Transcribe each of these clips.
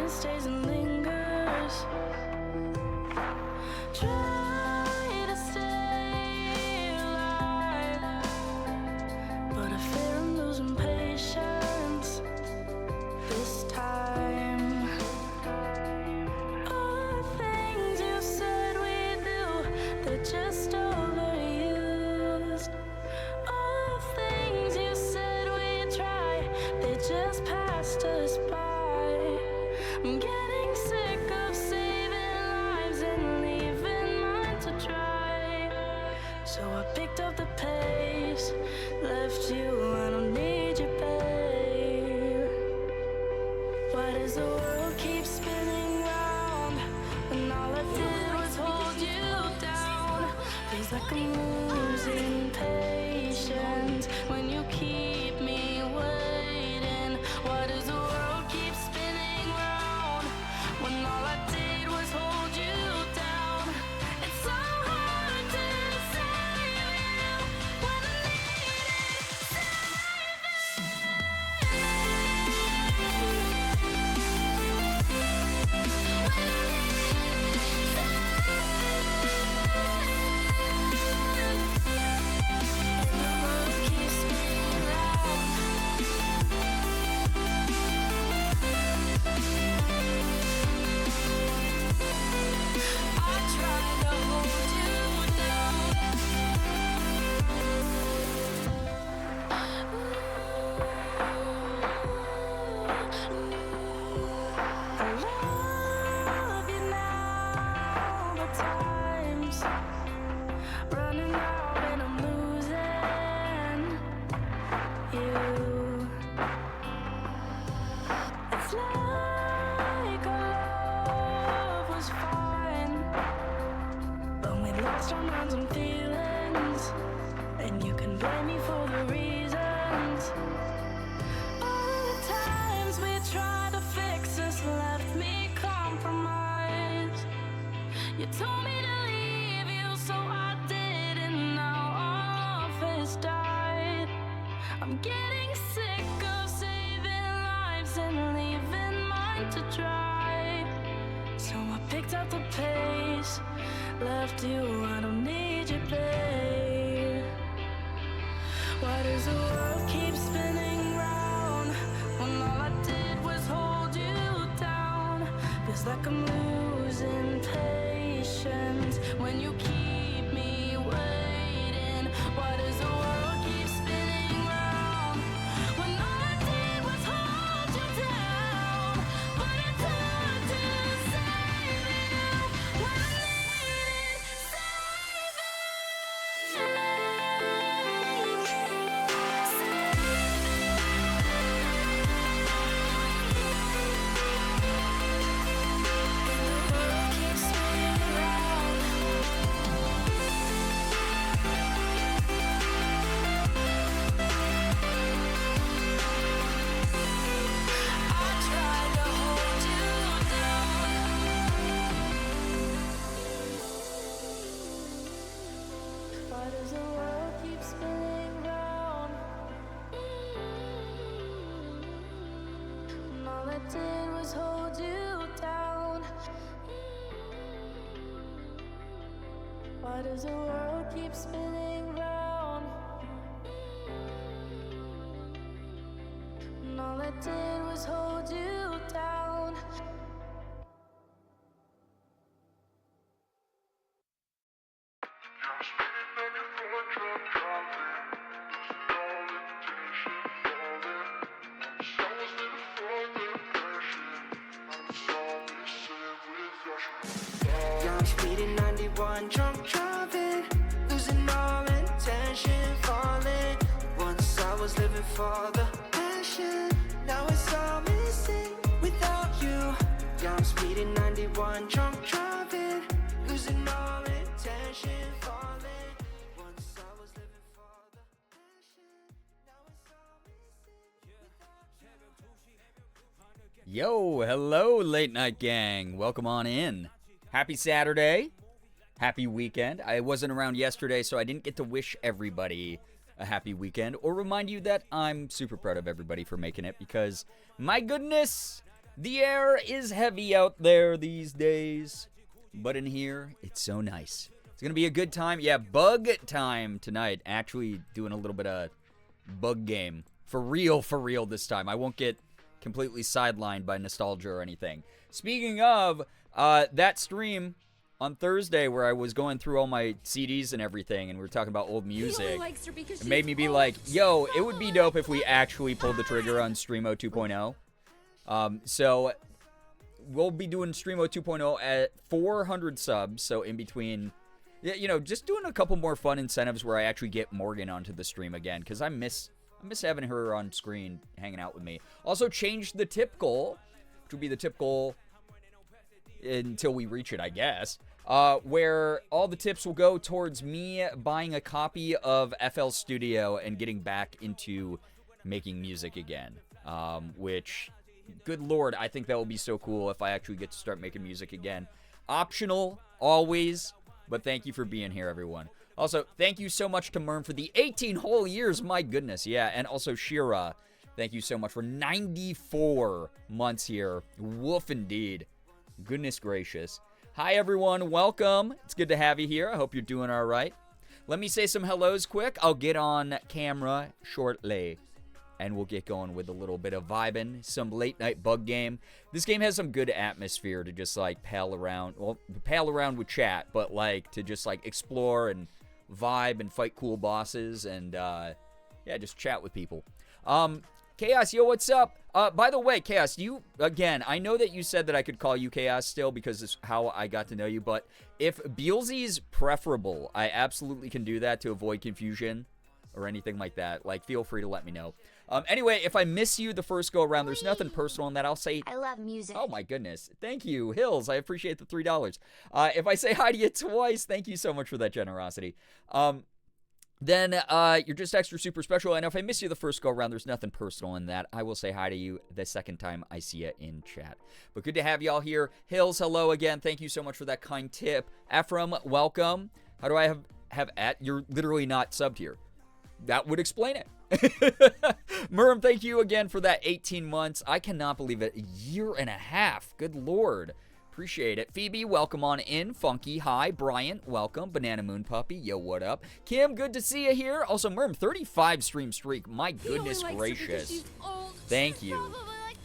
it stays and lingers. Try to stay alive, but I fear I'm losing patience this time. All the things you said we do, they're just overused. All the things you said we try, they just passed us by. I'm getting sick of saving lives and leaving mine to try. So I picked up the pace, left you, I don't need you, babe. Why does the world keep spinning round when all I did was hold you down? Feels like I'm losing patience when you keep me waiting. Why does the world keep spinning round when all I did was hold you down? It's so hard to save you when I running out and I'm losing you. It's like our love was fine, but we lost our minds and feelings, and you can blame me for the reasons. All the times we tried to fix this left me compromised. You told me to leave you, so I did, and now all of it's died. I'm getting sick of saving lives and leaving mine to try. So I picked up the pace, left you, I don't need you, babe. Why does the world keep spinning round when all I did was hold you down? Feels like I'm losing patience when you keep me waiting. Why does the world keep spinning round when all I did was hold you down? But it's hard to save you when I needed Why does the world keep spinning round? And all I did was hold you down. Why does the world keep spinning round? And all I did was hold you down. Yeah, I'm speeding 91, drunk driving, losing all intention, falling. Once I was living for the passion, now it's all missing without you. Yeah, I'm speeding 91, drunk driving, losing all intention, falling. Once I was living for the passion, now it's all missing without you. Yo, hello, late night gang. Welcome on in. Happy Saturday. Happy weekend. I wasn't around yesterday, so I didn't get to wish everybody a happy weekend or remind you that I'm super proud of everybody for making it because, my goodness, The air is heavy out there these days, but in here, it's so nice. It's going to be a good time. Yeah, bug time tonight. Actually doing a little bit of bug game. For real this time. I won't get completely sidelined by nostalgia or anything. Speaking of, that stream on Thursday where I was going through all my CDs and everything, and we were talking about old music, it made me be like, yo, it would be dope if we actually pulled the trigger on Streamo 2.0. So we'll be doing Streamo 2.0 at 400 subs, so in between, you know, just doing a couple more fun incentives where I actually get Morgan onto the stream again, because I miss having her on screen hanging out with me. Also changed the tip goal, which will be the tip goal until we reach it, I guess, where all the tips will go towards me buying a copy of FL Studio and getting back into making music again, which, good lord, I think that will be so cool if I actually get to start making music again. Optional, always, but thank you for being here, everyone. Also, thank you so much to Merm for the 18 whole years, my goodness, yeah, and also Shira, thank you so much for 94 months here. Woof indeed. Goodness gracious. Hi, everyone. Welcome. It's good to have you here. I hope you're doing all right. Let me say some hellos quick. I'll get on camera shortly, and we'll get going with a little bit of vibing, some late-night bug game. This game has some good atmosphere to just, like, pal around with chat, but, like, to just, like, explore and vibe and fight cool bosses and, yeah, just chat with people. Chaos, yo, what's up? By the way, Chaos, again, I know that you said that I could call you Chaos still because it's how I got to know you, but if Beelzy's preferable, I absolutely can do that to avoid confusion or anything like that. Like, feel free to let me know. Anyway, if I miss you the first go around, there's nothing personal in that. I'll say, I love music. Oh my goodness. Thank you, Hills. I appreciate the $3. If I say hi to you twice, thank you so much for that generosity. Then you're just extra super special. And if I miss you the first go around, there's nothing personal in that. I will say hi to you the second time I see you in chat. But good to have y'all here. Hills, hello again. Thank you so much for that kind tip. Ephraim, welcome. How do I have at? You're literally not subbed here. That would explain it. Merm, thank you again for that 18 months. I cannot believe it. A year and a half. Good lord. Appreciate it. Phoebe, welcome on in. Funky, hi. Brian, welcome. Banana Moon Puppy, yo, what up? Kim, good to see you here. Also, Merm, 35 stream streak. My goodness gracious. Thank you.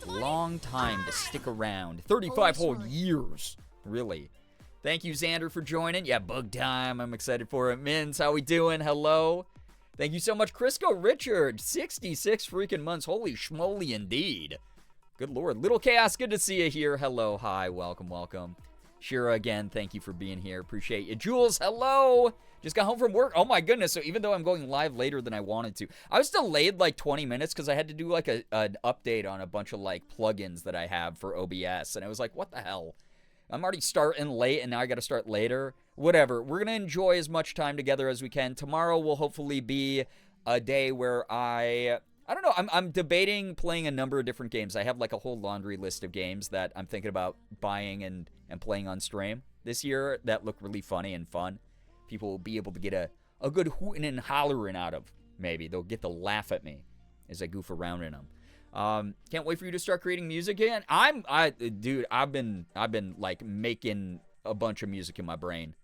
Long time to stick around. 35 whole years. Really. Thank you, Xander, for joining. Yeah, bug time. I'm excited for it. Mins, how we doing? Hello. Thank you so much, Crisco Richard. 66 freaking months. Holy schmoly indeed. Good lord. Little Chaos, good to see you here. Hello, hi, welcome, welcome. Shira, again, thank you for being here. Appreciate you. Jules, hello. Just got home from work. Oh my goodness. So even though I'm going live later than I wanted to, I was delayed like 20 minutes because I had to do like an update on a bunch of like plugins that I have for OBS. And I was like, what the hell? I'm already starting late and now I got to start later. Whatever. We're going to enjoy as much time together as we can. Tomorrow will hopefully be a day where I don't know. I'm debating playing a number of different games. I have like a whole laundry list of games that I'm thinking about buying and playing on stream this year that look really funny and fun. People will be able to get a good hooting and hollering out of. Maybe they'll get to laugh at me as I goof around in them. Can't wait for you to start creating music again. Dude, I've been like making a bunch of music in my brain.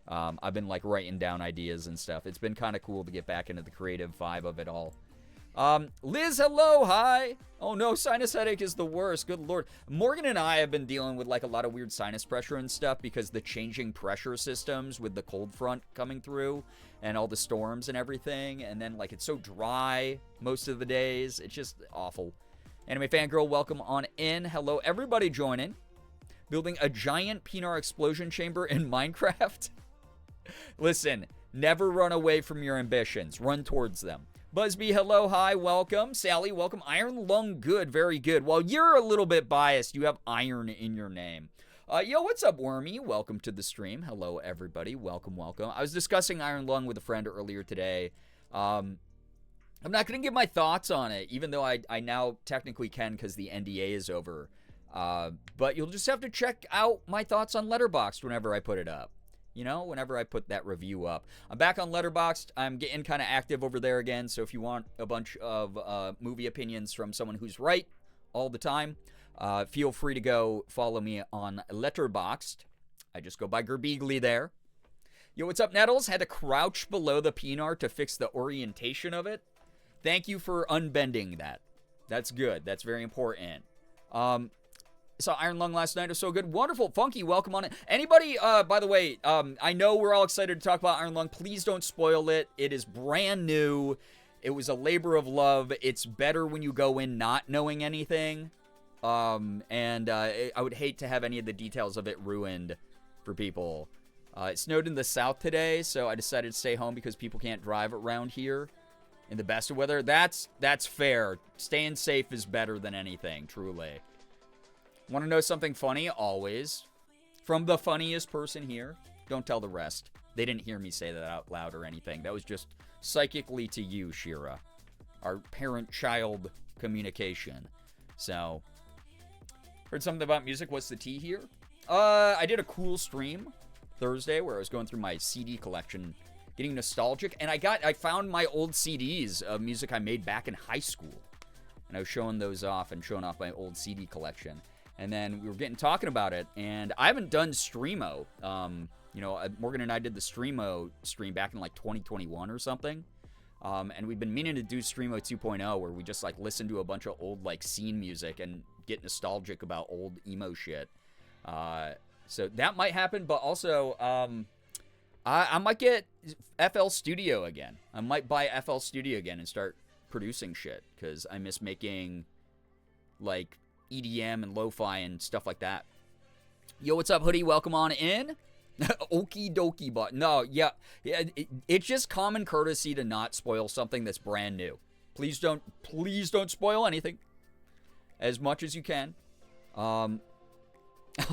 I've been like writing down ideas and stuff. It's been kind of cool to get back into the creative vibe of it all. Liz, hello, hi. Oh no, sinus headache is the worst. Good lord. Morgan and I have been dealing with like a lot of weird sinus pressure and stuff because the changing pressure systems with the cold front coming through and all the storms and everything. And then like it's so dry most of the days. It's just awful. Anime Fangirl, welcome on in. Hello, everybody joining. Building a giant Pinar explosion chamber in Minecraft. Listen, never run away from your ambitions. Run towards them. Busby, hello, hi, welcome. Sally, welcome. Iron Lung, good, very good. Well, you're a little bit biased. You have iron in your name. Yo, what's up, Wormy? Welcome to the stream. Hello, everybody. Welcome, welcome. I was discussing Iron Lung with a friend earlier today. I'm not going to give my thoughts on it, even though I now technically can because the NDA is over. But you'll just have to check out my thoughts on Letterboxd whenever I put it up. You know, whenever I put that review up. I'm back on Letterboxd. I'm getting kind of active over there again. So if you want a bunch of movie opinions from someone who's right all the time, Feel free to go follow me on Letterboxd. I just go by Girbeagly there. Yo, what's up, Nettles? Had to crouch below the Pinar to fix the orientation of it. Thank you for unbending that. That's good. That's very important. Saw Iron Lung last night. It was so good. Wonderful. Funky, welcome on it. Anybody, by the way, I know we're all excited to talk about Iron Lung. Please don't spoil it. It is brand new. It was a labor of love. It's better when you go in not knowing anything. I would hate to have any of the details of it ruined for people. It snowed in the south today, so I decided to stay home because people can't drive around here in the best of weather. That's fair. Staying safe is better than anything, truly. Want to know something funny? Always. From the funniest person here. Don't tell the rest. They didn't hear me say that out loud or anything. That was just psychically to you, Shira. Our parent-child communication. So, heard something about music. What's the tea here? I did a cool stream Thursday where I was going through my CD collection, getting nostalgic, and I found my old CDs of music I made back in high school. And I was showing those off and showing off my old CD collection. And then we were talking about it, and I haven't done Streamo. Morgan and I did the Streamo stream back in like 2021 or something. And we've been meaning to do Streamo 2.0, where we just like listen to a bunch of old like scene music and get nostalgic about old emo shit. So that might happen, but also I might get FL Studio again. I might buy FL Studio again and start producing shit, because I miss making like EDM and lo-fi and stuff like that. Yo, what's up, Hoodie? Welcome on in. Okie dokie, but no, yeah, it's just common courtesy to not spoil something that's brand new. Please don't spoil anything as much as you can. I'll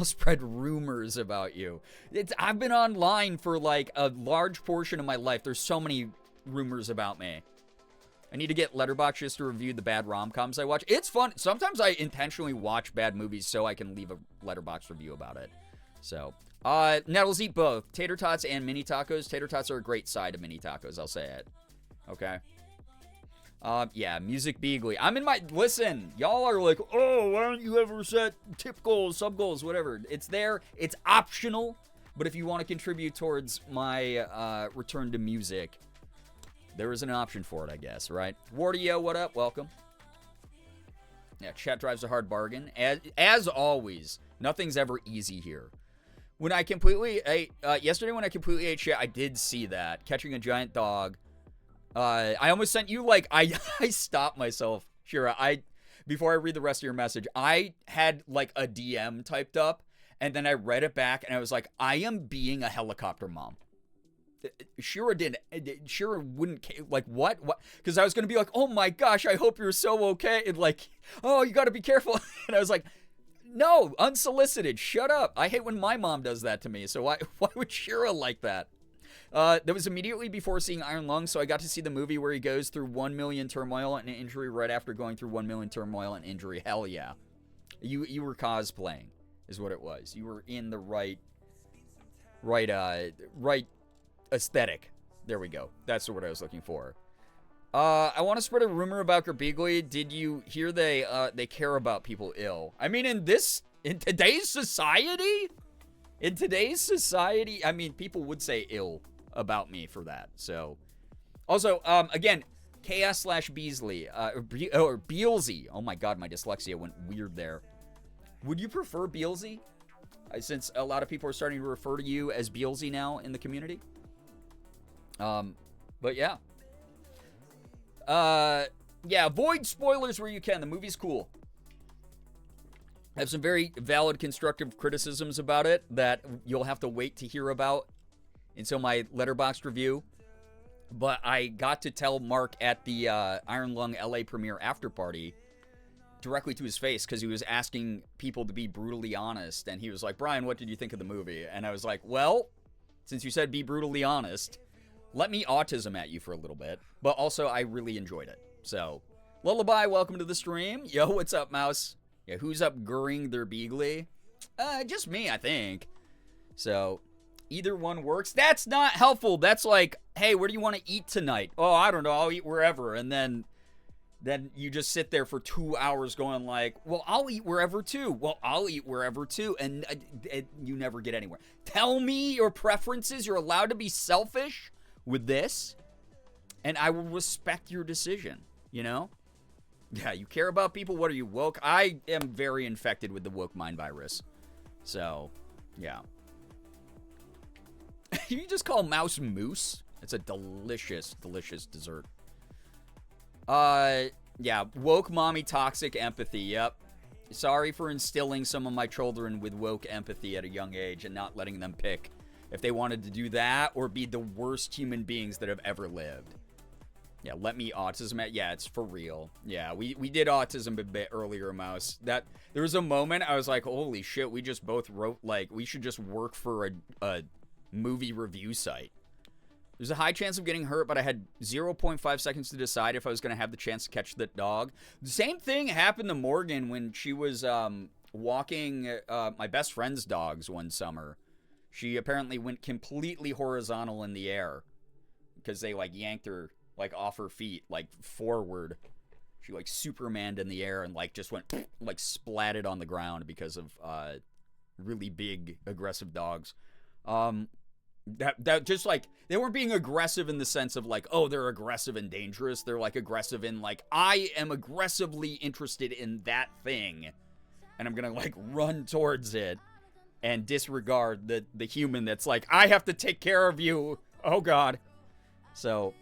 spread rumors about you. I've been online for like a large portion of my life. There's so many rumors about me. I need to get Letterboxd just to review the bad rom-coms I watch. It's fun. Sometimes I intentionally watch bad movies so I can leave a Letterboxd review about it. So, Nettles, eat both. Tater tots and mini tacos. Tater tots are a great side of mini tacos, I'll say it. Okay. Yeah, Music Beagly. Listen, y'all are like, oh, why don't you ever set tip goals, sub goals, whatever. It's there. It's optional. But if you want to contribute towards my return to music, there is an option for it, I guess, right? Wardio, what up? Welcome. Yeah, chat drives a hard bargain. As always, nothing's ever easy here. Yesterday when I completely ate shit, I did see that. Catching a giant dog. I almost sent you, I stopped myself. Shira, before I read the rest of your message, I had, a DM typed up, and then I read it back, and I was like, I am being a helicopter mom. Shira wouldn't, what? Because I was going to be like, oh my gosh, I hope you're so okay. And oh, you got to be careful. And I was like, no, unsolicited, shut up. I hate when my mom does that to me. So why would Shira like that? That was immediately before seeing Iron Lung, so I got to see the movie where he goes through 1 million turmoil and injury right after going through 1 million turmoil and injury. Hell yeah. You were cosplaying, is what it was. You were in the right aesthetic. There we go. That's what I was looking for. I want to spread a rumor about Girbeagly. Did you hear they care about people ill? I mean, in today's society, I mean, people would say ill about me for that. So, also, again, KS/Beasley, or Beelzy. Oh my God, my dyslexia went weird there. Would you prefer Beelzy? Since a lot of people are starting to refer to you as Beelzy now in the community. But yeah. Yeah, avoid spoilers where you can. The movie's cool. I have some very valid, constructive criticisms about it that you'll have to wait to hear about until my Letterboxd review. But I got to tell Mark at the Iron Lung LA premiere after party directly to his face, because he was asking people to be brutally honest. And he was like, Brian, what did you think of the movie? And I was like, well, since you said be brutally honest, let me autism at you for a little bit. But also, I really enjoyed it. So, Lullaby, welcome to the stream. Yo, what's up, Mouse? Yeah, who's up gurring their beagly? Just me, I think. So, either one works. That's not helpful. That's like, hey, where do you want to eat tonight? Oh, I don't know. I'll eat wherever. And then then you just sit there for 2 hours going like, well, I'll eat wherever too. Well, I'll eat wherever too. And you never get anywhere. Tell me your preferences. You're allowed to be selfish with this, and I will respect your decision, you know? Yeah, you care about people. What are you, woke? I am very infected with the woke mind virus. So, yeah. You just call mouse mousse? It's a delicious, delicious dessert. Yeah, woke mommy toxic empathy, yep. Sorry for instilling some of my children with woke empathy at a young age and not letting them pick if they wanted to do that or be the worst human beings that have ever lived. Yeah, let me autism at, yeah, it's for real. Yeah, we did autism a bit earlier, Mouse. There was a moment I was like, holy shit, we just both wrote, like, we should just work for a movie review site. There's a high chance of getting hurt, but I had 0.5 seconds to decide if I was going to have the chance to catch the dog. The same thing happened to Morgan when she was walking my best friend's dogs one summer. She apparently went completely horizontal in the air because they, like, yanked her, like, off her feet, like, forward. She, like, Supermaned in the air and, like, just went, like, splatted on the ground because of really big, aggressive dogs. That just, like, they weren't being aggressive in the sense of, like, oh, they're aggressive and dangerous. They're, like, aggressive in, like, I am aggressively interested in that thing, and I'm gonna, like, run towards it and disregard the human that's like, I have to take care of you. Oh, God. So,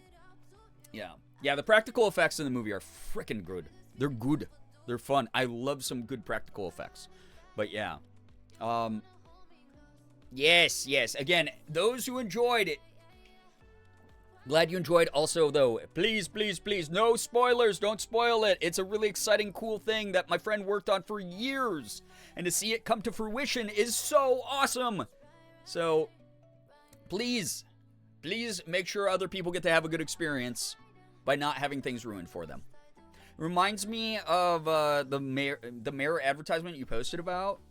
yeah. Yeah, the practical effects in the movie are freaking good. They're good. They're fun. I love some good practical effects. But, yeah. Yes. Again, those who enjoyed it, glad you enjoyed. Also, though, please, no spoilers. Don't spoil it. It's a really exciting, cool thing that my friend worked on for years. And to see it come to fruition is so awesome. So, please make sure other people get to have a good experience by not having things ruined for them. Reminds me of the mayor advertisement you posted about.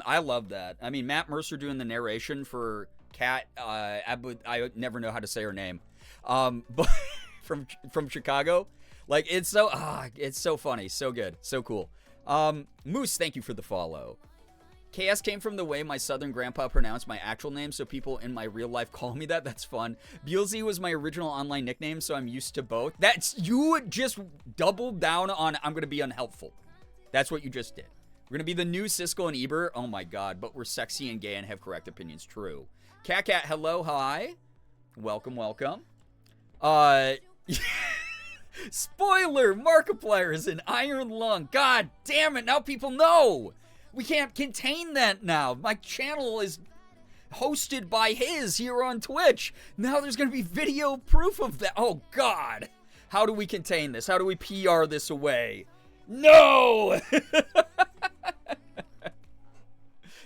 I love that. I mean, Matt Mercer doing the narration for Kat. I never know how to say her name. But from Chicago, like it's so funny, so good, so cool. Moose, thank you for the follow. KS came from the way my southern grandpa pronounced my actual name, so people in my real life call me that. That's fun. Beelzy was my original online nickname, so I'm used to both. You just doubled down on I'm going to be unhelpful. That's what you just did. We're going to be the new Siskel and Ebert. Oh my God, but we're sexy and gay and have correct opinions. True. Cat, hello, hi. Welcome. Spoiler, Markiplier is an iron lung. God damn it, now people know. We can't contain that now. My channel is hosted by his here on Twitch. Now there's going to be video proof of that. Oh, God. How do we contain this? How do we PR this away? No!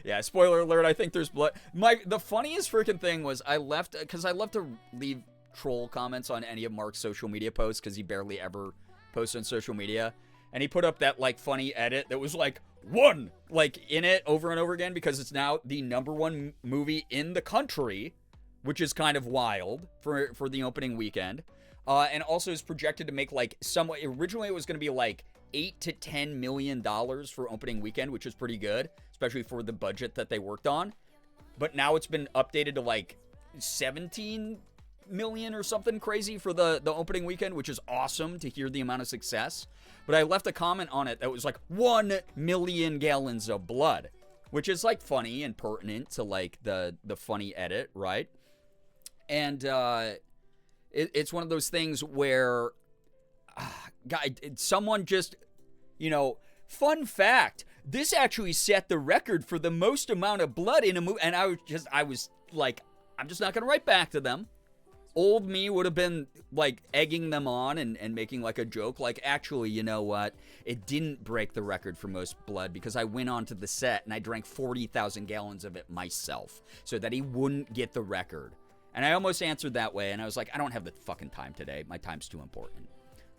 Yeah, spoiler alert, I think there's blood. The funniest freaking thing was I left, because I love to leave troll comments on any of Mark's social media posts, because he barely ever posts on social media. And he put up that, like, funny edit that was, like, in it over and over again, because it's now the #1 movie in the country, which is kind of wild for the opening weekend. And also is projected to make, like, originally it was going to be, like, $8 to $10 million for opening weekend, which is pretty good, especially for the budget that they worked on. But now it's been updated to, like, 17 million or something crazy for the opening weekend, which is awesome to hear the amount of success. But I left a comment on it that was like 1 million gallons of blood, which is like funny and pertinent to like the funny edit, right? And it's one of those things where someone just, fun fact, this actually set the record for the most amount of blood in a movie. And I was like, I'm just not going to write back to them. Old me would have been, like, egging them on and making, like, a joke. Like, actually, you know what? It didn't break the record for most blood because I went onto the set and I drank 40,000 gallons of it myself so that he wouldn't get the record. And I almost answered that way, and I was like, I don't have the fucking time today. My time's too important.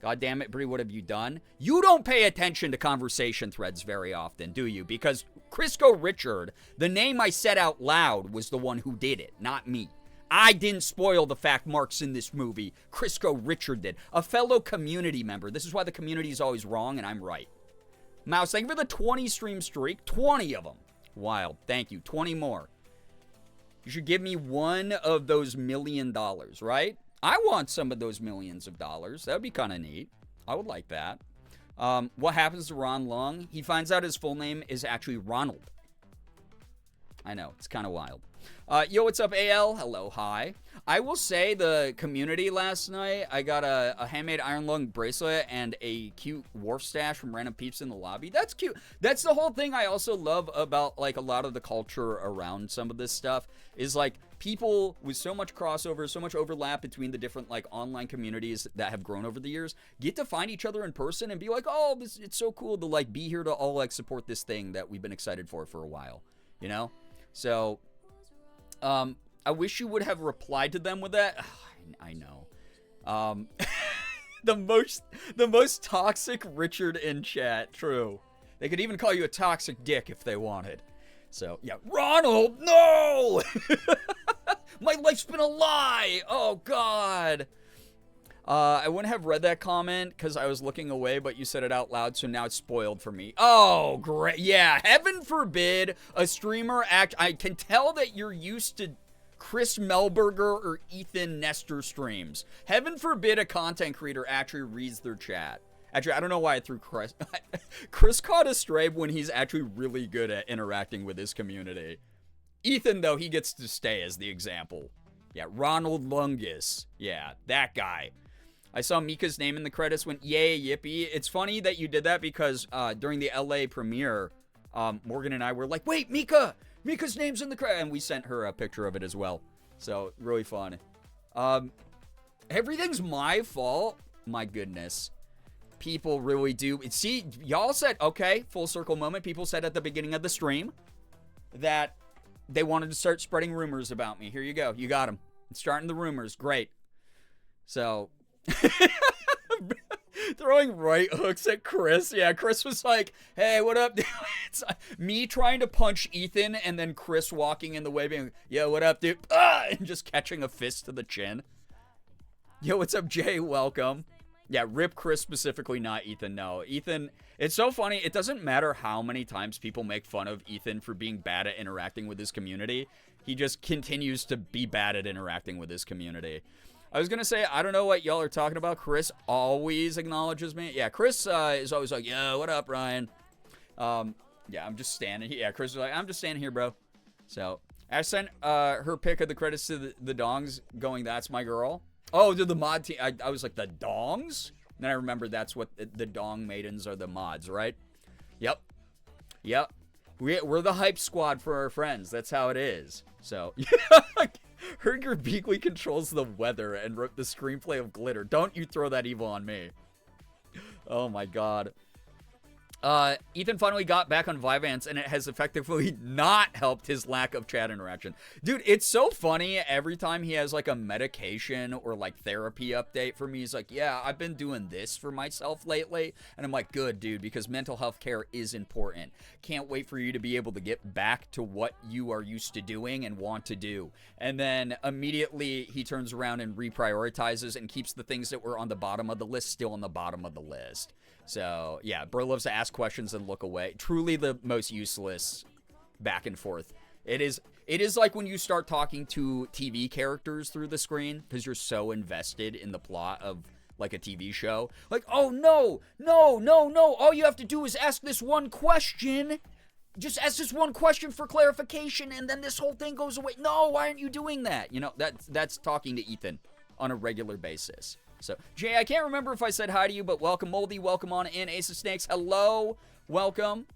God damn it, Brie, what have you done? You don't pay attention to conversation threads very often, do you? Because Crisco Richard, the name I said out loud, was the one who did it, not me. I didn't spoil the fact Mark's in this movie. Crisco Richard did. A fellow community member. This is why the community is always wrong and I'm right. Mouse, thank you for the 20 stream streak. 20 of them. Wild. Thank you. 20 more. You should give me one of those $1 million, right? I want some of those millions of dollars. That would be kind of neat. I would like that. What happens to Ron Long? He finds out his full name is actually Ronald. I know. It's kind of wild. Yo, what's up, AL? Hello, hi. I will say the community last night, I got a handmade iron lung bracelet and a cute wharf stash from random peeps in the lobby. That's cute. That's the whole thing I also love about, like, a lot of the culture around some of this stuff is, like, people with so much crossover, so much overlap between the different, like, online communities that have grown over the years get to find each other in person and be like, oh, it's so cool to, like, be here to all, like, support this thing that we've been excited for a while, you know? So, I wish you would have replied to them with that. I know. The most toxic Richard in chat. True. They could even call you a toxic dick if they wanted. So, yeah. Ronald, no! My life's been a lie! Oh, God. I wouldn't have read that comment because I was looking away, but you said it out loud, so now it's spoiled for me. Oh, great. Yeah, heaven forbid a streamer act. I can tell that you're used to Chris Melberger or Ethan Nestor streams. Heaven forbid a content creator actually reads their chat. Actually, I don't know why I threw Chris. Chris caught a stray when he's actually really good at interacting with his community. Ethan, though, he gets to stay as the example. Yeah, Ronald Lungus. Yeah, that guy. I saw Mika's name in the credits, went, yay, yippee. It's funny that you did that because during the LA premiere, Morgan and I were like, wait, Mika's name's in the credits. And we sent her a picture of it as well. So, really fun. Everything's my fault. My goodness. People really do. See, y'all said, okay, full circle moment. People said at the beginning of the stream that they wanted to start spreading rumors about me. Here you go. You got them. Starting the rumors. Great. So, throwing right hooks at Chris. Yeah, Chris was like, hey, what up? It's me trying to punch Ethan and then Chris walking in the way being, yo, what up, dude? Ah! And just catching a fist to the chin. Yo, what's up, Jay? Welcome. Yeah, rip Chris specifically, not Ethan. No, Ethan, it's so funny. It doesn't matter how many times people make fun of Ethan for being bad at interacting with his community. He just continues to be bad at interacting with his community. I was going to say, I don't know what y'all are talking about. Chris always acknowledges me. Yeah, Chris is always like, yo, what up, Ryan? Yeah, I'm just standing here. Yeah, Chris is like, I'm just standing here, bro. So, I sent her pic of the credits to the dongs going, that's my girl. Oh, to the mod team. I was like, the dongs? And then I remembered that's what the dong maidens are, the mods, right? Yep. Yep. We're the hype squad for our friends. That's how it is. So, heard Girbeagly controls the weather and wrote the screenplay of Glitter. Don't you throw that evil on me. Oh my god. Ethan finally got back on Vyvanse, and it has effectively not helped his lack of chat interaction. Dude, it's so funny every time he has, like, a medication or, like, therapy update for me. He's like, yeah, I've been doing this for myself lately. And I'm like, good, dude, because mental health care is important. Can't wait for you to be able to get back to what you are used to doing and want to do. And then immediately he turns around and reprioritizes and keeps the things that were on the bottom of the list still on the bottom of the list. So, yeah, bro loves to ask questions and look away. Truly the most useless back and forth. It is like when you start talking to TV characters through the screen because you're so invested in the plot of, like, a TV show. Like, oh, no. All you have to do is ask this one question. Just ask this one question for clarification, and then this whole thing goes away. No, why aren't you doing that? You know, that's talking to Ethan on a regular basis. So, Jay, I can't remember if I said hi to you, but welcome, Moldy. Welcome on in. Ace of Snakes, hello. Welcome.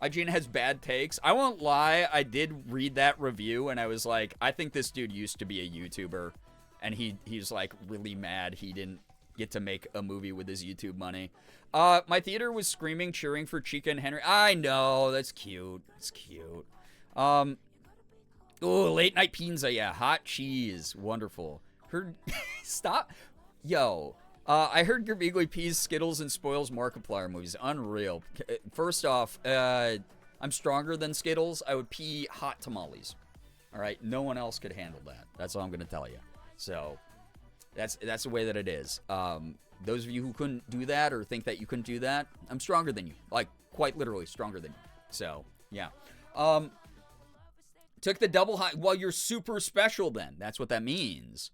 IGN has bad takes. I won't lie. I did read that review, and I was like, I think this dude used to be a YouTuber, and he's, like, really mad he didn't get to make a movie with his YouTube money. My theater was screaming, cheering for Chica and Henry. I know. That's cute. It's cute. Oh, late night pizza. Yeah, hot cheese. Wonderful. Stop. Yo, I heard Girbeagly pees Skittles and spoils Markiplier movies. Unreal. First off, I'm stronger than Skittles. I would pee hot tamales. All right, no one else could handle that. That's all I'm going to tell you. So that's the way that it is. Those of you who couldn't do that or think that you couldn't do that, I'm stronger than you. Like, quite literally stronger than you. So, yeah. Took the double high. Well, you're super special then. That's what that means.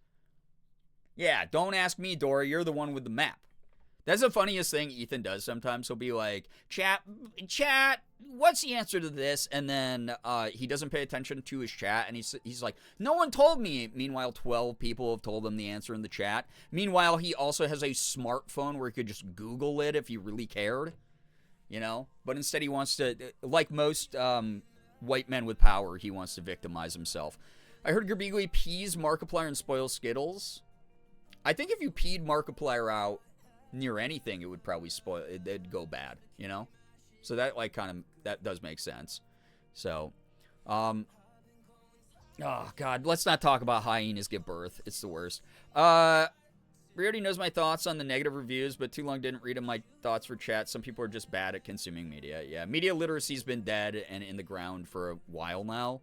Yeah, don't ask me, Dora. You're the one with the map. That's the funniest thing Ethan does sometimes. He'll be like, chat, what's the answer to this? And then he doesn't pay attention to his chat, and he's like, no one told me. Meanwhile, 12 people have told him the answer in the chat. Meanwhile, he also has a smartphone where he could just Google it if he really cared, you know? But instead he wants to, like most white men with power, he wants to victimize himself. I heard Girbeagly pees Markiplier and spoils Skittles. I think if you peed Markiplier out near anything, it would probably spoil. It'd go bad, you know. So that that does make sense. So, oh God, let's not talk about hyenas give birth. It's the worst. Already knows my thoughts on the negative reviews, but too long didn't read them. My thoughts for chat. Some people are just bad at consuming media. Yeah, media literacy's been dead and in the ground for a while now.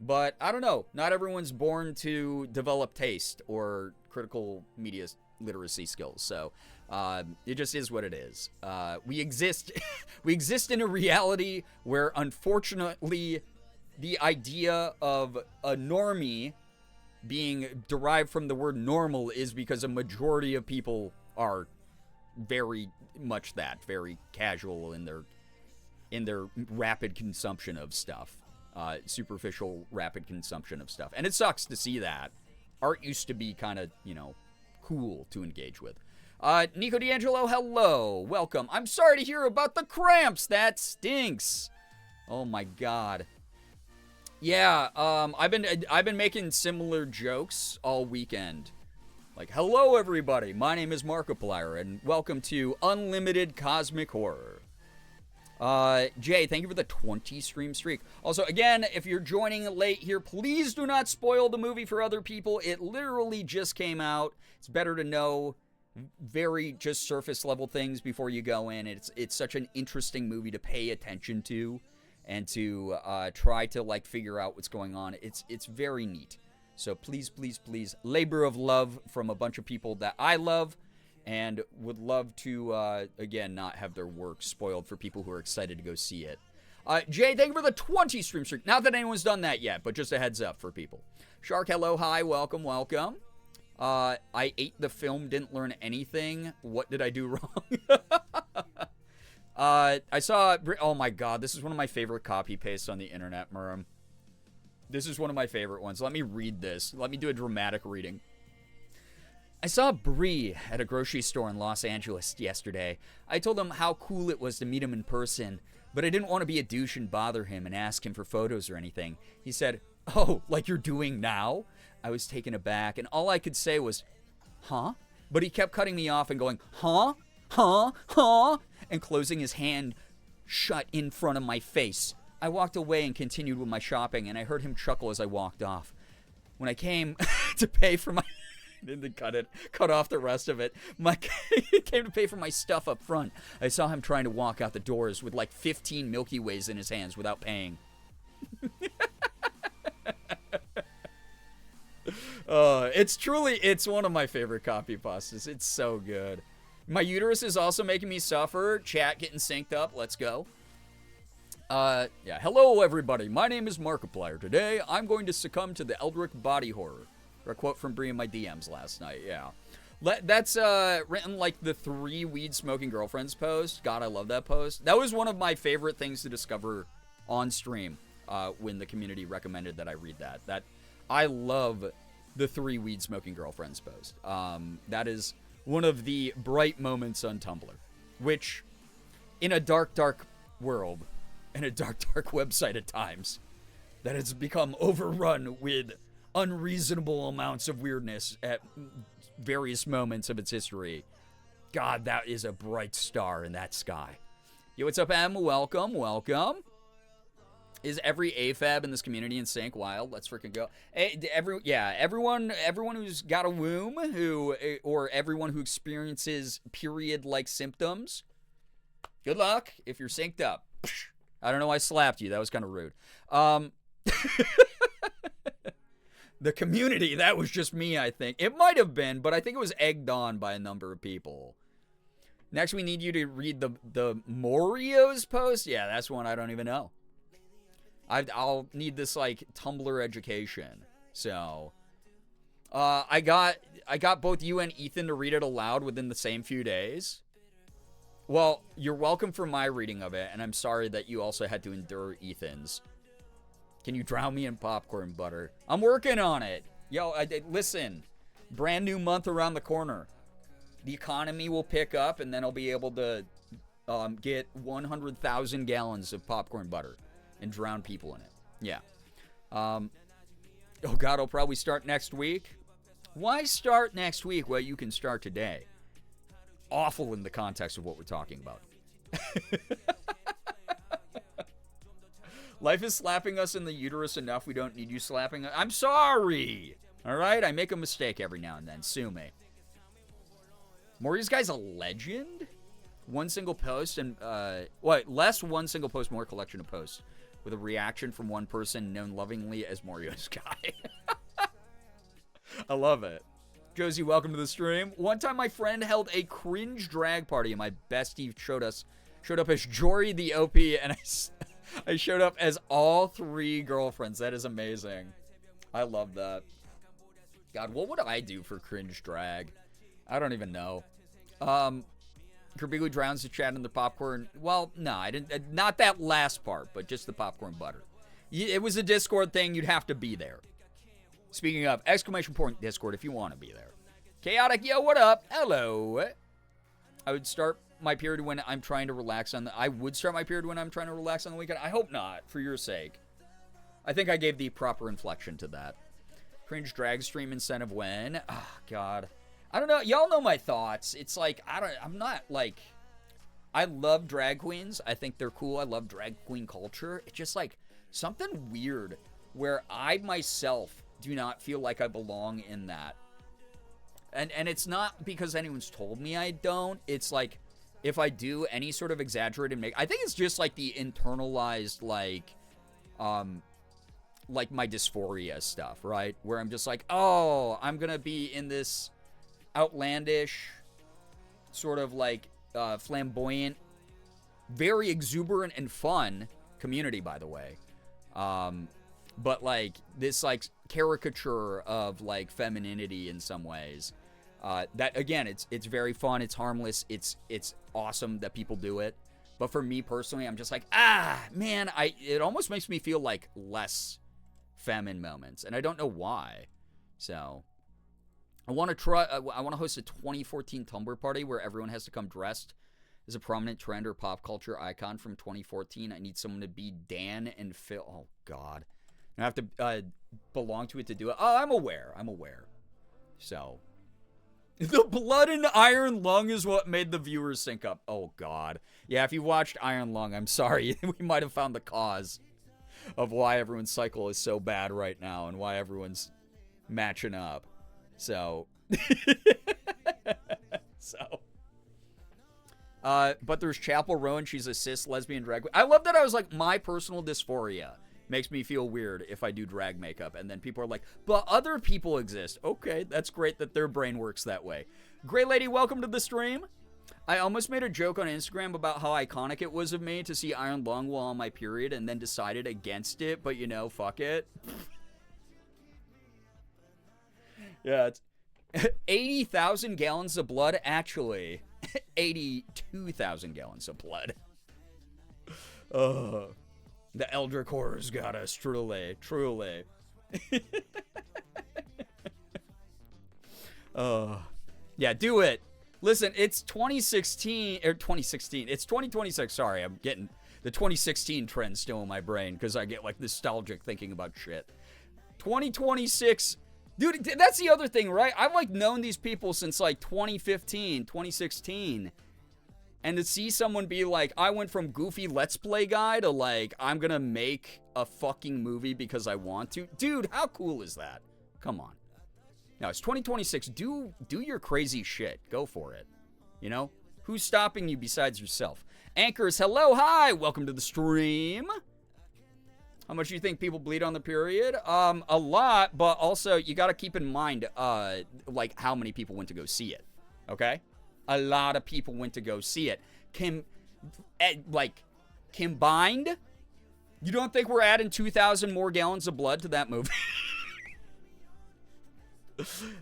But I don't know. Not everyone's born to develop taste or critical media literacy skills. So it just is what it is. We exist in a reality where, unfortunately, the idea of a normie being derived from the word normal is because a majority of people are very much that, very casual in their rapid consumption of stuff. Superficial, rapid consumption of stuff. And it sucks to see that. Art used to be kind of, cool to engage with. Nico D'Angelo, hello. Welcome. I'm sorry to hear about the cramps. That stinks. Oh my God. Yeah, I've been making similar jokes all weekend. Like, hello everybody. My name is Markiplier, and welcome to Unlimited Cosmic Horror. Jay, thank you for the 20 stream streak. Also, again, if you're joining late here, please do not spoil the movie for other people. It literally just came out. It's better to know very just surface level things before you go in. It's such an interesting movie to pay attention to and to try to figure out what's going on. It's very neat. So please, please, please, labor of love from a bunch of people that I love. And would love to, again, not have their work spoiled for people who are excited to go see it. Jay, thank you for the 20 stream streak. Not that anyone's done that yet, but just a heads up for people. Shark, hello, hi, welcome, welcome. I ate the film, didn't learn anything. What did I do wrong? I saw, oh my God, this is one of my favorite copy pastes on the internet, Murum. This is one of my favorite ones. Let me read this. Let me do a dramatic reading. I saw Bree at a grocery store in Los Angeles yesterday. I told him how cool it was to meet him in person, but I didn't want to be a douche and bother him and ask him for photos or anything. He said, "Oh, like you're doing now?" I was taken aback, and all I could say was, "Huh?" But he kept cutting me off and going, "Huh? Huh? Huh?" and closing his hand shut in front of my face. I walked away and continued with my shopping, and I heard him chuckle as I walked off. When I came to pay for my... didn't cut off the rest of it. He came to pay for my stuff up front. I saw him trying to walk out the doors with 15 Milky Ways in his hands without paying. It's one of my favorite copy pastas. It's so good. My uterus is also making me suffer. Chat getting synced up. Let's go. Yeah. Hello, everybody. My name is Markiplier. Today, I'm going to succumb to the Eldritch body horror. A quote from Brie in my DMs last night, yeah. That's written like the 3 weed-smoking girlfriends post. God, I love that post. That was one of my favorite things to discover on stream when the community recommended that I read that. I love the 3 weed-smoking girlfriends post. That is one of the bright moments on Tumblr, which, in a dark, dark world, and a dark, dark website at times, that has become overrun with unreasonable amounts of weirdness at various moments of its history. God, that is a bright star in that sky. Yo, what's up, Em? Welcome, welcome. Is every AFAB in this community in sync? Wild. Let's freaking go. Everyone who's got a womb, or everyone who experiences period-like symptoms, good luck if you're synced up. I don't know why I slapped you. That was kind of rude. The community, that was just me, I think. It might have been, but I think it was egged on by a number of people. Next, we need you to read the Morio's post. Yeah, that's one I don't even know. I'll need this, like, Tumblr education. So, I got both you and Ethan to read it aloud within the same few days. Well, you're welcome for my reading of it, and I'm sorry that you also had to endure Ethan's. Can you drown me in popcorn butter? I'm working on it. Yo, listen, brand new month around the corner. The economy will pick up, and then I'll be able to get 100,000 gallons of popcorn butter and drown people in it. Yeah. Oh, God, I'll probably start next week. Why start next week? Well, you can start today. Awful in the context of what we're talking about. Life is slapping us in the uterus enough. We don't need you slapping us. I'm sorry. All right? I make a mistake every now and then. Sue me. Maury's guy's a legend? One single post and, less one single post, more collection of posts. With a reaction from one person known lovingly as Mario's guy. I love it. Josie, welcome to the stream. One time my friend held a cringe drag party and my bestie showed up as Jory the OP and I showed up as all 3 girlfriends. That is amazing. I love that. God, what would I do for cringe drag? I don't even know. Girbeagly drowns the chat in the popcorn. Well, no, I didn't. Not that last part, but just the popcorn butter. It was a Discord thing. You'd have to be there. Speaking of, exclamation point Discord if you want to be there. Chaotic, yo, what up? Hello. I would start my period when I'm trying to relax on the... I would start my period when I'm trying to relax on the weekend. I hope not, for your sake. I think I gave the proper inflection to that. Cringe drag stream incentive when? Oh, God. I don't know. Y'all know my thoughts. It's like, I'm not like... I love drag queens. I think they're cool. I love drag queen culture. It's just like something weird where I myself do not feel like I belong in that. And it's not because anyone's told me I don't. It's like, if I do any sort of exaggerated I think it's just like the internalized, like my dysphoria stuff, right? Where I'm just like, oh, I'm gonna be in this outlandish, sort of like flamboyant, very exuberant and fun community, by the way. But like this like caricature of like femininity in some ways. That again, it's very fun, it's harmless, it's awesome that people do it. But for me personally, I'm just like, man, it almost makes me feel like less femme moments, and I don't know why. So I want to host a 2014 Tumblr party where everyone has to come dressed as a prominent trend or pop culture icon from 2014. I need someone to be Dan and Phil. Oh God, I have to belong to it to do it. Oh, I'm aware. So the blood in Iron Lung is what made the viewers sync up. Oh God, yeah. If you watched Iron Lung, I'm sorry, we might have found the cause of why everyone's cycle is so bad right now and why everyone's matching up. So, but there's Chapel Rowan. She's a cis lesbian drag queen. I love that. I was like, my personal dysphoria makes me feel weird if I do drag makeup. And then people are like, but other people exist. Okay, that's great that their brain works that way. Gray Lady, welcome to the stream. I almost made a joke on Instagram about how iconic it was of me to see Iron Lung while on my period and then decided against it, but you know, fuck it. Yeah, it's 80,000 gallons of blood, actually. 82,000 gallons of blood. The Eldritch Horrors got us, truly. Yeah, do it. Listen, it's 2016, it's 2026, sorry, I'm getting the 2016 trend still in my brain, because I get, like, nostalgic thinking about shit. 2026, dude, that's the other thing, right? I've, like, known these people since, like, 2015, 2016, and to see someone be like, I went from goofy Let's Play guy to, like, I'm gonna make a fucking movie because I want to. Dude, how cool is that? Come on. Now, it's 2026. Do your crazy shit. Go for it. You know? Who's stopping you besides yourself? Anchors, hello, hi. Welcome to the stream. How much do you think people bleed on the period? A lot, but also you got to keep in mind, like how many people went to go see it. Okay, a lot of people went to go see it. Combined, you don't think we're adding 2,000 more gallons of blood to that movie?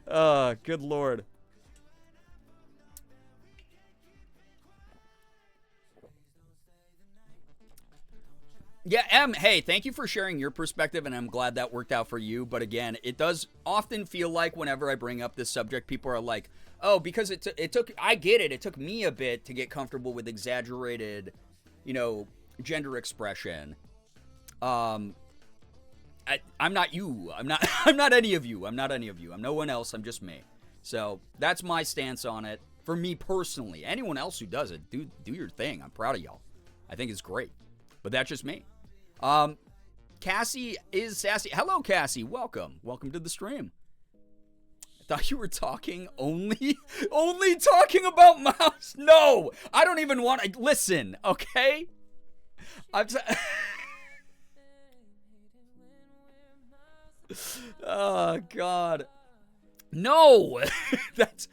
Good Lord. Yeah, Em, hey, thank you for sharing your perspective, and I'm glad that worked out for you. But again, it does often feel like whenever I bring up this subject, people are like, oh, because it took, I get it, it took me a bit to get comfortable with exaggerated, gender expression. I'm not you. I'm not any of you. I'm not any of you. I'm no one else. I'm just me. So that's my stance on it. For me personally, anyone else who does it, do your thing. I'm proud of y'all. I think it's great. But that's just me. Cassie is sassy. Hello, Cassie. Welcome to the stream. I thought you were talking only talking about mouse. No, I don't even want to listen. Okay, oh God, no. That's.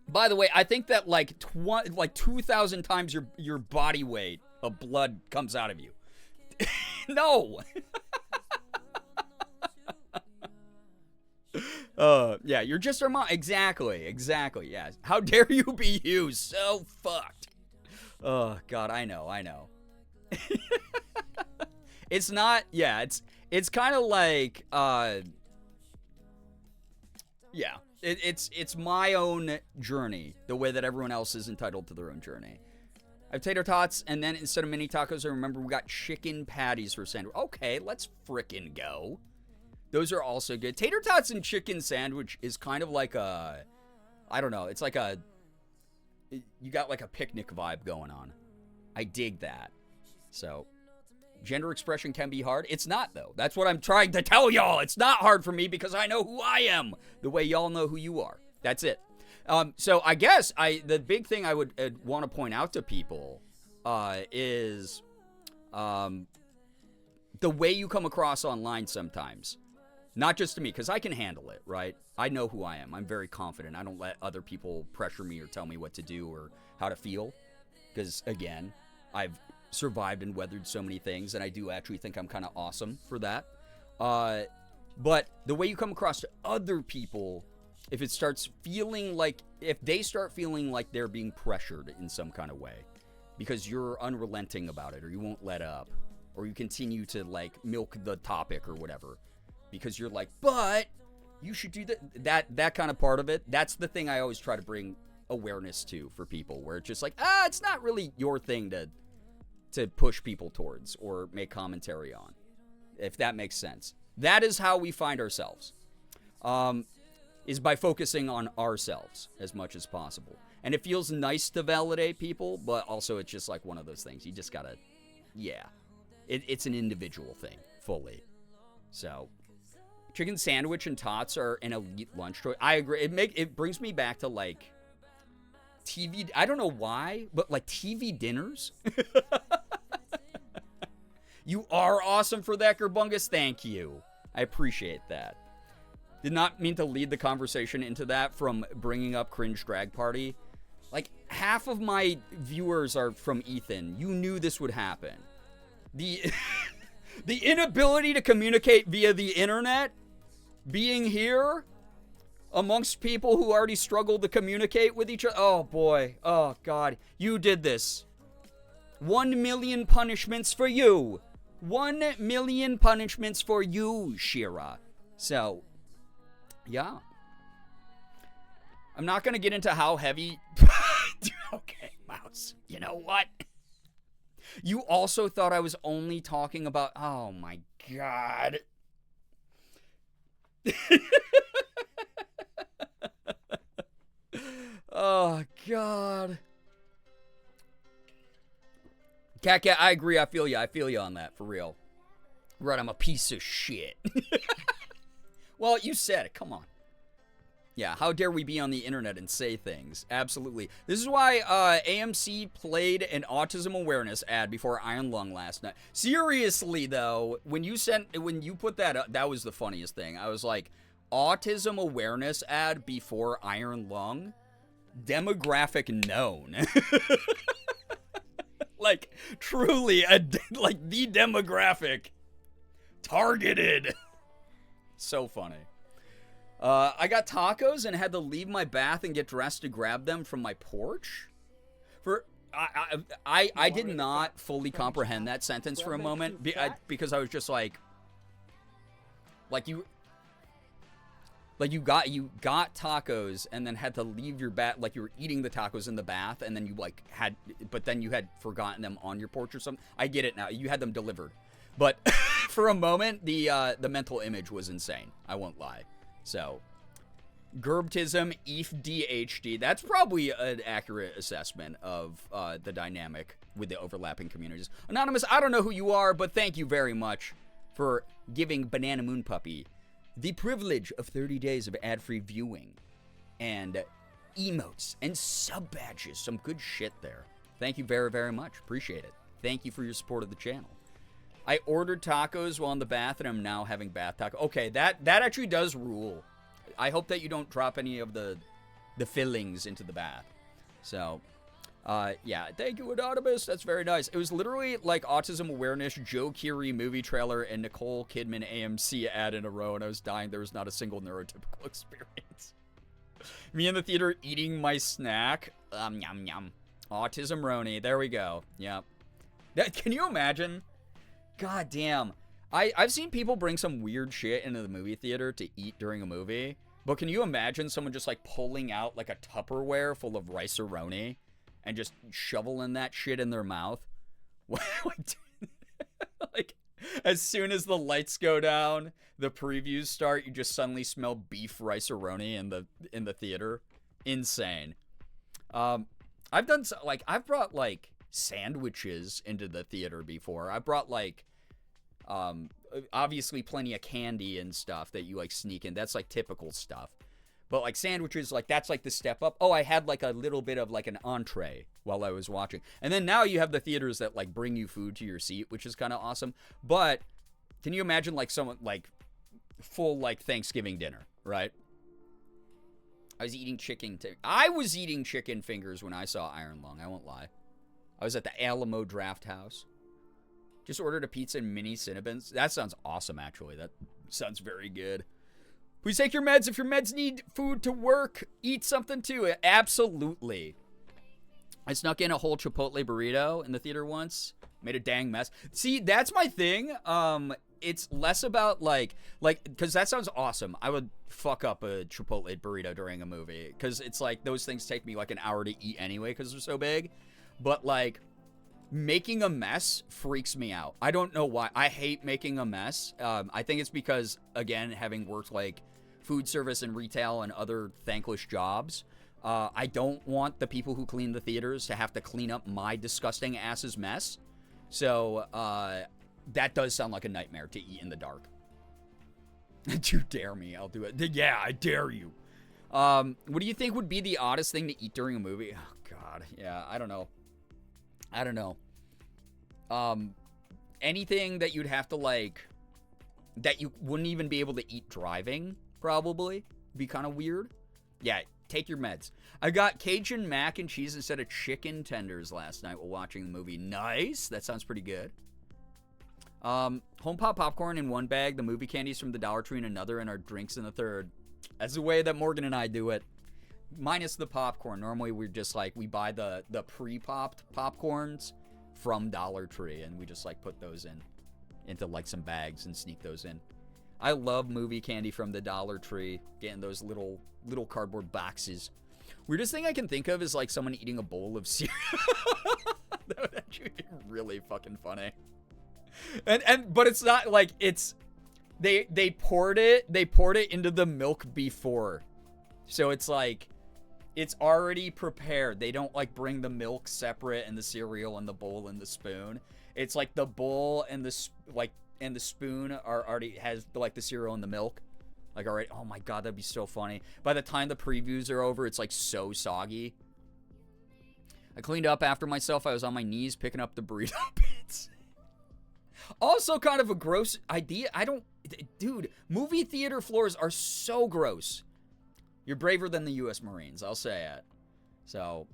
By the way, I think that like 2,000 times your body weight of blood comes out of you. No. Yeah, you're just our mom. Exactly. Yeah. How dare you be you? So fucked. Oh God, I know. It's not. Yeah, it's kind of like. Yeah. It's my own journey, the way that everyone else is entitled to their own journey. I have tater tots, and then instead of mini tacos, I remember we got chicken patties for sandwich. Okay, let's frickin' go. Those are also good. Tater tots and chicken sandwich is kind of like a, I don't know, it's like a, you got like a picnic vibe going on. I dig that. So, gender expression can be hard. It's not, though. That's what I'm trying to tell y'all. It's not hard for me because I know who I am, the way y'all know who you are. That's it. So I guess the big thing I would want to point out to people is the way you come across online sometimes. Not just to me, because I can handle it, right? I know who I am. I'm very confident. I don't let other people pressure me or tell me what to do or how to feel. Because, again, I've survived and weathered so many things, and I do actually think I'm kind of awesome for that. But the way you come across to other people, if they start feeling like they're being pressured in some kind of way because you're unrelenting about it, or you won't let up, or you continue to like milk the topic or whatever because you're like, but you should do that kind of part of it. That's the thing I always try to bring awareness to for people, where it's just like, it's not really your thing to push people towards or make commentary on, if that makes sense. That is how we find ourselves. Is by focusing on ourselves as much as possible. And it feels nice to validate people, but also it's just like one of those things. You just gotta, yeah. It's an individual thing, fully. So, chicken sandwich and tots are an elite lunch choice. I agree. It brings me back to like TV, I don't know why, but like TV dinners. You are awesome for that, Gerbungus. Thank you. I appreciate that. Did not mean to lead the conversation into that from bringing up Cringe Drag Party. Like, half of my viewers are from Ethan. You knew this would happen. The inability to communicate via the internet, being here amongst people who already struggled to communicate with each other. Oh, boy. Oh, God. You did this. 1 million punishments for you. 1 million punishments for you, Shira. So, yeah. I'm not going to get into how heavy... Okay, Mouse. You know what? You also thought I was only talking about... Oh, my God. Oh, God. Cat, I agree. I feel you on that, for real. Right, I'm a piece of shit. Well, you said it. Come on. Yeah, how dare we be on the internet and say things? Absolutely. This is why AMC played an autism awareness ad before Iron Lung last night. Seriously, though, when you put that up, that was the funniest thing. I was like, autism awareness ad before Iron Lung? Demographic known. Like, truly, like, the demographic. Targeted. So funny. I got tacos and had to leave my bath and get dressed to grab them from my porch. I did not fully comprehend that sentence for a moment because I was just like you got tacos and then had to leave your bath, like you were eating the tacos in the bath and then you had forgotten them on your porch or something. I get it now. You had them delivered, but for a moment the mental image was insane. I won't lie. So, Gerbtism, EFDHD, that's probably an accurate assessment of the dynamic with the overlapping communities. Anonymous, I don't know who you are, but thank you very much for giving Banana Moon Puppy the privilege of 30 days of ad-free viewing and emotes and sub-badges. Some good shit there. Thank you very, very much. Appreciate it. Thank you for your support of the channel. I ordered tacos while in the bath, and I'm now having bath tacos. Okay, that actually does rule. I hope that you don't drop any of the fillings into the bath. So, yeah, thank you, Anonymous. That's very nice. It was literally like autism awareness, Joe Keery movie trailer, and Nicole Kidman AMC ad in a row, and I was dying. There was not a single neurotypical experience. Me in the theater eating my snack. Yum, yum. Autism Roni. There we go. Yep. Can you imagine? God damn. I've seen people bring some weird shit into the movie theater to eat during a movie, but can you imagine someone just like pulling out like a Tupperware full of rice-a-roni and just shoveling that shit in their mouth? Like, as soon as the lights go down, the previews start, you just suddenly smell beef rice-a-roni in the theater. Insane. I've brought like sandwiches into the theater before. I brought like obviously plenty of candy and stuff that you like sneak in. That's like typical stuff. But like sandwiches, like that's like the step up. Oh, I had like a little bit of like an entree while I was watching. And then now you have the theaters that like bring you food to your seat, which is kind of awesome. But can you imagine like someone like full like Thanksgiving dinner, right? I was eating chicken fingers when I saw Iron Lung. I won't lie. I was at the Alamo Draft House. Just ordered a pizza and mini Cinnabons. That sounds awesome, actually. That sounds very good. Please take your meds. If your meds need food to work, eat something too. Absolutely. I snuck in a whole Chipotle burrito in the theater once. Made a dang mess. See, that's my thing. It's less about like, because that sounds awesome. I would fuck up a Chipotle burrito during a movie. Because it's like, those things take me like an hour to eat anyway because they're so big. But like, making a mess freaks me out. I don't know why. I hate making a mess. I think it's because, again, having worked like food service and retail and other thankless jobs, I don't want the people who clean the theaters to have to clean up my disgusting ass's mess. So that does sound like a nightmare to eat in the dark. You dare me, I'll do it. Yeah, I dare you. What do you think would be the oddest thing to eat during a movie? Oh, God. Yeah, I don't know. Anything that you'd have to like, that you wouldn't even be able to eat driving, probably. Be kind of weird. Yeah, take your meds. I got Cajun mac and cheese instead of chicken tenders last night while watching the movie. Nice. That sounds pretty good. Home Pop popcorn in one bag, the movie candies from the Dollar Tree in another, and our drinks in the third. That's the way that Morgan and I do it. Minus the popcorn. Normally we're just like, we buy the pre-popped popcorns from Dollar Tree, and we just like put those into like some bags and sneak those in. I love movie candy from the Dollar Tree, getting those little cardboard boxes. Weirdest thing I can think of is like someone eating a bowl of cereal. That would actually be really fucking funny. But it's not like it's they poured it into the milk before. So it's like it's already prepared. They don't like bring the milk separate and the cereal and the bowl and the spoon. It's like the bowl and the spoon are already has like the cereal and the milk Like, all right, oh my God, that'd be so funny. By the time the previews are over, it's like so soggy. I cleaned up after myself. I was on my knees picking up the burrito bits. Also kind of a gross idea. Dude, movie theater floors are so gross. You're braver than the U.S. Marines, I'll say it. So,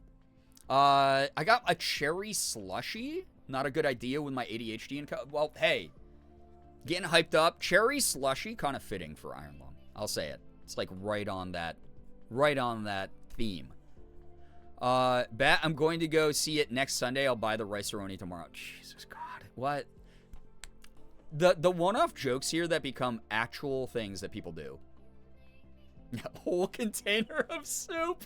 I got a cherry slushy. Not a good idea with my ADHD and well, hey, getting hyped up. Cherry slushy, kind of fitting for Iron Lung. I'll say it. It's like right on that theme. Bet I'm going to go see it next Sunday. I'll buy the rice-a-roni tomorrow. Jesus God, what? The one-off jokes here that become actual things that people do. A whole container of soup.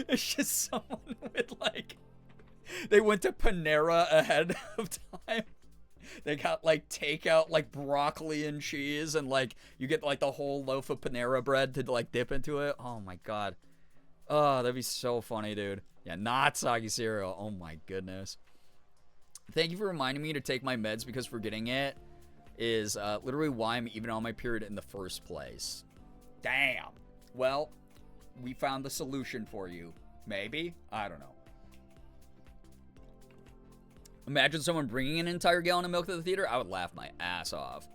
It's just someone with like, they went to Panera ahead of time. They got like takeout like broccoli and cheese, and like you get like the whole loaf of Panera bread to like dip into it. Oh my God. Oh, that'd be so funny, dude. Yeah, not soggy cereal. Oh my goodness. Thank you for reminding me to take my meds, because forgetting it is literally why I'm even on my period in the first place. Damn. Well, we found the solution for you. Maybe? I don't know. Imagine someone bringing an entire gallon of milk to the theater. I would laugh my ass off.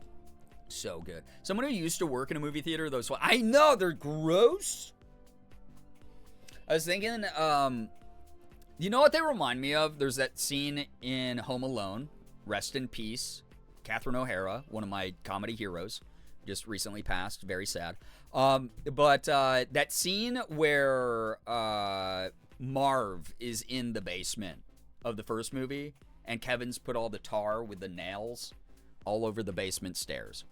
So good. Someone who used to work in a movie theater, those... I know, they're gross. I was thinking, you know what they remind me of? There's that scene in Home Alone. Rest in peace. Catherine O'Hara, one of my comedy heroes. Just recently passed. Very sad. But that scene where Marv is in the basement of the first movie, and Kevin's put all the tar with the nails all over the basement stairs,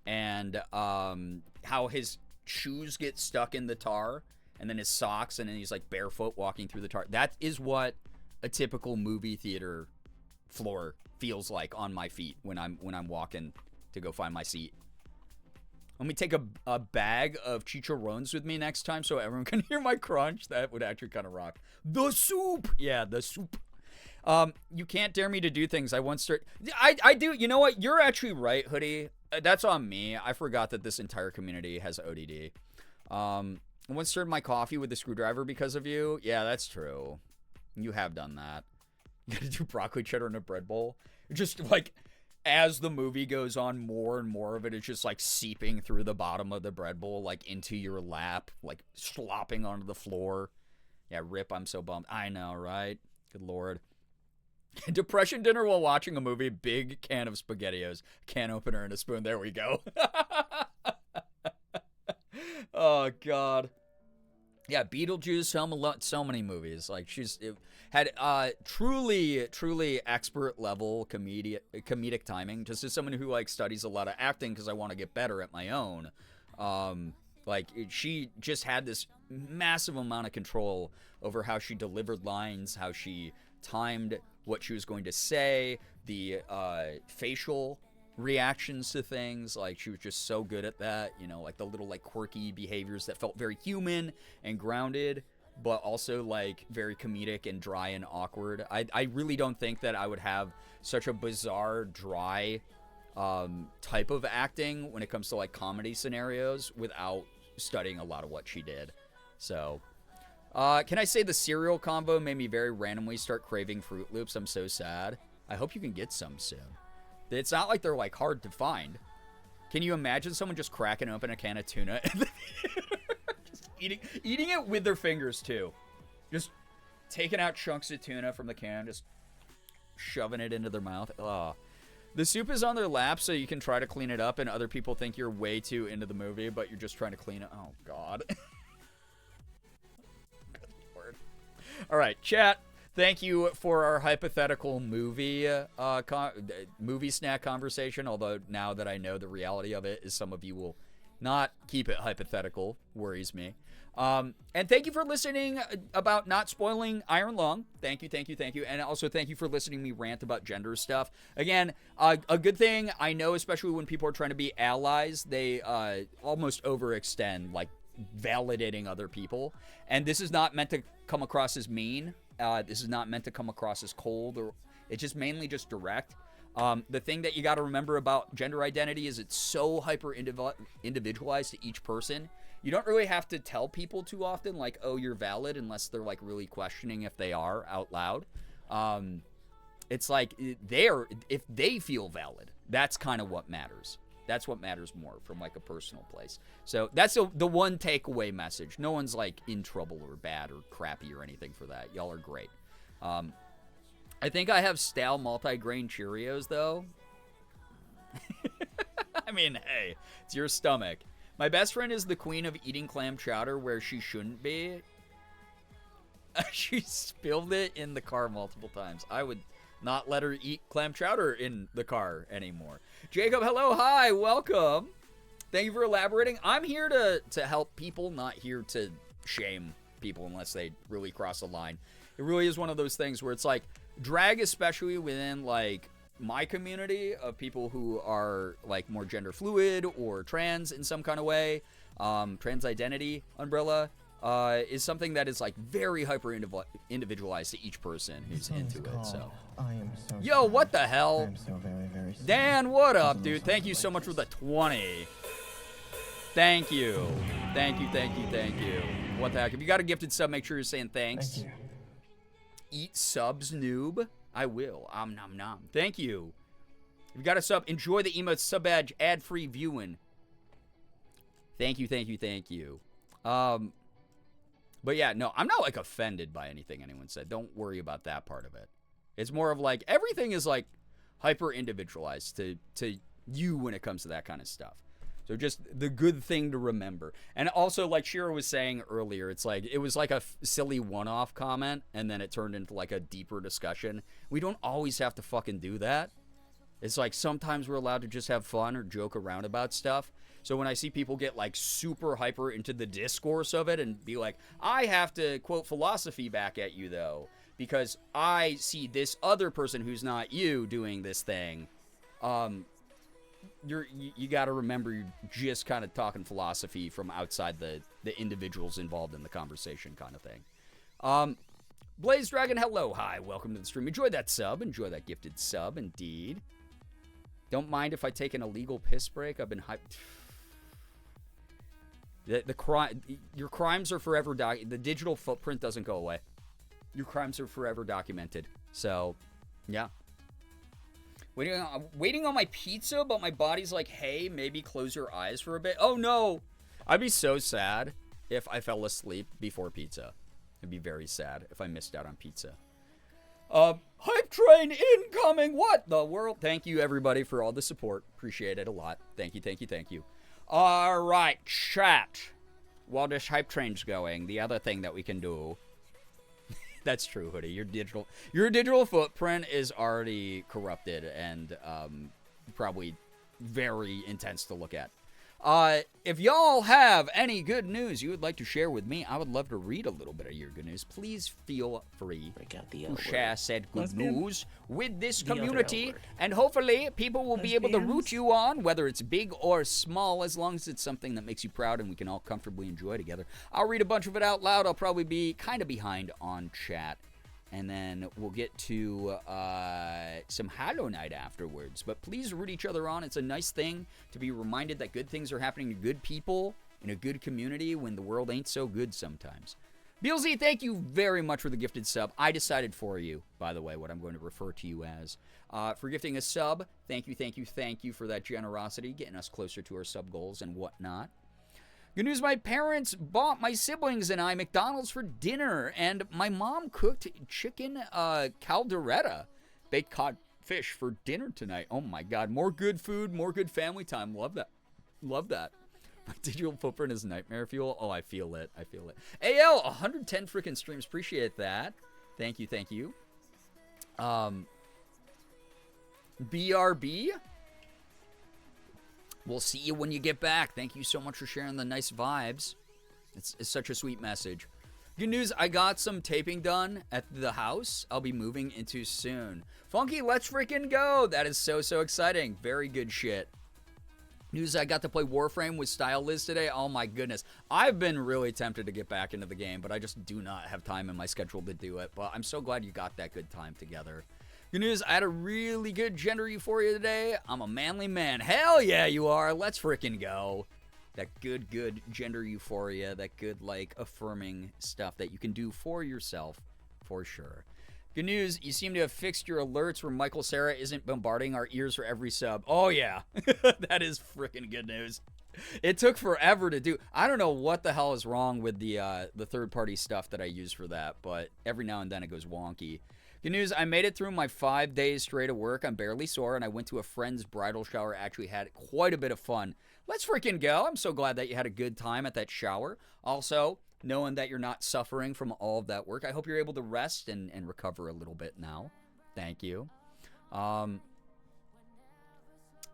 and how his shoes get stuck in the tar, and then his socks, and then he's like barefoot walking through the tar. That is what a typical movie theater floor feels like on my feet when I'm walking to go find my seat. Let me take a bag of chicharrones with me next time so everyone can hear my crunch. That would actually kind of rock. The soup! Yeah, the soup. You can't dare me to do things. I do. You know what? You're actually right, Hoodie. That's on me. I forgot that this entire community has ODD. I once stirred my coffee with a screwdriver because of you. Yeah, that's true. You have done that. You gotta do broccoli cheddar in a bread bowl. Just like... as the movie goes on, more and more of it is just like seeping through the bottom of the bread bowl, like into your lap, like slopping onto the floor. Yeah, rip, I'm so bummed. I know, right? Good Lord. Depression dinner while watching a movie, big can of SpaghettiOs, can opener and a spoon. There we go. Oh, God. Yeah, Beetlejuice, Home Alone, so many movies. Like, had truly expert level comedic timing. Just as someone who like studies a lot of acting because I want to get better at my own. She just had this massive amount of control over how she delivered lines, how she timed what she was going to say, the facial reactions to things. Like, she was just so good at that, you know, like the little like quirky behaviors that felt very human and grounded, but also like very comedic and dry and awkward. I really don't think that I would have such a bizarre, dry type of acting when it comes to like comedy scenarios without studying a lot of what she did. So can I say the cereal combo made me very randomly start craving Fruit Loops? I'm so sad. I hope you can get some soon. It's not like they're like hard to find. Can you imagine someone just cracking open a can of tuna in the theater? Just eating it with their fingers too. Just taking out chunks of tuna from the can, just shoving it into their mouth. Ugh. The soup is on their lap so you can try to clean it up, and other people think you're way too into the movie, but you're just trying to clean it. Oh, God. Good Lord. All right, chat. Thank you for our hypothetical movie snack conversation, although now that I know the reality of it is some of you will not keep it hypothetical. Worries me. And thank you for listening about not spoiling Iron Lung. Thank you. And also thank you for listening to me rant about gender stuff. Again, a good thing, I know, especially when people are trying to be allies, they almost overextend, like validating other people. And this is not meant to come across as mean. This is not meant to come across as cold, or it's just mainly just direct. The thing that you got to remember about gender identity is it's so hyper individualized to each person. You don't really have to tell people too often, like, oh, you're valid, unless they're, like, really questioning if they are out loud. It's like, if they feel valid, that's kind of what matters. That's what matters more from, like, a personal place. So that's the one takeaway message. No one's, like, in trouble or bad or crappy or anything for that. Y'all are great. I think I have stale multi-grain Cheerios, though. I mean, hey, it's your stomach. My best friend is the queen of eating clam chowder where she shouldn't be. She spilled it in the car multiple times. I would not let her eat clam chowder in the car anymore. Jacob, hello, hi, welcome. Thank you for elaborating. I'm here to help people, not here to shame people unless they really cross a line. It really is one of those things where it's like, drag, especially within, like, my community of people who are, like, more gender fluid or trans in some kind of way, trans identity umbrella, is something that is, like, very hyper individualized to each person who's into it. So, I am so yo, sorry. what the hell? I'm so very, very sorry. Dan, what up, dude? Thank you so much for the 20. Thank you. Thank you, thank you, thank you. What the heck? If you got a gifted sub, make sure you're saying thanks. Thank you. Eat subs, noob. I will. Nom nom. Thank you. If you got a sub, enjoy the emotes, sub badge, ad-free viewing. Thank you, thank you, thank you. But yeah, no, I'm not, like, offended by anything anyone said. Don't worry about that part of it. It's more of, like, everything is, like, hyper-individualized to you when it comes to that kind of stuff. So just the good thing to remember. And also, like Shira was saying earlier, it's like, it was like a silly one-off comment, and then it turned into, like, a deeper discussion. We don't always have to fucking do that. It's like, sometimes we're allowed to just have fun or joke around about stuff. So when I see people get, like, super hyper into the discourse of it and be like, I have to quote philosophy back at you, though, because I see this other person who's not you doing this thing, you got to remember you're just kind of talking philosophy from outside the individuals involved in the conversation kind of thing. Blaze Dragon, hello, hi, welcome to the stream. Enjoy that sub, enjoy that gifted sub, indeed. Don't mind if I take an illegal piss break. I've been hyped. Your crimes are forever the digital footprint doesn't go away. Your crimes are forever documented. So, yeah. Waiting on my pizza, but my body's like, hey, maybe close your eyes for a bit. Oh, no. I'd be so sad if I fell asleep before pizza. I'd be very sad if I missed out on pizza. Hype train incoming. What the world? Thank you, everybody, for all the support. Appreciate it a lot. Thank you, thank you, thank you. All right, chat. While this hype train's going, the other thing that we can do... That's true, Hoodie. Your digital footprint is already corrupted and probably very intense to look at. If y'all have any good news you would like to share with me, I would love to read a little bit of your good news. Please feel free to share said good news with this community, and hopefully people will be able to root you on, whether it's big or small, as long as it's something that makes you proud and we can all comfortably enjoy together. I'll read a bunch of it out loud. I'll probably be kind of behind on chat. And then we'll get to some Hollow Knight afterwards. But please root each other on. It's a nice thing to be reminded that good things are happening to good people in a good community when the world ain't so good sometimes. BLZ, thank you very much for the gifted sub. I decided for you, by the way, what I'm going to refer to you as. For gifting a sub, thank you, thank you, thank you for that generosity, getting us closer to our sub goals and whatnot. Good news, my parents bought my siblings and I McDonald's for dinner, and my mom cooked chicken caldereta, baked cod fish for dinner tonight. Oh my god, more good food, more good family time. Love that. Love that. My digital footprint is nightmare fuel. Oh, I feel it. I feel it. AL, 110 freaking streams. Appreciate that. Thank you, thank you. BRB. We'll see you when you get back. Thank you so much for sharing the nice vibes. It's such a sweet message. Good news, I got some taping done at the house I'll be moving into soon. Funky, let's freaking go. That is so exciting. Very good shit. News, I got to play Warframe with Style Liz today. Oh my goodness. I've been really tempted to get back into the game, but I just do not have time in my schedule to do it. But I'm so glad you got that good time together. Good news, I had a really good gender euphoria today. I'm a manly man. Hell yeah, you are. Let's freaking go. That good gender euphoria, that good, like, affirming stuff that you can do for yourself, for sure. Good news, you seem to have fixed your alerts where Michael Cera isn't bombarding our ears for every sub. Oh, yeah. That is freaking good news. It took forever to do. I don't know what the hell is wrong with the third-party stuff that I use for that, but every now and then it goes wonky. Good news, I made it through my 5 days straight of work. I'm barely sore, and I went to a friend's bridal shower. Actually had quite a bit of fun. Let's freaking go. I'm so glad that you had a good time at that shower. Also, knowing that you're not suffering from all of that work, I hope you're able to rest and recover a little bit now. Thank you. I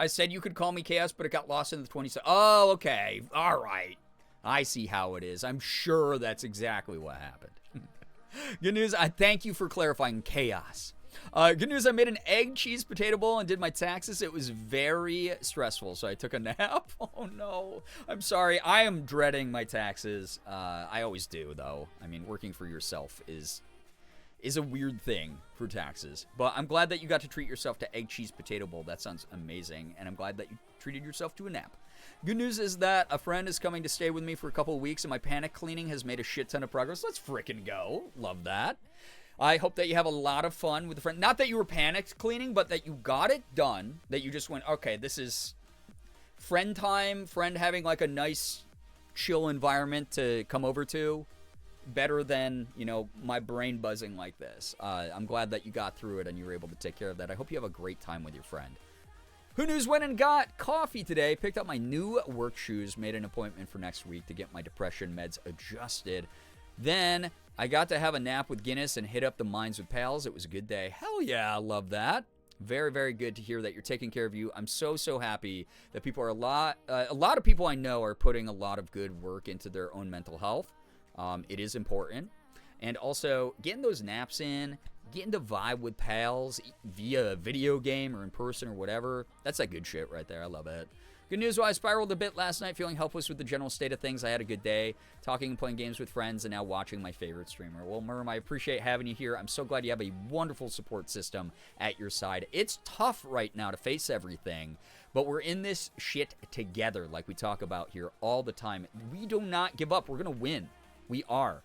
said you could call me Chaos, but it got lost in the 20s. Oh, okay. All right. I see how it is. I'm sure that's exactly what happened. Good news, I thank you for clarifying Chaos. Good news, I made an egg cheese potato bowl and did my taxes. It was very stressful, so I took a nap. Oh, no. I'm sorry. I am dreading my taxes. I always do, though. I mean, working for yourself is a weird thing for taxes. But I'm glad that you got to treat yourself to egg cheese potato bowl. That sounds amazing. And I'm glad that you treated yourself to a nap. Good news is that a friend is coming to stay with me for a couple of weeks, and my panic cleaning has made a shit ton of progress. Let's frickin' go. Love that. I hope that you have a lot of fun with a friend. Not that you were panicked cleaning, but that you got it done. That you just went, okay, this is friend time, friend having like a nice, chill environment to come over to. Better than, you know, my brain buzzing like this. I'm glad that you got through it and you were able to take care of that. I hope you have a great time with your friend. Who News went and got coffee today, picked up my new work shoes, made an appointment for next week to get my depression meds adjusted. Then I got to have a nap with Guinness and hit up the mines with pals. It was a good day. Hell yeah, I love that. Very, very good to hear that you're taking care of you. I'm so happy that people are a lot of people I know are putting a lot of good work into their own mental health. It is important. And also, getting those naps in, getting to vibe with pals via a video game or in person or whatever, that's that good shit right there. I love it. Good news, while I spiraled a bit last night, feeling helpless with the general state of things, I had a good day, talking and playing games with friends, and now watching my favorite streamer. Well, Merm, I appreciate having you here. I'm so glad you have a wonderful support system at your side. It's tough right now to face everything, but we're in this shit together, like we talk about here all the time. We do not give up. We're going to win. We are.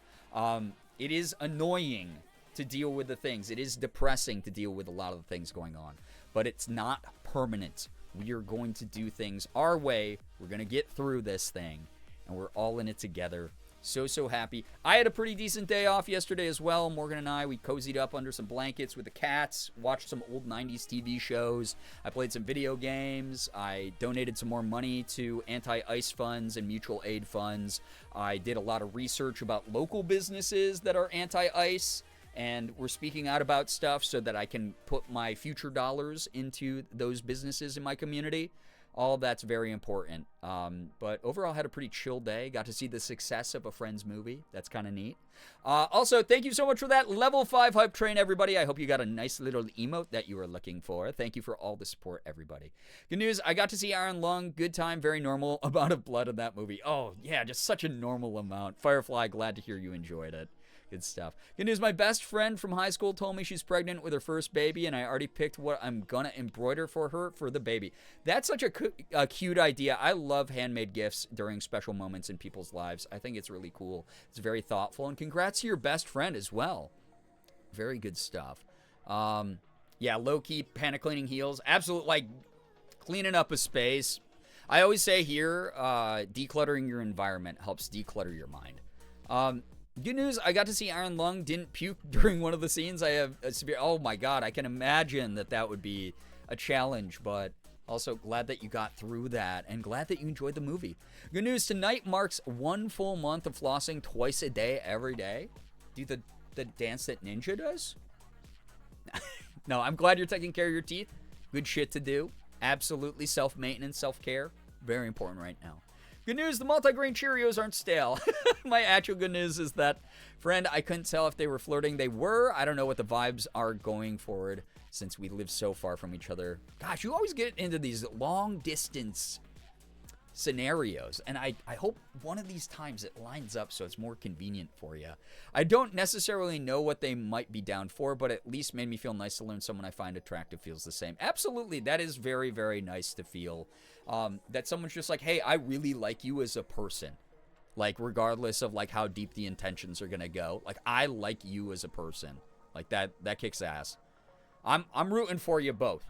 It is annoying to deal with the things. It is depressing to deal with a lot of the things going on, but it's not permanent. We are going to do things our way. We're going to get through this thing, and we're all in it together. So happy. I had a pretty decent day off yesterday as well. Morgan and I, we cozied up under some blankets with the cats, watched some old 90s TV shows. I played some video games. I donated some more money to anti-ice funds and mutual aid funds. I did a lot of research about local businesses that are anti-ice, and we're speaking out about stuff so that I can put my future dollars into those businesses in my community. All of that's very important. But overall, I had a pretty chill day. Got to see the success of a friend's movie. That's kind of neat. Also, thank you so much for that level 5 hype train, everybody. I hope you got a nice little emote that you were looking for. Thank you for all the support, everybody. Good news, I got to see Iron Lung. Good time, very normal amount of blood in that movie. Oh, yeah, just such a normal amount. Firefly, glad to hear you enjoyed it. Good stuff. Good news, my best friend from high school told me she's pregnant with her first baby, and I already picked what I'm gonna embroider for her for the baby. That's such a cute idea. I love handmade gifts during special moments in people's lives. I think it's really cool. It's very thoughtful, and congrats to your best friend as well. Very good stuff. Yeah, low-key panic cleaning heals. Absolute, like, cleaning up a space. I always say here, decluttering your environment helps declutter your mind. Good news, I got to see Iron Lung didn't puke during one of the scenes. I have a severe, oh my god, I can imagine that would be a challenge, but also glad that you got through that and glad that you enjoyed the movie. Good news, tonight marks 1 full month of flossing twice a day, every day. Do the dance that Ninja does? No, I'm glad you're taking care of your teeth. Good shit to do. Absolutely self-maintenance, self-care. Very important right now. Good news, the multigrain Cheerios aren't stale. My actual good news is that, friend, I couldn't tell if they were flirting. They were. I don't know what the vibes are going forward since we live so far from each other. Gosh, you always get into these long-distance scenarios. And I hope one of these times it lines up so it's more convenient for you. I don't necessarily know what they might be down for, but at least made me feel nice to learn someone I find attractive feels the same. Absolutely. That is very, very nice to feel. That someone's just like, hey, I really like you as a person. Like, regardless of, like, how deep the intentions are going to go. Like, I like you as a person. Like, that kicks ass. I'm rooting for you both.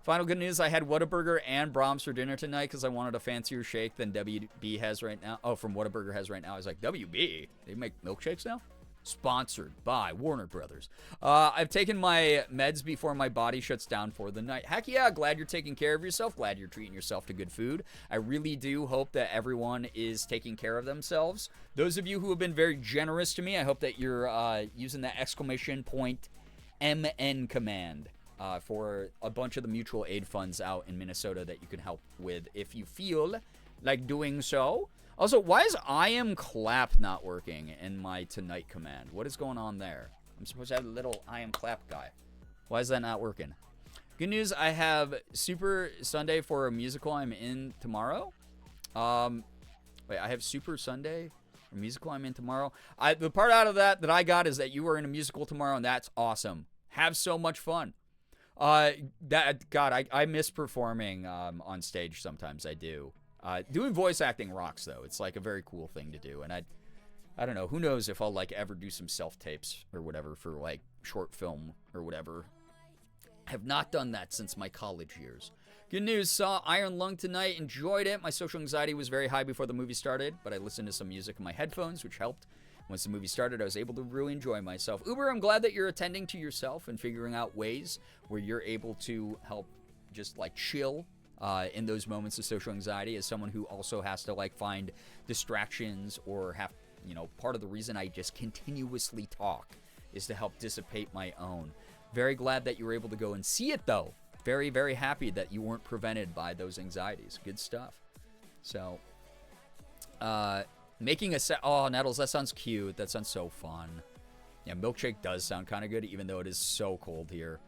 Final good news, I had Whataburger and Brahms for dinner tonight because I wanted a fancier shake than WB has right now. Oh, from Whataburger has right now. I was like, WB? They make milkshakes now? Sponsored by Warner Brothers. I've taken my meds before my body shuts down for the night. Heck yeah, glad you're taking care of yourself. Glad you're treating yourself to good food. I really do hope that everyone is taking care of themselves. Those of you who have been very generous to me, I hope that you're using that exclamation point MN command for a bunch of the mutual aid funds out in Minnesota that you can help with if you feel like doing so. Also, why is I am clap not working in my tonight command? What is going on there? I'm supposed to have a little I am clap guy. Why is that not working? Good news, I have Super Sunday for a musical I'm in tomorrow. Wait, I have Super Sunday for a musical I'm in tomorrow. The part out of that I got is that you are in a musical tomorrow, and that's awesome. Have so much fun. God, I miss performing on stage sometimes. I do. Doing voice acting rocks, though. It's like a very cool thing to do, and I don't know. Who knows if I'll like ever do some self-tapes or whatever for like short film or whatever. I have not done that since my college years. Good news, saw Iron Lung tonight, enjoyed it. My social anxiety was very high before the movie started, but I listened to some music in my headphones, which helped. Once the movie started, I was able to really enjoy myself. Uber, I'm glad that you're attending to yourself and figuring out ways where you're able to help just like chill in those moments of social anxiety, as someone who also has to like find distractions or have, you know, part of the reason I just continuously talk is to help dissipate my own. Very glad that you were able to go and see it, though. Very, very happy that you weren't prevented by those anxieties. Good stuff. So, making a set. Oh, Nettles, that sounds cute. That sounds so fun. Yeah, milkshake does sound kind of good, even though it is so cold here.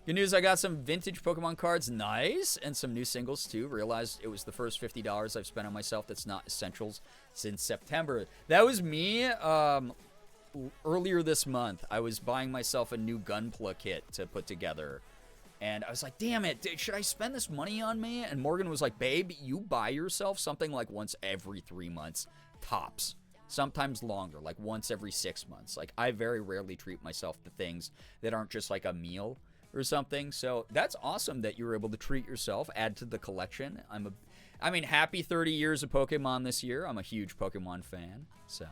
Good news, I got some vintage Pokemon cards, nice, and some new singles too. Realized it was the first $50 I've spent on myself that's not essentials since September. That was me earlier this month. I was buying myself a new Gunpla kit to put together, and I was like, damn it, should I spend this money on me? And Morgan was like, babe, you buy yourself something like once every 3 months, tops. Sometimes longer, like once every 6 months. Like, I very rarely treat myself to things that aren't just like a meal or something. So that's awesome that you were able to treat yourself, add to the collection. Happy 30 years of Pokemon this year. I'm a huge Pokemon fan, so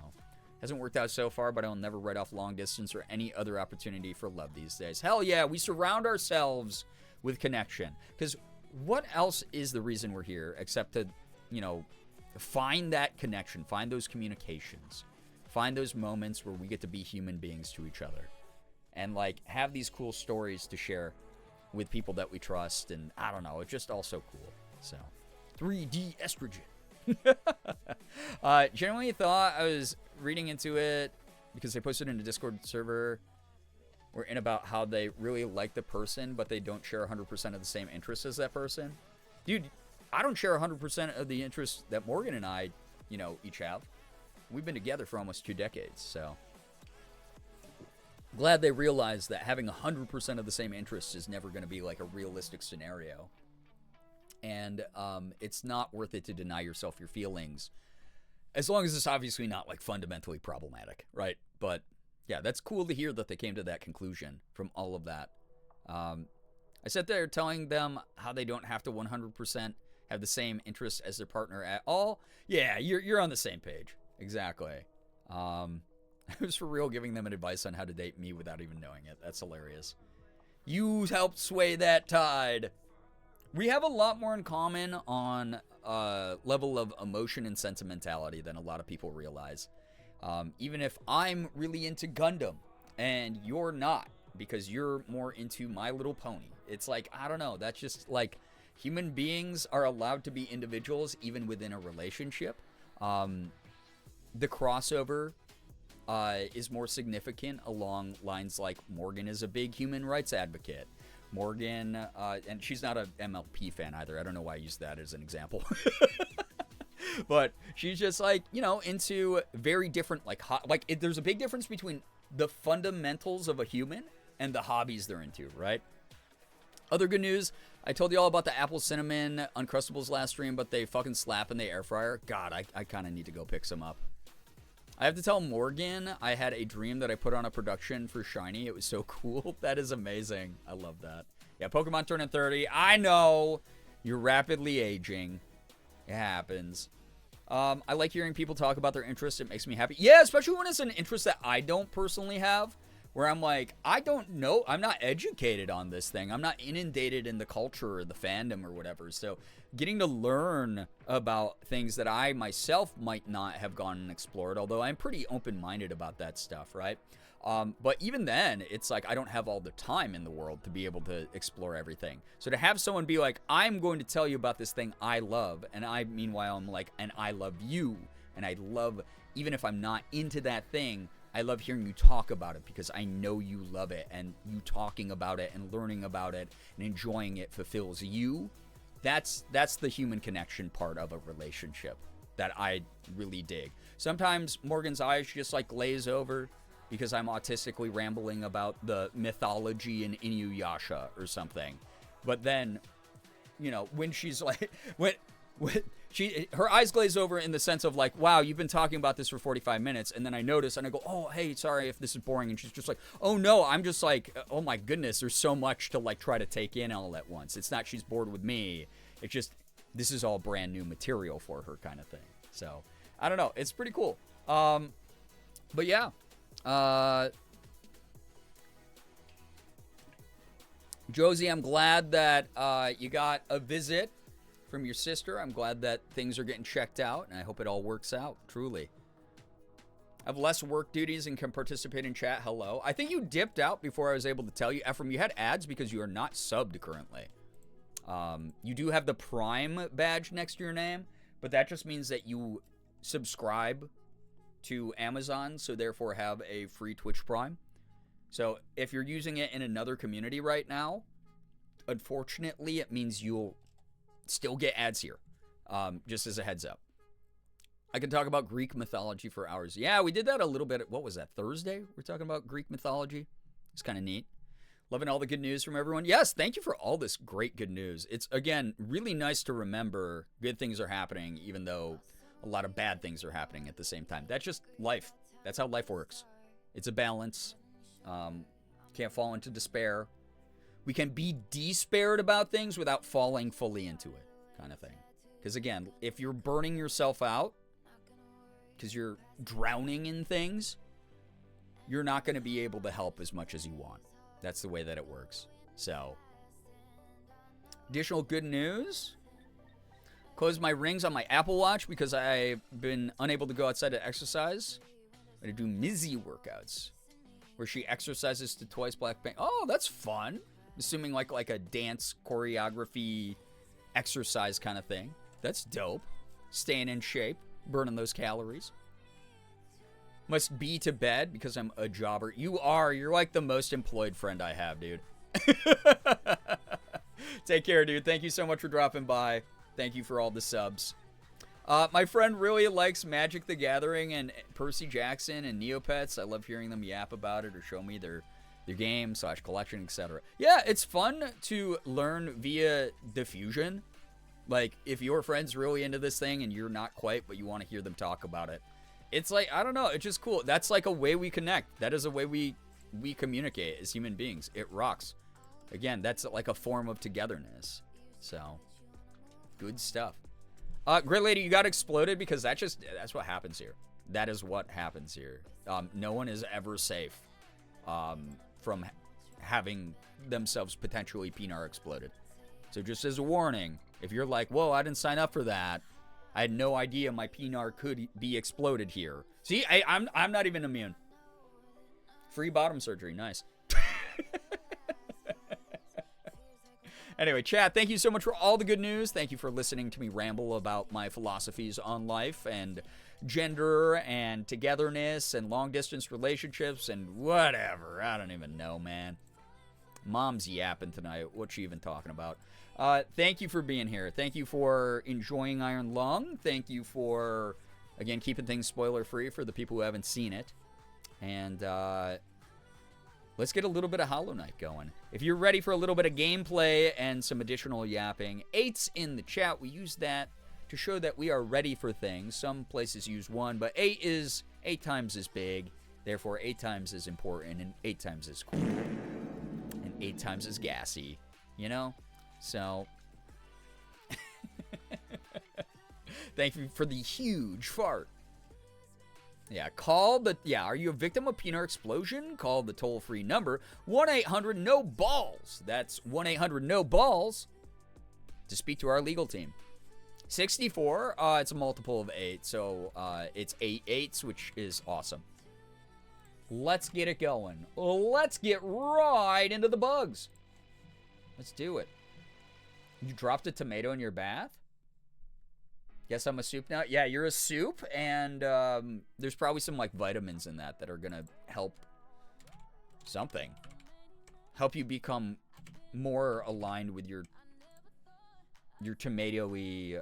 hasn't worked out so far, but I'll never write off long distance or any other opportunity for love these days. Hell yeah, we surround ourselves with connection, because what else is the reason we're here except to, you know, find that connection, find those communications, find those moments where we get to be human beings to each other. And, like, have these cool stories to share with people that we trust. And, I don't know, it's just all so cool. So, 3D estrogen. Genuinely thought I was reading into it because they posted in a Discord server or in about how they really like the person, but they don't share 100% of the same interests as that person. Dude, I don't share 100% of the interests that Morgan and I, you know, each have. We've been together for almost 2 decades, so glad they realized that having 100% of the same interests is never going to be like a realistic scenario. And it's not worth it to deny yourself your feelings, as long as it's obviously not like fundamentally problematic, right? But yeah, that's cool to hear that they came to that conclusion from all of that. I sat there telling them how they don't have to 100% have the same interests as their partner at all. Yeah, you're on the same page. Exactly. I was for real giving them advice on how to date me without even knowing it. That's hilarious. You helped sway that tide. We have a lot more in common on a level of emotion and sentimentality than a lot of people realize. Even if I'm really into Gundam and you're not, because you're more into My Little Pony. It's like, I don't know. That's just like, human beings are allowed to be individuals even within a relationship. The crossover is more significant along lines like Morgan is a big human rights advocate. Morgan, and she's not a MLP fan either. I don't know why I used that as an example. But she's just like, into very different, there's a big difference between the fundamentals of a human and the hobbies they're into, right? Other good news, I told you all about the apple cinnamon Uncrustables last stream, but they fucking slap in the air fryer. God, I kind of need to go pick some up. I have to tell Morgan I had a dream that I put on a production for Shiny. It was so cool. That is amazing. I love that. Yeah, Pokemon turning 30. I know. You're rapidly aging. It happens. I like hearing people talk about their interests. It makes me happy. Yeah, especially when it's an interest that I don't personally have. Where I'm like, I don't know. I'm not educated on this thing. I'm not inundated in the culture or the fandom or whatever. So getting to learn about things that I myself might not have gone and explored, although I'm pretty open-minded about that stuff, right? But even then, it's like I don't have all the time in the world to be able to explore everything. So to have someone be like, I'm going to tell you about this thing I love, and I, meanwhile, I'm like, and I love you, and I love, even if I'm not into that thing, I love hearing you talk about it because I know you love it, and you talking about it and learning about it and enjoying it fulfills you. That's the human connection part of a relationship that I really dig. Sometimes Morgan's eyes just like glaze over because I'm autistically rambling about the mythology in Inuyasha or something. But then, when she's like, when her eyes glaze over in the sense of like, wow, you've been talking about this for 45 minutes. And then I notice and I go, oh, hey, sorry if this is boring. And she's just like, oh no, I'm just like, oh my goodness, there's so much to like try to take in all at once. It's not she's bored with me. It's just, this is all brand new material for her kind of thing. So I don't know. It's pretty cool. But yeah, Josie, I'm glad that, you got a visit from your sister. I'm glad that things are getting checked out, and I hope it all works out, truly. I have less work duties and can participate in chat. Hello. I think you dipped out before I was able to tell you. Ephraim, you had ads because you are not subbed currently. You do have the Prime badge next to your name, but that just means that you subscribe to Amazon, so therefore have a free Twitch Prime. So if you're using it in another community right now, unfortunately, it means you'll still get ads here, just as a heads up. I can talk about Greek mythology for hours. Yeah, we did that a little bit. What was that, Thursday? We're talking about Greek mythology. It's kind of neat. Loving all the good news from everyone. Yes, thank you for all this great good news. It's, again, really nice to remember good things are happening, even though a lot of bad things are happening at the same time. That's just life. That's how life works. It's a balance. Can't fall into despair. We can be despaired about things without falling fully into it, kind of thing. Because again, if you're burning yourself out because you're drowning in things, you're not going to be able to help as much as you want. That's the way that it works. So, additional good news. Closed my rings on my Apple Watch because I've been unable to go outside to exercise. I'm going to do Mizzy workouts, where she exercises to Twice Black Bang. Oh, that's fun. Assuming like a dance choreography exercise kind of thing. That's dope. Staying in shape, burning those calories. Must be to bed because I'm a jobber. You are. You're like the most employed friend I have, dude. Take care, dude. Thank you so much for dropping by. Thank you for all the subs. My friend really likes Magic the Gathering and Percy Jackson and Neopets. I love hearing them yap about it or show me their game / collection, etc. Yeah, it's fun to learn via diffusion. Like, if your friend's really into this thing and you're not quite, but you want to hear them talk about it, it's like, I don't know, it's just cool. That's like a way we connect. That is a way we communicate as human beings. It rocks. Again, that's like a form of togetherness. So, good stuff. Great Lady, you got exploded because that's what happens here. That is what happens here. No one is ever safe from having themselves potentially penar exploded. So just as a warning, if you're like, whoa, I didn't sign up for that. I had no idea my penar could be exploded here. See, I'm not even immune. Free bottom surgery, nice. Anyway, chat, thank you so much for all the good news. Thank you for listening to me ramble about my philosophies on life and gender and togetherness and long-distance relationships and whatever. I don't even know, man. Mom's yapping tonight. What's she even talking about? Thank you for being here. Thank you for enjoying Iron Lung. Thank you for, again, keeping things spoiler-free for the people who haven't seen it. And let's get a little bit of Hollow Knight going. If you're ready for a little bit of gameplay and some additional yapping, 8's in the chat. We use that to show that we are ready for things. Some places use 1, but 8 times is big. Therefore, 8 times is important, and 8 times is cool. And 8 times is gassy, you know? So, thank you for the huge fart. Yeah, are you a victim of peanut explosion? Call the toll-free number, 1-800-NO-BALLS. That's 1-800-NO-BALLS to speak to our legal team. 64, it's a multiple of 8, so it's 8 8s, which is awesome. Let's get it going. Let's get right into the bugs. Let's do it. You dropped a tomato in your bath? Guess I'm a soup now? Yeah, you're a soup, and there's probably some, like, vitamins in that are gonna help something. Help you become more aligned with your tomato-y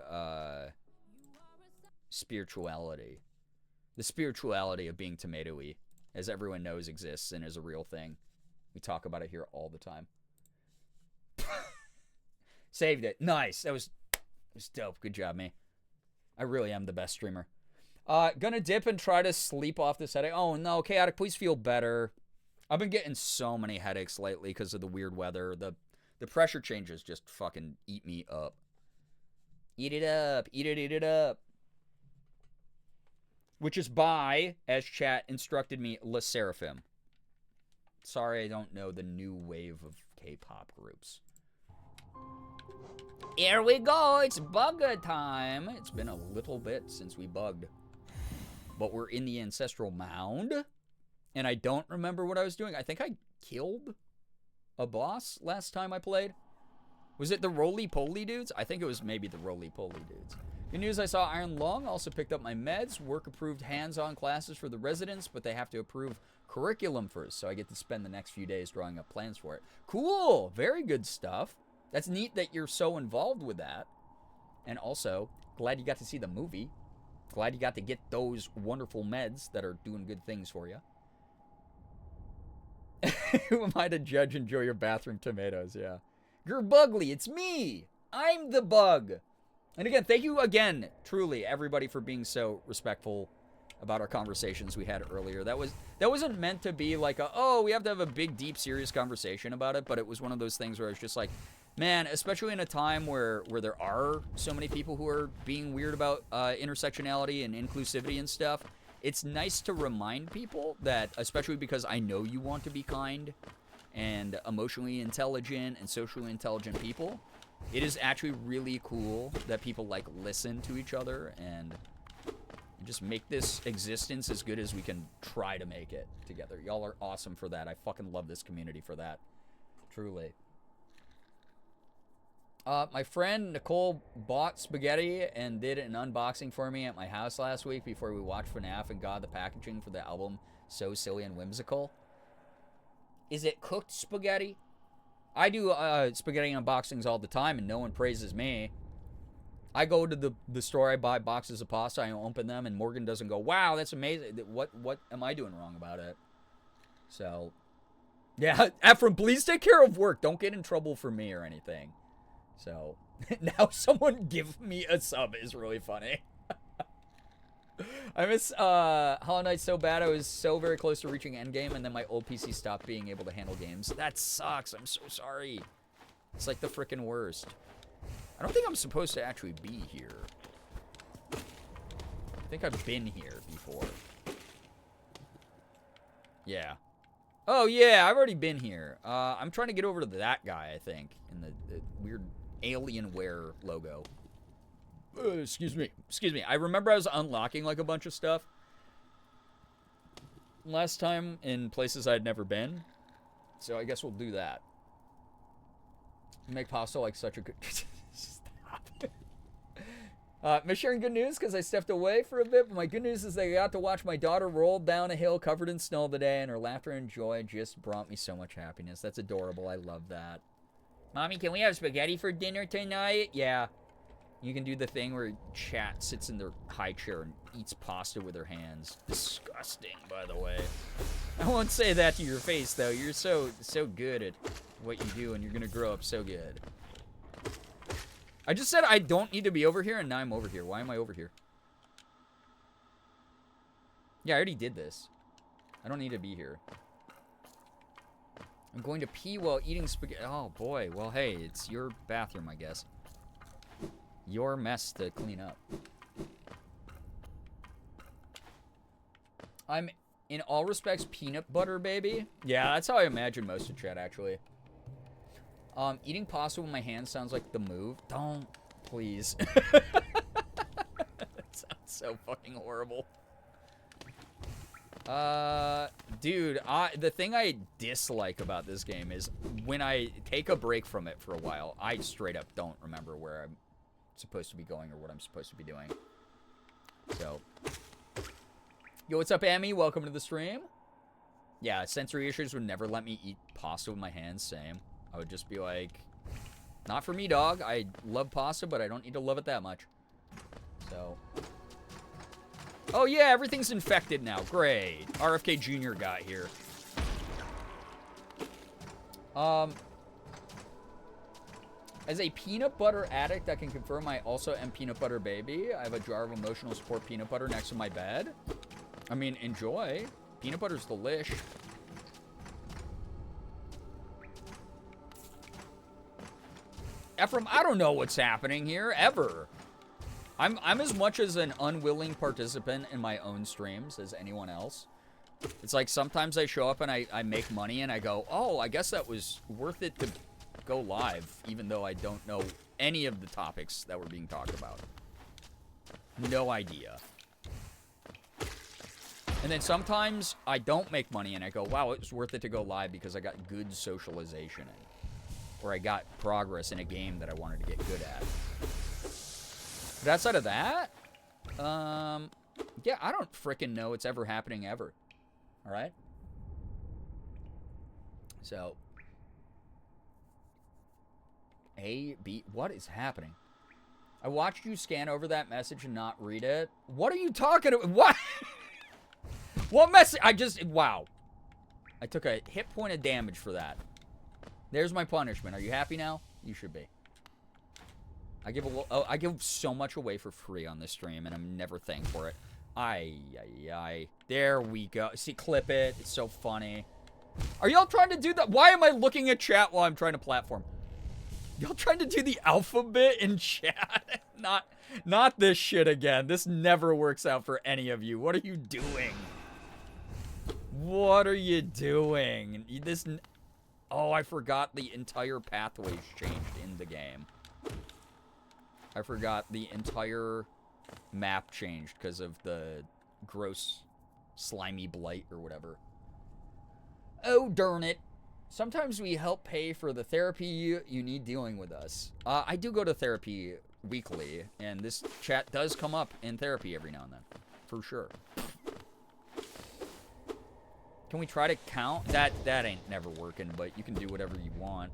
spirituality. The spirituality of being tomato-y, as everyone knows exists and is a real thing. We talk about it here all the time. Saved it. Nice. That was dope. Good job, me. I really am the best streamer. Gonna dip and try to sleep off this headache. Oh, no. Chaotic, please feel better. I've been getting so many headaches lately because of the weird weather. The pressure changes just fucking eat me up. Eat it up. Eat it up. Which is by, as chat instructed me, Le Seraphim. Sorry, I don't know the new wave of K-pop groups. Here we go. It's bugger time. It's been a little bit since we bugged. But we're in the ancestral mound. And I don't remember what I was doing. I think I killed a boss last time I played. Was it the roly-poly dudes? I think it was maybe the roly-poly dudes. Good news, I saw Iron Lung. Also picked up my meds. Work-approved hands-on classes for the residents, but they have to approve curriculum first. So I get to spend the next few days drawing up plans for it. Cool. Very good stuff. That's neat that you're so involved with that. And also, glad you got to see the movie. Glad you got to get those wonderful meds that are doing good things for you. Who am I to judge? Enjoy your bathroom tomatoes, yeah. Girbeagly, it's me. I'm the bug. And again, thank you again, truly, everybody, for being so respectful about our conversations we had earlier. That wasn't meant to be like we have to have a big, deep, serious conversation about it, but it was one of those things where it's just like, man, especially in a time where there are so many people who are being weird about intersectionality and inclusivity and stuff, it's nice to remind people that, especially because I know you want to be kind and emotionally intelligent and socially intelligent people, it is actually really cool that people, like, listen to each other and just make this existence as good as we can try to make it together. Y'all are awesome for that. I fucking love this community for that. Truly. My friend Nicole bought spaghetti and did an unboxing for me at my house last week before we watched FNAF, and God, the packaging for the album, so silly and whimsical. Is it cooked spaghetti? I do spaghetti unboxings all the time, and no one praises me. I go to the store, I buy boxes of pasta, I open them, and Morgan doesn't go, wow, that's amazing. What am I doing wrong about it? So, yeah, Ephraim, please take care of work. Don't get in trouble for me or anything. So, now someone give me a sub is really funny. I miss Hollow Knight so bad. I was so very close to reaching endgame, and then my old PC stopped being able to handle games. That sucks. I'm so sorry. It's like the frickin' worst. I don't think I'm supposed to actually be here. I think I've been here before. Yeah. Oh, yeah, I've already been here. I'm trying to get over to that guy, I think, in the weird Alienware logo. Excuse me. I remember I was unlocking, like, a bunch of stuff last time in places I'd never been. So I guess we'll do that. Make pasta like such a good... Stop. I'm sharing good news because I stepped away for a bit, but my good news is that I got to watch my daughter roll down a hill covered in snow today, and her laughter and joy just brought me so much happiness. That's adorable. I love that. Mommy, can we have spaghetti for dinner tonight? Yeah. You can do the thing where chat sits in their high chair and eats pasta with her hands. Disgusting, by the way. I won't say that to your face, though. You're so good at what you do, and you're gonna grow up so good. I just said I don't need to be over here, and now I'm over here. Why am I over here? Yeah, I already did this. I don't need to be here. I'm going to pee while eating spaghetti. Oh, boy. Well, hey, it's your bathroom, I guess. Your mess to clean up. I'm, in all respects, peanut butter baby. Yeah, that's how I imagine most of chat, actually. Eating pasta with my hands sounds like the move. Don't, please. That sounds so fucking horrible. Dude, the thing I dislike about this game is when I take a break from it for a while, I straight up don't remember where I'm supposed to be going or what I'm supposed to be doing. So, yo, what's up, Amy? Welcome to the stream. Yeah, sensory issues would never let me eat pasta with my hands. Same. I would just be like, not for me, dog. I love pasta, but I don't need to love it that much. So, oh yeah, everything's infected now. Great. RFK Jr. got here. As a peanut butter addict, I can confirm I also am peanut butter baby. I have a jar of emotional support peanut butter next to my bed. I mean, enjoy. Peanut butter's delish. Ephraim, I don't know what's happening here, ever. I'm as much as an unwilling participant in my own streams as anyone else. It's like sometimes I show up and I make money and I go, oh, I guess that was worth it to go live, even though I don't know any of the topics that were being talked about. No idea. And then sometimes I don't make money and I go, wow, it was worth it to go live because I got good socialization in. Or I got progress in a game that I wanted to get good at. But outside of that, yeah, I don't frickin' know it's ever happening ever. All right? So, A, B, what is happening? I watched you scan over that message and not read it. What are you talking about? What? What message? Wow. I took a hit point of damage for that. There's my punishment. Are you happy now? You should be. I give so much away for free on this stream, and I'm never thanked for it. Ay. There we go. See, clip it. It's so funny. Are y'all trying to do that? Why am I looking at chat while I'm trying to platform? Y'all trying to do the alphabet in chat? Not this shit again. This never works out for any of you. What are you doing? What are you doing? Oh, I forgot the entire pathways changed in the game. I forgot the entire map changed because of the gross, slimy blight or whatever. Oh, darn it. Sometimes we help pay for the therapy you need dealing with us. I do go to therapy weekly, and this chat does come up in therapy every now and then. For sure. Can we try to count? That ain't never working, but you can do whatever you want.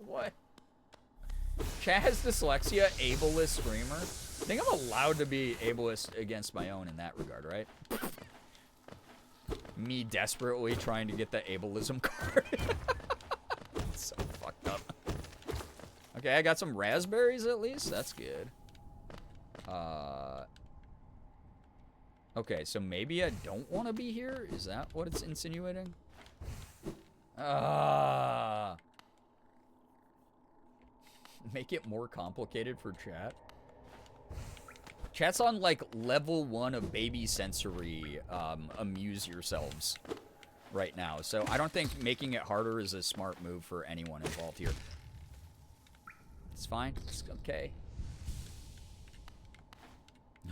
What? Chat has dyslexia, ableist streamer. I think I'm allowed to be ableist against my own in that regard, right? Me desperately trying to get the ableism card. It's so fucked up. Okay, I got some raspberries at least. That's good. Okay, so maybe I don't want to be here? Is that what it's insinuating? Make it more complicated for chat. Chat's on, like, level 1 of baby sensory, amuse yourselves right now. So I don't think making it harder is a smart move for anyone involved here. It's fine. It's okay.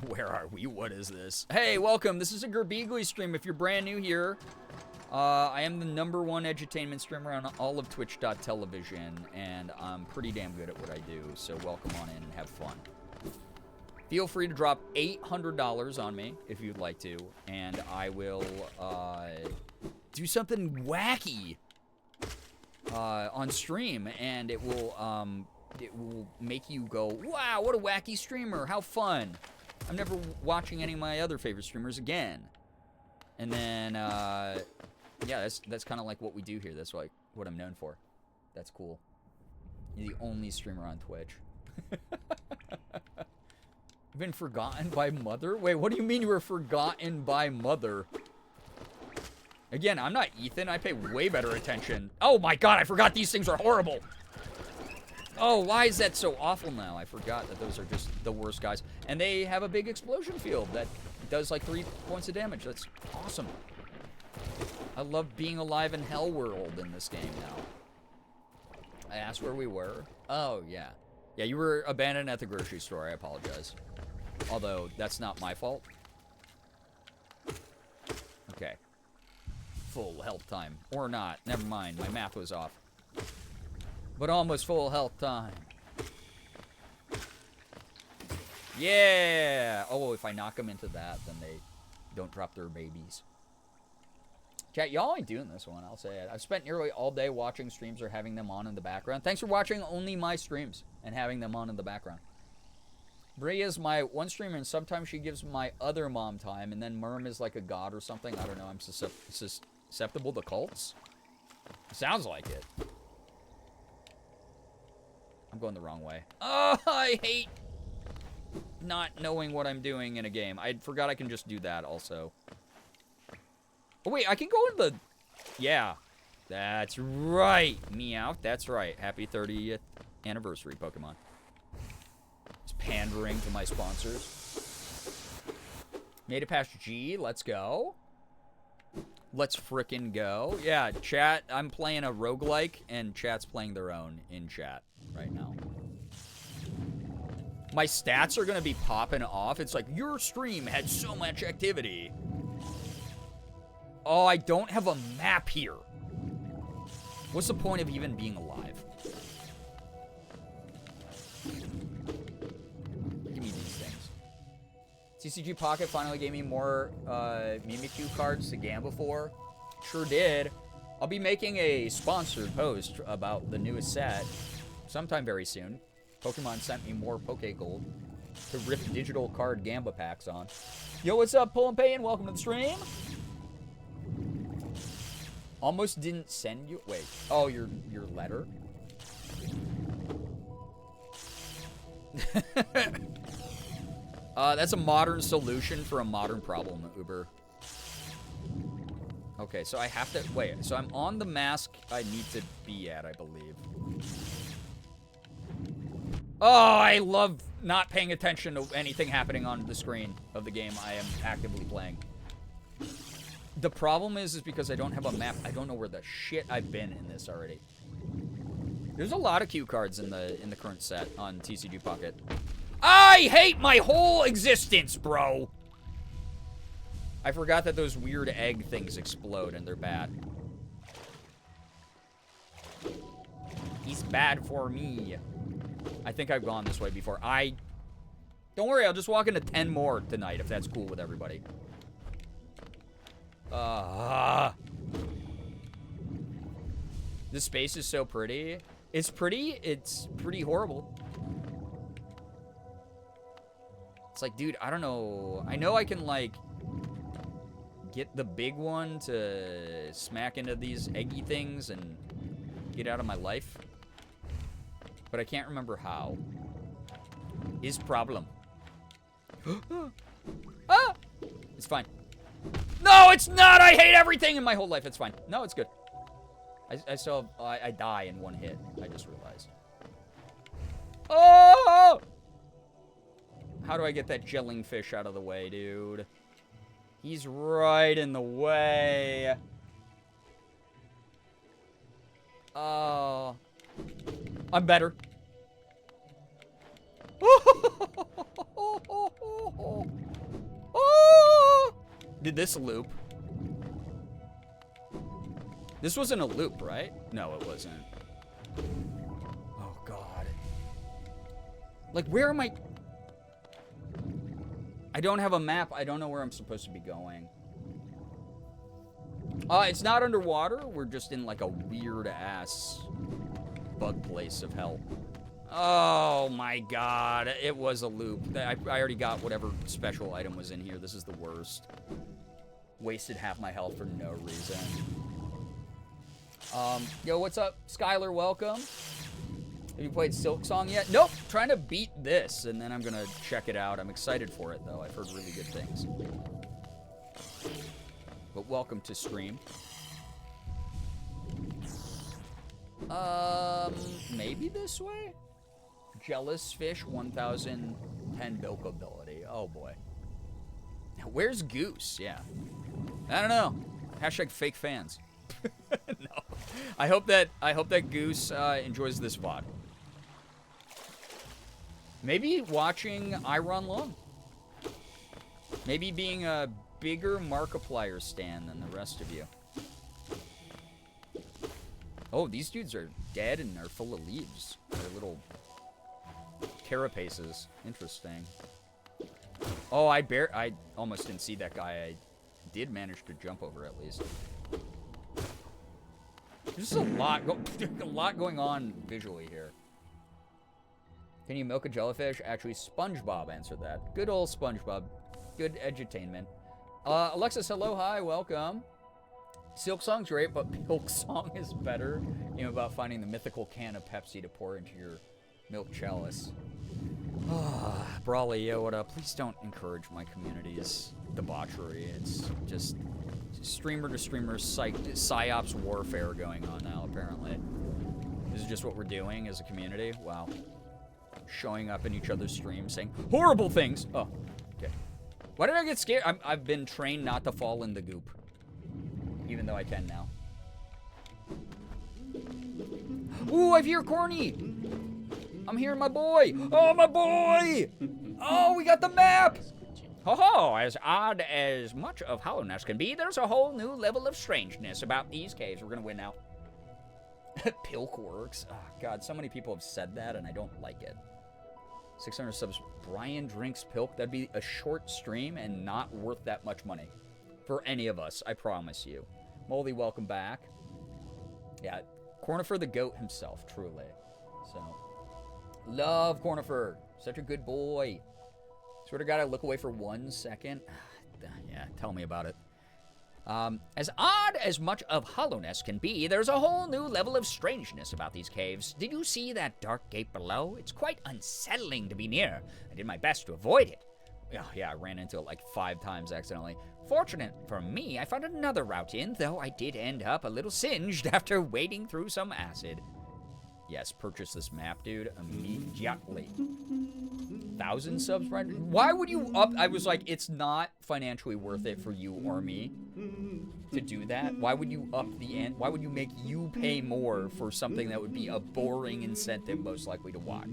Where are we? What is this? Hey, welcome. This is a Girbeagly stream. If you're brand new here, I am the #1 edutainment streamer on all of Twitch.television, and I'm pretty damn good at what I do, so welcome on in and have fun. feel free to drop $800 on me if you'd like to, and I will do something wacky on stream, and it will make you go, wow, what a wacky streamer, how fun. I'm never watching any of my other favorite streamers again. And then, yeah, that's kind of like what we do here. That's like what I'm known for. That's cool. You're the only streamer on Twitch. You've been forgotten by Mother? Wait, what do you mean you were forgotten by Mother? Again, I'm not Ethan. I pay way better attention. Oh my god, I forgot these things are horrible. Oh, why is that so awful now? I forgot that those are just the worst guys. And they have a big explosion field that does like 3 points of damage. That's awesome. I love being alive in Hell World in this game now. I asked where we were. Oh, yeah. Yeah, you were abandoned at the grocery store. I apologize. Although, that's not my fault. Okay. Full health time. Or not. Never mind. My math was off. But almost full health time. Yeah! Oh, if I knock them into that, then they don't drop their babies. Chat, y'all ain't doing this one, I'll say it. I've spent nearly all day watching streams or having them on in the background. Thanks for watching only my streams and having them on in the background. Brie is my one streamer, and sometimes she gives my other mom time, and then Merm is like a god or something. I don't know, I'm susceptible to cults? Sounds like it. I'm going the wrong way. Oh, I hate not knowing what I'm doing in a game. I forgot I can just do that also. Oh, wait, I can go in the... Yeah, that's right. Meow, that's right. Happy 30th anniversary, Pokemon. Just pandering to my sponsors. Made it past G, let's go. Let's frickin' go. Yeah, chat, I'm playing a roguelike, and chat's playing their own in chat right now. My stats are gonna be popping off. It's like, your stream had so much activity. Oh, I don't have a map here. What's the point of even being alive? Give me these things. TCG Pocket finally gave me more Mimikyu cards to gamble for. Sure did. I'll be making a sponsored post about the newest set sometime very soon. Pokemon sent me more Pokegold to rip digital card Gamba packs on. Yo, what's up, Pull and Pay, and welcome to the stream. Almost didn't send you. Wait. Oh, your letter. That's a modern solution for a modern problem, Uber. Okay, so I have to wait. So I'm on the mask I need to be at, I believe. Oh, I love not paying attention to anything happening on the screen of the game I am actively playing. The problem is because I don't have a map. I don't know where the shit I've been in this already. There's a lot of cue cards in the current set on TCG Pocket. I hate my whole existence, bro. I forgot that those weird egg things explode and they're bad. He's bad for me. I think I've gone this way before. Don't worry, I'll just walk into 10 more tonight if that's cool with everybody. This space is so pretty. It's pretty horrible. It's like, dude, I don't know. I know I can, like, get the big one to smack into these eggy things and get out of my life. But I can't remember how. Is problem. Ah! It's fine. No, it's not! I hate everything in my whole life. It's fine. No, it's good. I still have, I die in one hit. I just realized. Oh! How do I get that gelling fish out of the way, dude? He's right in the way. Oh. I'm better. Did this loop? This wasn't a loop, right? No, it wasn't. Oh, God. Like, where am I? I don't have a map. I don't know where I'm supposed to be going. It's not underwater. We're just in like a weird-ass bug place of hell. Oh my god. It was a loop. I already got whatever special item was in here. This is the worst. Wasted half my health for no reason. Yo, what's up? Skylar, welcome. Have you played Silk Song yet? Nope. Trying to beat this, and then I'm gonna check it out. I'm excited for it, though. I've heard really good things. But welcome to stream. Maybe this way? Jealous Fish, 1010 bilk ability. Oh, boy. Now, where's Goose? Yeah. I don't know. Hashtag fake fans. No. I hope that Goose enjoys this VOD. Maybe watching Iron Long. Maybe being a bigger Markiplier stan than the rest of you. Oh, these dudes are dead and are full of leaves. They're little carapaces. Interesting. Oh, I almost didn't see that guy. I did manage to jump over at least. There's a lot going on visually here. Can you milk a jellyfish? Actually, SpongeBob answered that. Good old SpongeBob. Good edutainment. Alexis, hello, hi, welcome. Silk Song's great, but Milk Song is better. You know, about finding the mythical can of Pepsi to pour into your milk chalice. Brawly, yo, what up? Please don't encourage my community's debauchery. It's just streamer to streamer psyops warfare going on now, apparently. This is just what we're doing as a community. Wow. Showing up in each other's streams saying horrible things. Oh, okay. Why did I get scared? I've been trained not to fall in the goop. Even though I can now. Ooh, I hear Corny. I'm hearing my boy. Oh, my boy. Oh, we got the map. Ho-ho, as odd as much of hollowness can be, there's a whole new level of strangeness about these caves. We're going to win now. Pilk works. Oh, God, so many people have said that, and I don't like it. 600 subs. Brian drinks Pilk. That'd be a short stream and not worth that much money. For any of us, I promise you. Moldy, welcome back. Yeah, Cornifer the goat himself, truly. So, love Cornifer. Such a good boy. Swear to God, I look away for 1 second. Yeah, tell me about it. As odd as much of hollowness can be, there's a whole new level of strangeness about these caves. Did you see that dark gate below? It's quite unsettling to be near. I did my best to avoid it. Oh, yeah, I ran into it like 5 times accidentally. Fortunate for me, I found another route in, though I did end up a little singed after wading through some acid. Yes, purchase this map, dude, immediately. 1,000 subs, right? Why would you up? I was like, it's not financially worth it for you or me to do that. Why would you up the end? Why would you make you pay more for something that would be a boring incentive, most likely to watch?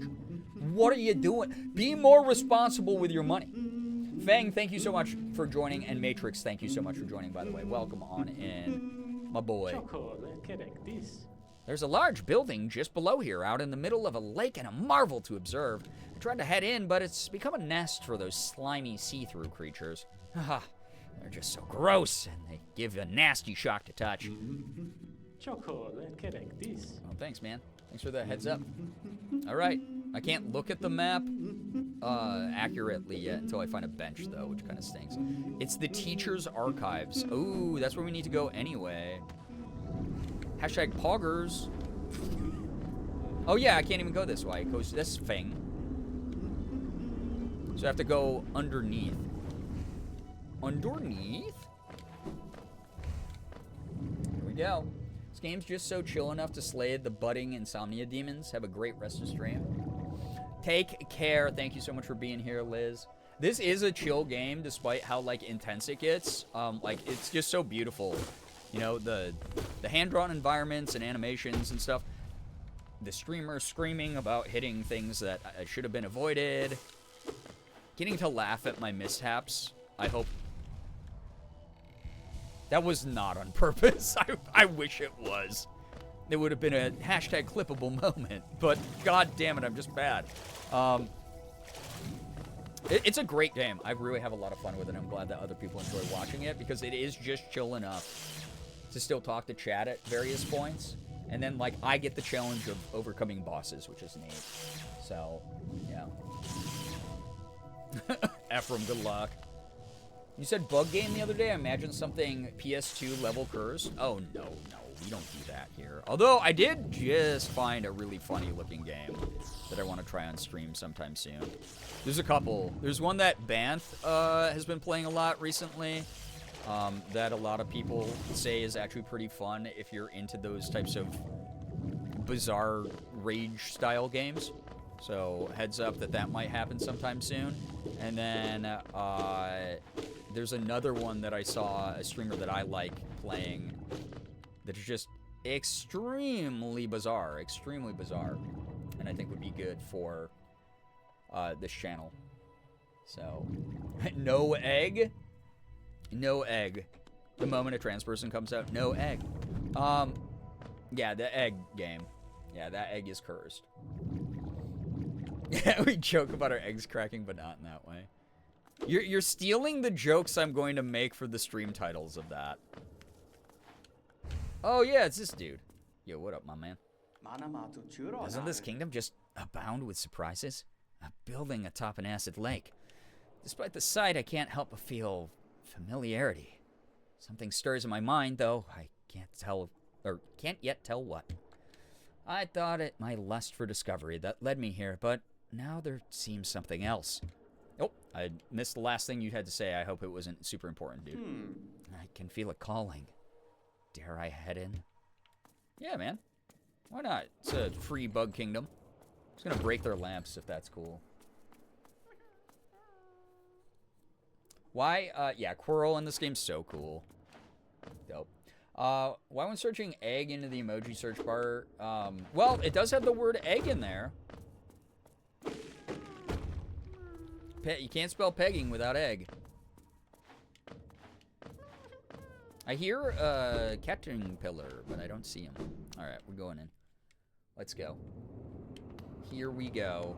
What are you doing? Be more responsible with your money. Fang, thank you so much for joining, and Matrix, thank you so much for joining, by the way. Welcome on in, my boy. There's a large building just below here, out in the middle of a lake, and a marvel to observe. I tried to head in, but it's become a nest for those slimy see-through creatures. Haha, they're just so gross, and they give a nasty shock to touch. Oh, thanks, man. Thanks for the heads up. All right, I can't look at the map accurately yet until I find a bench, though, which kind of stinks. It's the teacher's archives. Ooh, that's where we need to go anyway. Hashtag poggers. Oh yeah, I can't even go this way. It goes this thing. So I have to go underneath. Underneath? Here we go. This game's just so chill enough to slay the budding insomnia demons. Have a great rest of stream. Take care. Thank you so much for being here, Liz. This is a chill game, despite how like intense it gets. Like it's just so beautiful. You know, the hand-drawn environments and animations and stuff. The streamer screaming about hitting things that should have been avoided. Getting to laugh at my mishaps. I hope. That was not on purpose. I wish it was. It would have been a hashtag clippable moment. But god damn it, I'm just bad. It's a great game. I really have a lot of fun with it. I'm glad that other people enjoy watching it because it is just chill enough to still talk to chat at various points. And then, like, I get the challenge of overcoming bosses, which is neat. So, yeah. Ephraim, good luck. You said bug game the other day. I imagine something PS2 level curse. Oh, no, we don't do that here. Although, I did just find a really funny looking game that I want to try on stream sometime soon. There's a couple. There's one that Banth has been playing a lot recently that a lot of people say is actually pretty fun if you're into those types of bizarre rage-style games. So, heads up that might happen sometime soon. And then, there's another one that I saw a streamer that I like playing that is just extremely bizarre. And I think would be good for this channel. So, no egg. No egg. The moment a trans person comes out, no egg. Yeah, the egg game. Yeah, that egg is cursed. Yeah, we joke about our eggs cracking, but not in that way. You're stealing the jokes I'm going to make for the stream titles of that. Oh, yeah, it's this dude. Yo, what up, my man? Doesn't this kingdom just abound with surprises? A building atop an acid lake. Despite the sight, I can't help but feel familiarity. Something stirs in my mind, though I can't yet tell what. I thought it my lust for discovery that led me here, but now there seems something else. Oh, I missed the last thing you had to say. I hope it wasn't super important, dude. I can feel it calling. Dare I head in? Yeah, man. Why not? It's a free bug kingdom. Just gonna break their lamps if that's cool. Why? Yeah, Quirrell in this game's so cool. Dope. Why when searching egg into the emoji search bar? Well, it does have the word egg in there. You can't spell pegging without egg. I hear a caterpillar, but I don't see him. All right, we're going in. Let's go. Here we go.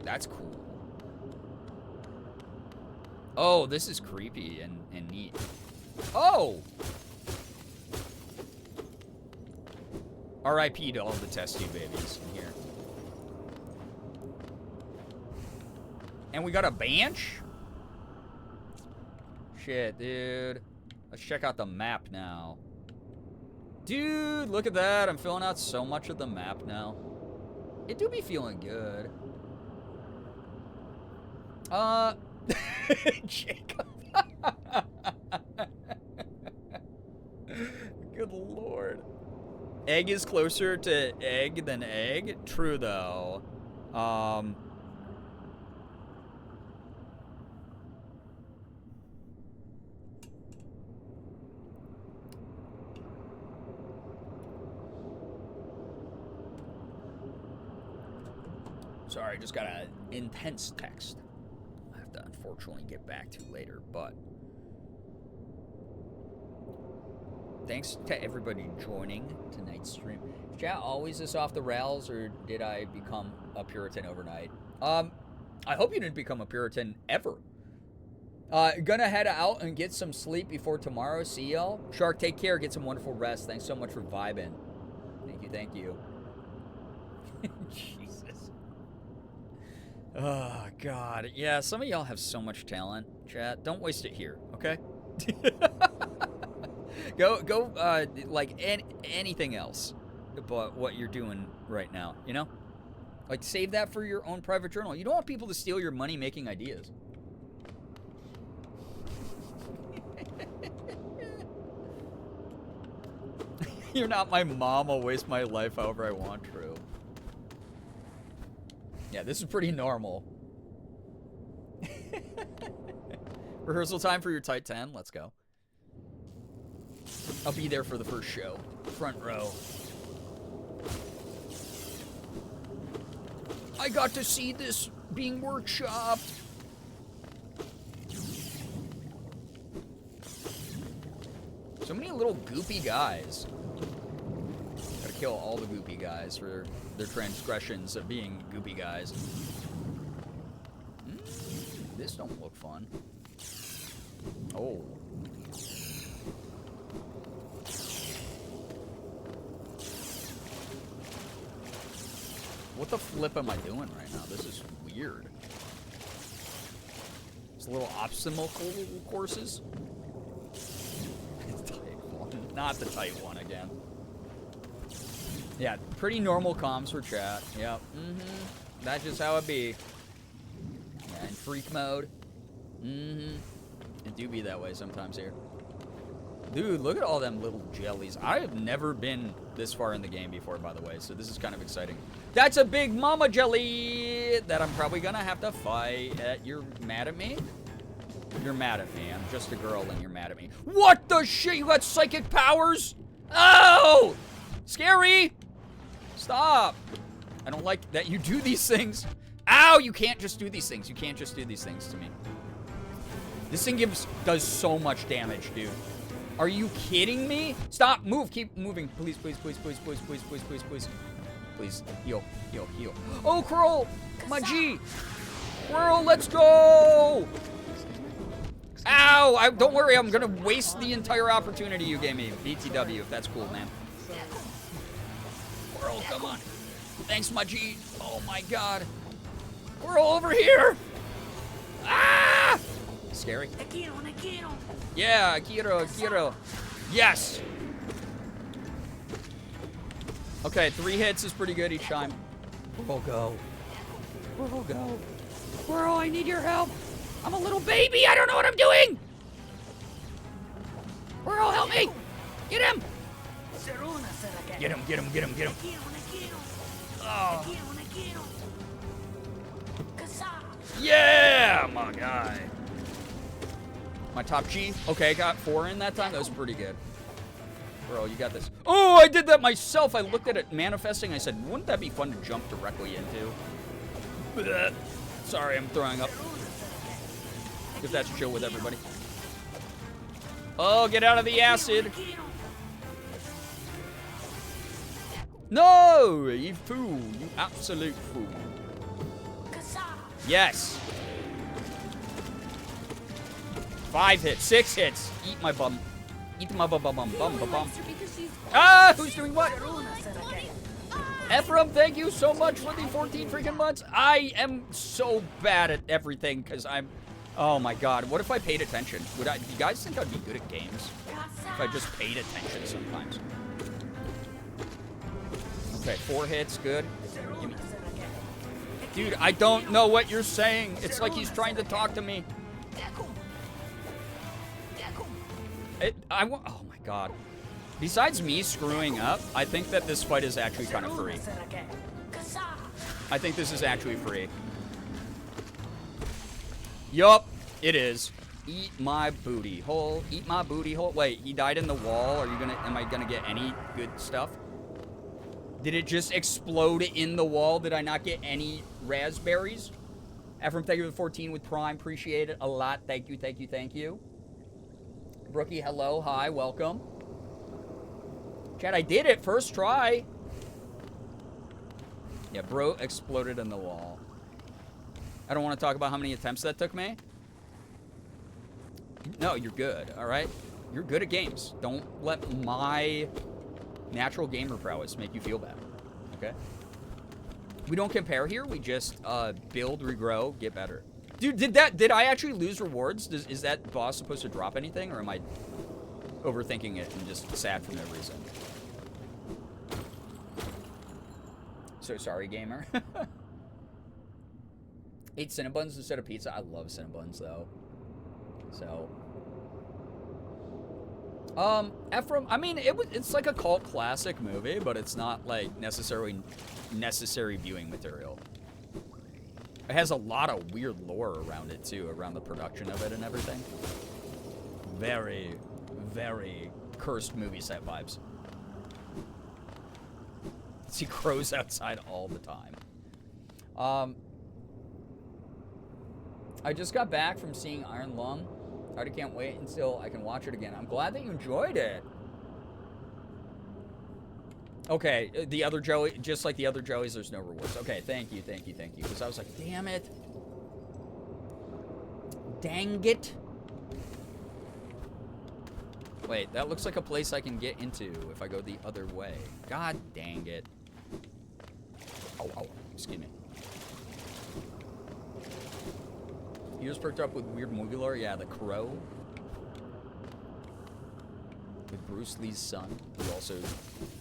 That's cool. Oh, this is creepy and neat. Oh! R.I.P. to all the test tube babies in here. And we got a bench? Shit, dude. Let's check out the map now. Dude, look at that. I'm filling out so much of the map now. It do be feeling good. Jacob. Good lord. Egg is closer to egg than egg? True, though. Sorry, just got an intense text I have to unfortunately get back to later, but thanks to everybody joining tonight's stream. Is chat always this off the rails, or did I become a Puritan overnight? I hope you didn't become a Puritan ever. Gonna head out and get some sleep before tomorrow. See y'all. Shark, take care. Get some wonderful rest. Thanks so much for vibing. Thank you. Jesus. Oh, God. Yeah, some of y'all have so much talent, chat. Don't waste it here, okay? Go, like, anything else but what you're doing right now, you know? Like, save that for your own private journal. You don't want people to steal your money-making ideas. You're not my mom. I'll waste my life however I want. True. Yeah, this is pretty normal. Rehearsal time for your tight 10. Let's go. I'll be there for the first show. Front row. I got to see this being workshopped. So many little goopy guys. Gotta kill all the goopy guys for their transgressions of being goopy guys. This don't look fun. Oh. What the flip am I doing right now? This is weird. It's little obstacle courses. Tight one. Not the tight one again. Yeah, pretty normal comms for chat. Yep. That's just how it be. Yeah, in freak mode. It do be that way sometimes here. Dude, look at all them little jellies. I have never been this far in the game before, by the way, so this is kind of exciting. That's a big mama jelly that I'm probably gonna have to fight. You're mad at me? You're mad at me. I'm just a girl and you're mad at me. What the shit? You got psychic powers? Oh! Scary! Stop. I don't like that you do these things. Ow! You can't just do these things. You can't just do these things to me. This thing does so much damage, dude. Are you kidding me? Stop. Move. Keep moving. Please, please, please, please, please, please, please, please, please. Please. Heal. Heal. Heal. Oh, Curl! My G! Curl, let's go! Ow! Don't worry. I'm going to waste the entire opportunity you gave me. BTW, if that's cool, man. Curl, come on. Thanks, my G. Oh, my God. Curl, over here! Ah! Scary. Yeah, Akiro. Yes! Okay, 3 hits is pretty good each time. Squirrel, go. Squirrel, go. Squirrel, I need your help. I'm a little baby. I don't know what I'm doing. Squirrel, help me. Get him. Get him, get him, get him, get him. Oh. Yeah, my guy. My top G. Okay, got 4 in that time. That was pretty good. Bro, you got this. Oh, I did that myself. I looked at it manifesting. I said, wouldn't that be fun to jump directly into? Blech. Sorry, I'm throwing up. If that's chill with everybody. Oh, get out of the acid. No, you fool. You absolute fool. Yes. 5 hits, 6 hits. Eat my bum. Eat my bum. Ah, who's doing what? Ephraim, thank you so much for the 14 freaking months. I am so bad at everything because I'm... Oh my God, what if I paid attention? Do you guys think I'd be good at games? If I just paid attention sometimes. Okay, 4 hits, good. Give me... Dude, I don't know what you're saying. It's like he's trying to talk to me. Oh my God. Besides me screwing up, I think that this fight is actually kind of free. I think this is actually free. Yup, it is. Eat my booty hole. Eat my booty hole. Wait, he died in the wall. Am I gonna get any good stuff? Did it just explode in the wall? Did I not get any raspberries? Ephraim, thank you for the 14 with Prime. Appreciate it a lot. Thank you, thank you, thank you. Brookie, hello, hi, welcome. Chad, I did it, first try. Yeah, bro exploded in the wall. I don't want to talk about how many attempts that took me. No, you're good, all right? You're good at games. Don't let my natural gamer prowess make you feel bad, okay? We don't compare here, we just build, regrow, get better. Dude, did I actually lose rewards? Is that boss supposed to drop anything, or am I overthinking it and just sad for no reason? So sorry, gamer. 8 Cinnabons instead of pizza. I love Cinnabons, though. So. Ephraim, I mean, it's like a cult classic movie, but it's not, like, necessarily necessary viewing material. It has a lot of weird lore around it, too, around the production of it and everything. Very, very cursed movie set vibes. See crows outside all the time. I just got back from seeing Iron Lung. I already can't wait until I can watch it again. I'm glad that you enjoyed it. Okay, the other Joey, just like the other Joeys, there's no rewards. Okay, thank you. Because I was like, damn it. Dang it. Wait, that looks like a place I can get into if I go the other way. God dang it. Oh, excuse me. Ears perked up with weird movie lore. Yeah, The Crow. With Bruce Lee's son, who also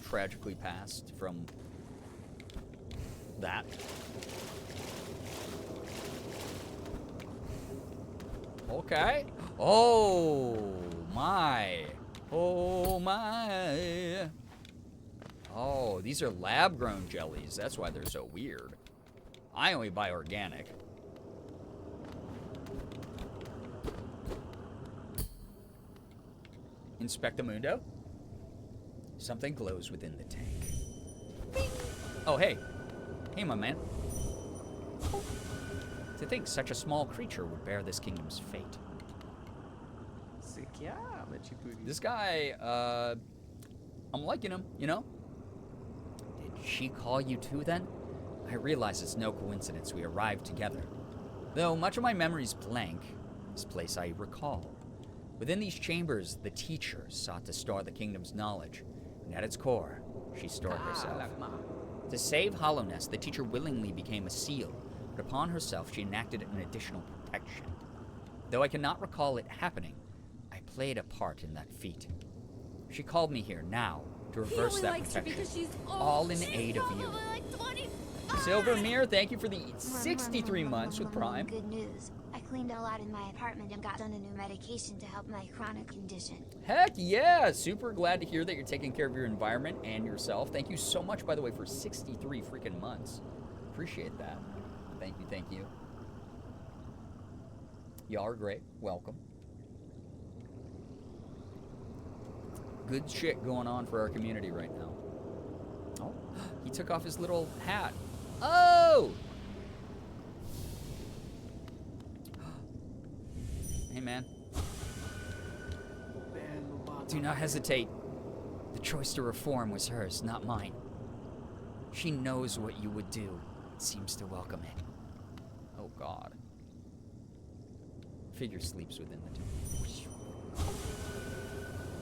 tragically passed from that. Okay. Oh my. Oh my. Oh, these are lab-grown jellies. That's why they're so weird. I only buy organic. Inspectamundo. Something glows within the tank. Bing. Oh, hey. Hey, my man. To think such a small creature would bear this kingdom's fate. This guy, I'm liking him, you know? Did she call you too, then? I realize it's no coincidence we arrived together. Though much of my memory's blank, this place I recall. Within these chambers, the teacher sought to store the kingdom's knowledge, and at its core, she stored herself. To save Hollowness, the teacher willingly became a seal, but upon herself she enacted an additional protection. Though I cannot recall it happening, I played a part in that feat. She called me here now to reverse that protection, all in aid of you. Silvermere, thank you for the 63 months with Prime. Good news. I cleaned all out in my apartment and got on a new medication to help my chronic condition. Heck yeah! Super glad to hear that you're taking care of your environment and yourself. Thank you so much, by the way, for 63 freaking months. Appreciate that. Thank you. Y'all are great. Welcome. Good shit going on for our community right now. Oh, he took off his little hat. Oh! Hey, man. Do not hesitate. The choice to reform was hers, not mine. She knows what you would do and seems to welcome it. Oh, God. Figure sleeps within the tomb.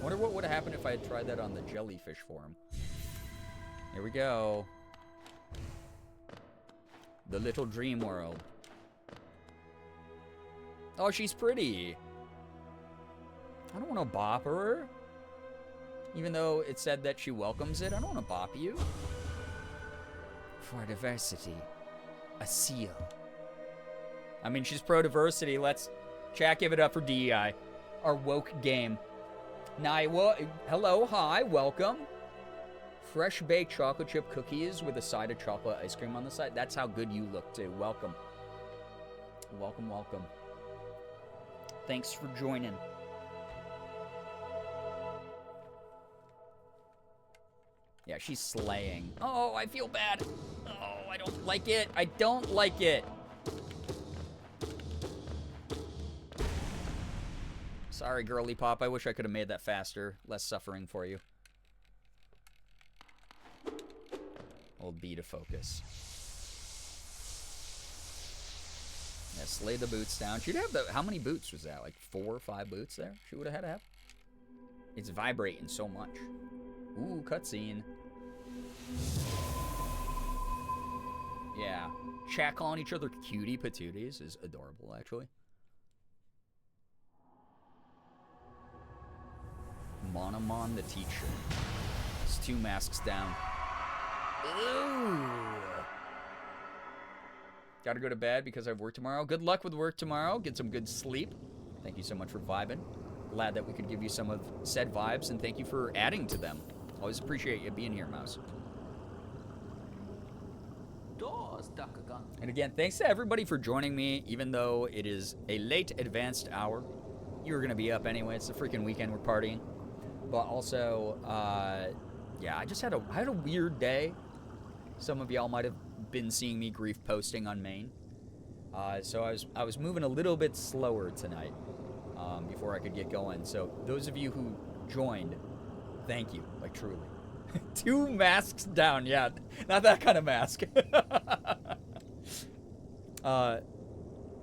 Wonder what would have happened if I had tried that on the jellyfish form. Here we go. The little dream world. Oh, she's pretty. I don't want to bop her. Even though it said that she welcomes it, I don't want to bop you. For diversity, a seal. I mean, she's pro-diversity. Let's, chat, give it up for DEI. Our woke game. Hello, hi, welcome. Fresh baked chocolate chip cookies with a side of chocolate ice cream on the side. That's how good you look, too. Welcome. Welcome. Thanks for joining. Yeah, she's slaying. Oh, I feel bad. Oh, I don't like it. I don't like it. Sorry, girly pop. I wish I could have made that faster. Less suffering for you. Hold B to focus. Yeah, slay the boots down. She'd have the... How many boots was that? Like 4 or 5 boots there? She would have had to have. It's vibrating so much. Ooh, cutscene. Yeah. Chat calling each other cutie patooties is adorable, actually. Monomon the teacher. It's 2 masks down. Ooh. Gotta go to bed because I have work tomorrow. Good luck with work tomorrow. Get some good sleep. Thank you so much for vibing. Glad that we could give you some of said vibes, and thank you for adding to them. Always appreciate you being here, Mouse. And again, thanks to everybody for joining me, even though it is a late advanced hour. You were going to be up anyway. It's the freaking weekend. We're partying. But also, yeah, I had a weird day. Some of y'all might have been seeing me grief posting on main. So I was moving a little bit slower tonight before I could get going. So those of you who joined, thank you, like truly. 2 masks down, yeah. Not that kind of mask. The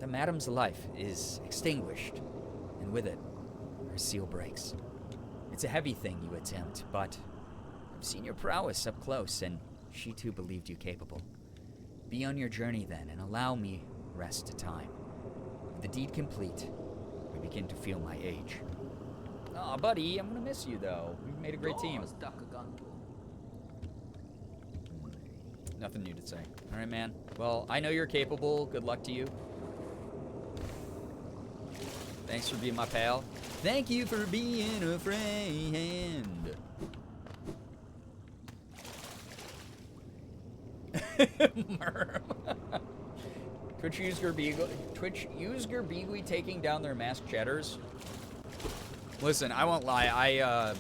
madam's life is extinguished, and with it, her seal breaks. It's a heavy thing you attempt, but I've seen your prowess up close, and she too believed you capable. Be on your journey then, and allow me rest to time. With the deed complete, we begin to feel my age. Aw, buddy, I'm gonna miss you, though. We've made a great team. Nothing new to say. All right, man. Well, I know you're capable. Good luck to you. Thanks for being my pal. Thank you for being a friend. Merm. Twitch use Girbeagly taking down their masked cheddars. Listen, I won't lie.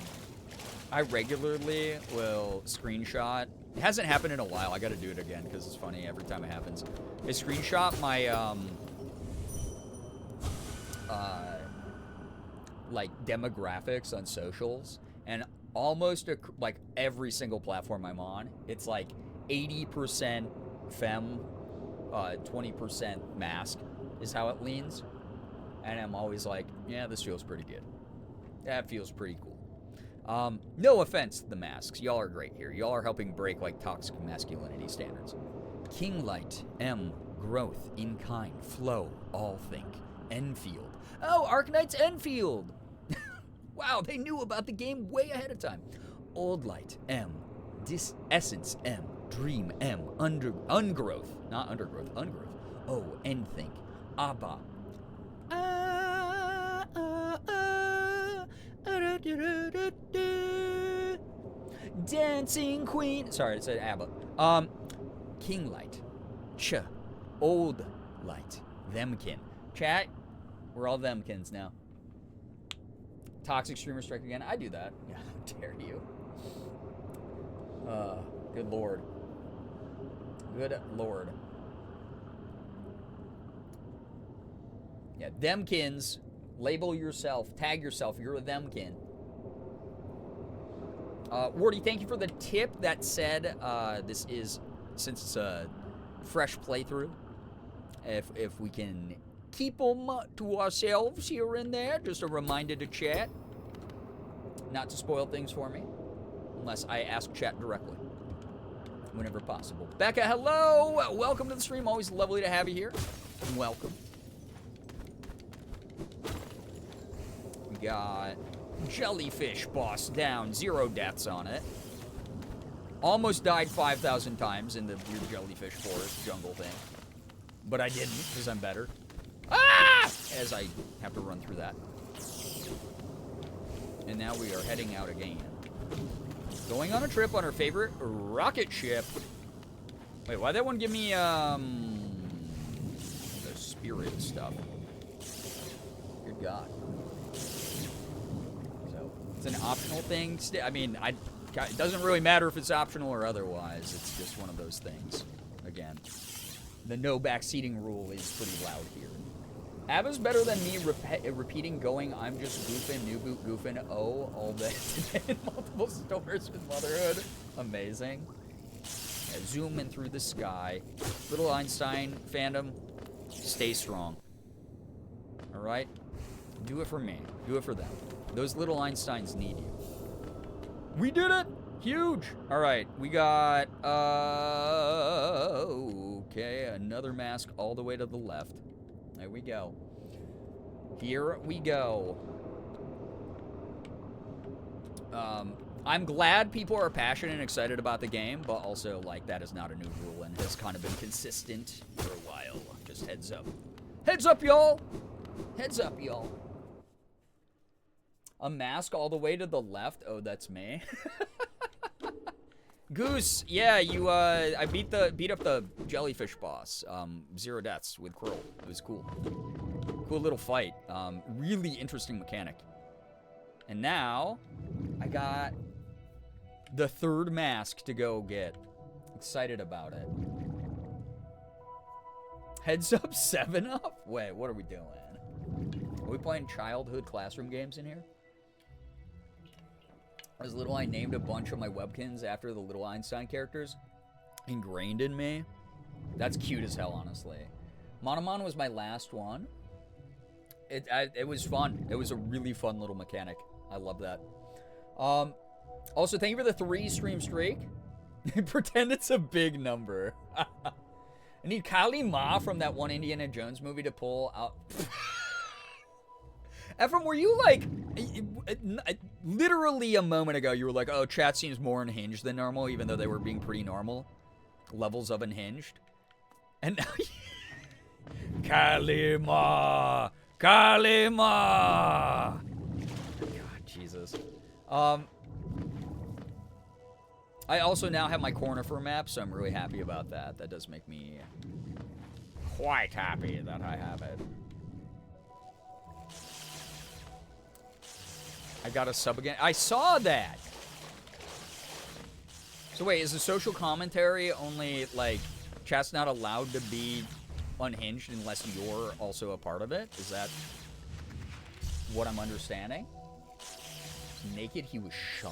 I regularly will screenshot. It hasn't happened in a while. I got to do it again because it's funny every time it happens. I screenshot my like demographics on socials, and almost like every single platform I'm on, it's like 80% femme, 20% mask is how it leans. And I'm always like, yeah, this feels pretty good. That feels pretty cool. No offense to the masks. Y'all are great here. Y'all are helping break like toxic masculinity standards. Kinglight, M, growth, in kind, flow, all think, Enfield. Oh, Arknight's Enfield! Wow, they knew about the game way ahead of time. Old Light, M, Essence, M, Dream, M, Ungrowth, not Undergrowth, Ungrowth. Oh, Enthink, Abba. Dancing Queen. Sorry, it said ABBA. Kinglight, Ch, Old Light, Themkin. Chat, we're all Themkins now. Toxic streamer strike again. I do that. Yeah, how dare you? Good lord. Good lord. Yeah, Themkins. Label yourself. Tag yourself. You're a Themkin. Wardy, thank you for the tip that said this is, since it's a fresh playthrough, if we can keep them to ourselves here and there, just a reminder to chat not to spoil things for me, unless I ask chat directly, whenever possible. Becca, hello! Welcome to the stream. Always lovely to have you here. Welcome. We got Jellyfish boss down. 0 deaths on it. Almost died 5,000 times in the weird jellyfish forest jungle thing. But I didn't, because I'm better. Ah! As I have to run through that. And now we are heading out again. Going on a trip on our favorite rocket ship. Wait, why'd that one give me, the spirit stuff? Good God. So, it's an optional thing. I mean, it doesn't really matter if it's optional or otherwise. It's just one of those things. Again, the no backseating rule is pretty loud here. Abba's better than me repeating going, I'm just goofing, new boot goofing, oh, all day in multiple stores with motherhood. Amazing. Yeah, zooming through the sky. Little Einstein fandom, stay strong. All right? Do it for me. Do it for them. Those little Einsteins need you. We did it! Huge! All right, we got, okay, another mask all the way to the left. There we go. Here we go. I'm glad people are passionate and excited about the game, but also, like, that is not a new rule and has kind of been consistent for a while. Just heads up. Heads up, y'all! Heads up, y'all. A mask all the way to the left? Oh, that's me. Goose, yeah, you, I beat up the jellyfish boss. 0 deaths with Krill. It was cool. Cool little fight. Really interesting mechanic. And now, I got the 3rd mask to go get. Excited about it. Heads up, 7-up? Wait, what are we doing? Are we playing childhood classroom games in here? As little, I named a bunch of my Webkins after the little Einstein characters. Ingrained in me. That's cute as hell, honestly. Monomon was my last one. It was fun. It was a really fun little mechanic. I love that. Also, thank you for the 3 stream streak. Pretend it's a big number. I need Kali Ma from that one Indiana Jones movie to pull out. Ephraim, were you like, literally a moment ago, you were like, oh, chat seems more unhinged than normal, even though they were being pretty normal. Levels of unhinged. And now Kalima! Kalima! God, Jesus. I also now have my Cornifer map, so I'm really happy about that. That does make me quite happy that I have it. I got a sub again. I saw that! So wait, is the social commentary only, like, chat's not allowed to be unhinged unless you're also a part of it? Is that what I'm understanding? Naked, he was shy?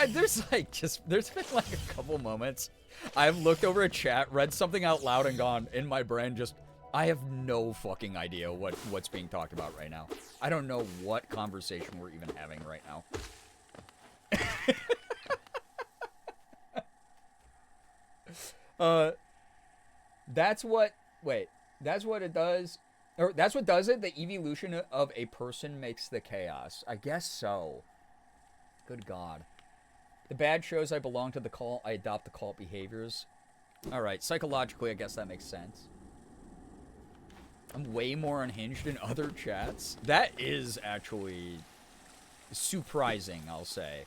There's been like a couple moments I've looked over a chat, read something out loud, and gone in my brain just, I have no fucking idea what's being talked about right now. I don't know what conversation we're even having right now. That's what it does, or that's what does it. The evolution of a person makes the chaos. I guess so. Good God. The bad shows I belong to the cult, I adopt the cult behaviors. Alright, psychologically, I guess that makes sense. I'm way more unhinged in other chats. That is actually surprising, I'll say.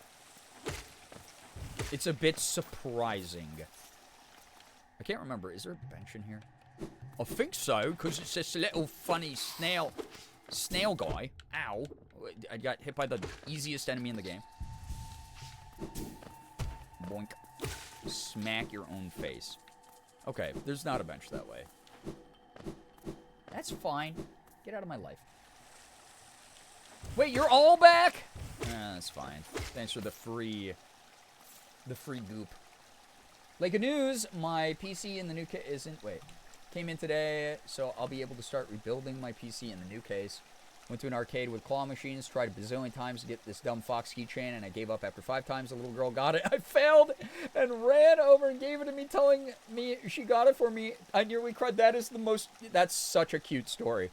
It's a bit surprising. I can't remember. Is there a bench in here? I think so, because it's this little funny snail guy. Ow. I got hit by the easiest enemy in the game. Boink. Smack your own face. Okay, there's not a bench that way. That's fine. Get out of my life. Wait, you're all back? That's fine. Thanks for the free goop. Like a news, my PC in the new case came in today, so I'll be able to start rebuilding my PC in the new case. Went to an arcade with claw machines, tried a bazillion times to get this dumb Fox keychain, and I gave up after 5 times. The little girl got it. I failed and ran over and gave it to me, telling me she got it for me. I nearly cried. That's such a cute story.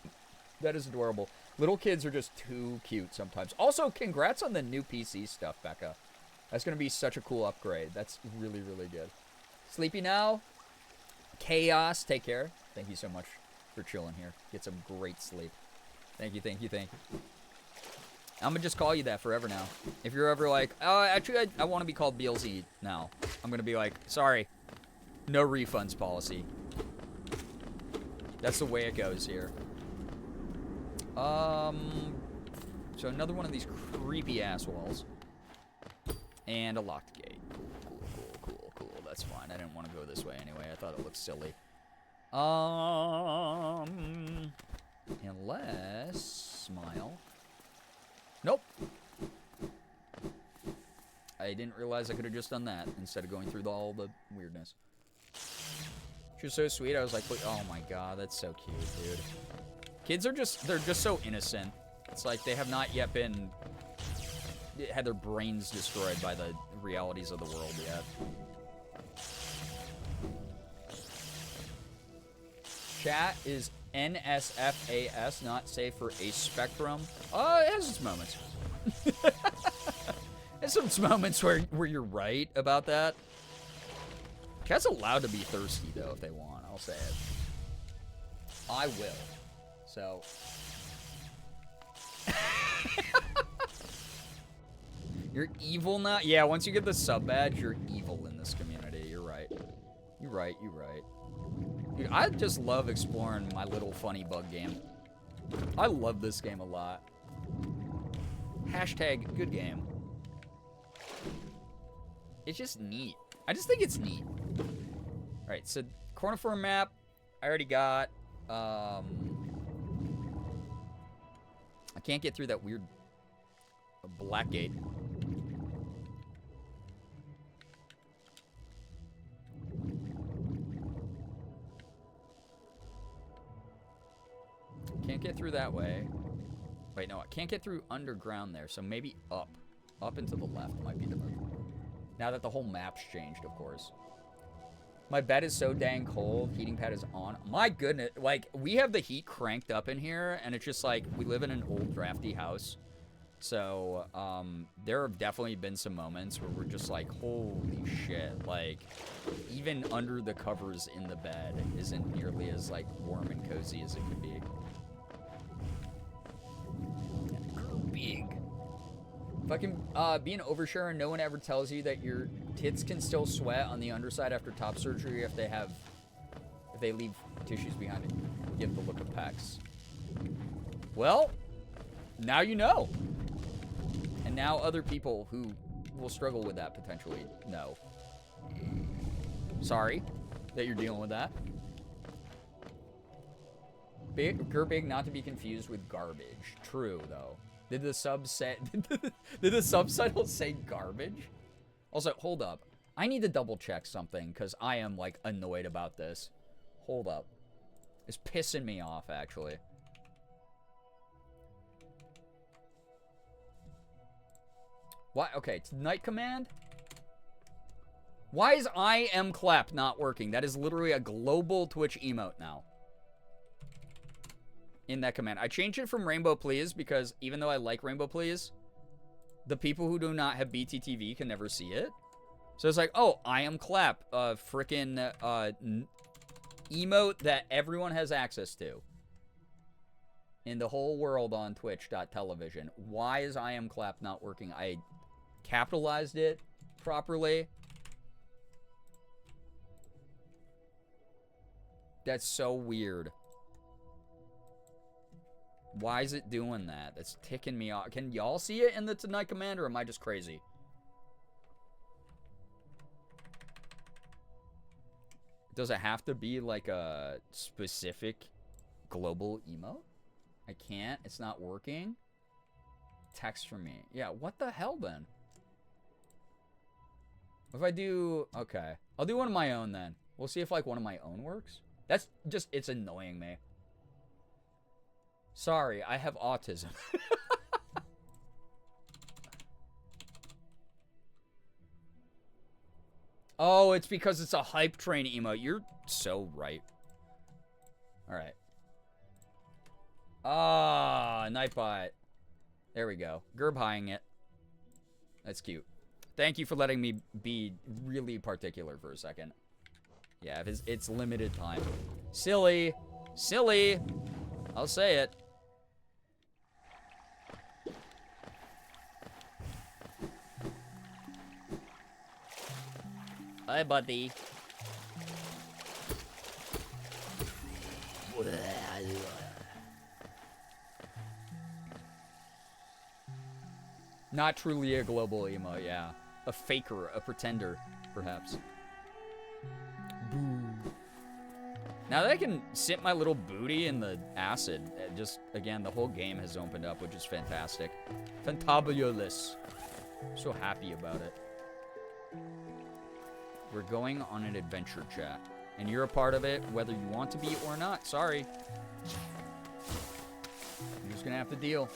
That is adorable. Little kids are just too cute sometimes. Also, congrats on the new PC stuff, Becca. That's going to be such a cool upgrade. That's really, really good. Sleepy now? Chaos. Take care. Thank you so much for chilling here. Get some great sleep. Thank you, thank you, thank you. I'm going to just call you that forever now. If you're ever like, oh, actually, I want to be called BLZ now. I'm going to be like, sorry. No refunds policy. That's the way it goes here. So another one of these creepy-ass walls. And a locked gate. Cool. That's fine. I didn't want to go this way anyway. I thought it looked silly. Unless... Smile. Nope. I didn't realize I could have just done that instead of going through all the weirdness. She was so sweet. I was like, oh my god, that's so cute, dude. Kids are they're just so innocent. It's like they have not yet had their brains destroyed by the realities of the world yet. Chat is NSFAS, not safe for a spectrum. It has its moments. There's some moments where you're right about that. Cats allowed to be thirsty, though, if they want. I'll say it. I will. So. You're evil now? Yeah, once you get the sub badge, you're evil in this community. You're right. You're right. Dude, I just love exploring my little funny bug game. I love this game a lot. Hashtag good game. It's just neat. I just think it's neat. Alright, so Cornifer map, I already got. can't get through that weird black gate. Can't get through that way. Wait, no, I can't get through underground there, so maybe up. Up and to the left might be the move. Now that the whole map's changed, of course. My bed is so dang cold. Heating pad is on. My goodness. Like, we have the heat cranked up in here, and it's just like, we live in an old, drafty house. So, there have definitely been some moments where we're just like, holy shit. Like, even under the covers in the bed isn't nearly as, like, warm and cozy as it could be. Big. Fucking being oversharer and no one ever tells you that your tits can still sweat on the underside after top surgery if they leave tissues behind it. Give the look of pecs. Well, now you know. And now other people who will struggle with that potentially know. Sorry that you're dealing with that. Girbeagly, not to be confused with garbage. True, though. Did the subtitles say garbage? Also, hold up. I need to double check something because I am like annoyed about this. Hold up. It's pissing me off, actually. What? Okay, it's night command. Why is I am clap not working? That is literally a global Twitch emote now. In that command. I changed it from Rainbow Please because even though I like Rainbow Please, the people who do not have BTTV can never see it. So it's like, oh, I am clap, frickin' emote that everyone has access to in the whole world on Twitch.television. Why is I am clap not working? I capitalized it properly. That's so weird. Why is it doing that? That's ticking me off. Can y'all see it in the Tonight Command, or am I just crazy? Does it have to be like a specific global emote? I can't. It's not working. Text from me. Yeah, what the hell then? If I do... Okay. I'll do one of my own then. We'll see if like one of my own works. That's just... It's annoying me. Sorry, I have autism. Oh, it's because it's a hype train emote. You're so right. Alright. Ah, Nightbot. There we go. Gerb-higing it. That's cute. Thank you for letting me be really particular for a second. Yeah, it's limited time. Silly. Silly. I'll say it. Hi, buddy. Not truly a global emo, yeah. A faker, a pretender, perhaps. Boo. Now that I can sit my little booty in the acid, just, again, the whole game has opened up, which is fantastic. Fantabulous. So happy about it. We're going on an adventure, chat. And you're a part of it, whether you want to be or not. Sorry. You're just gonna have to deal.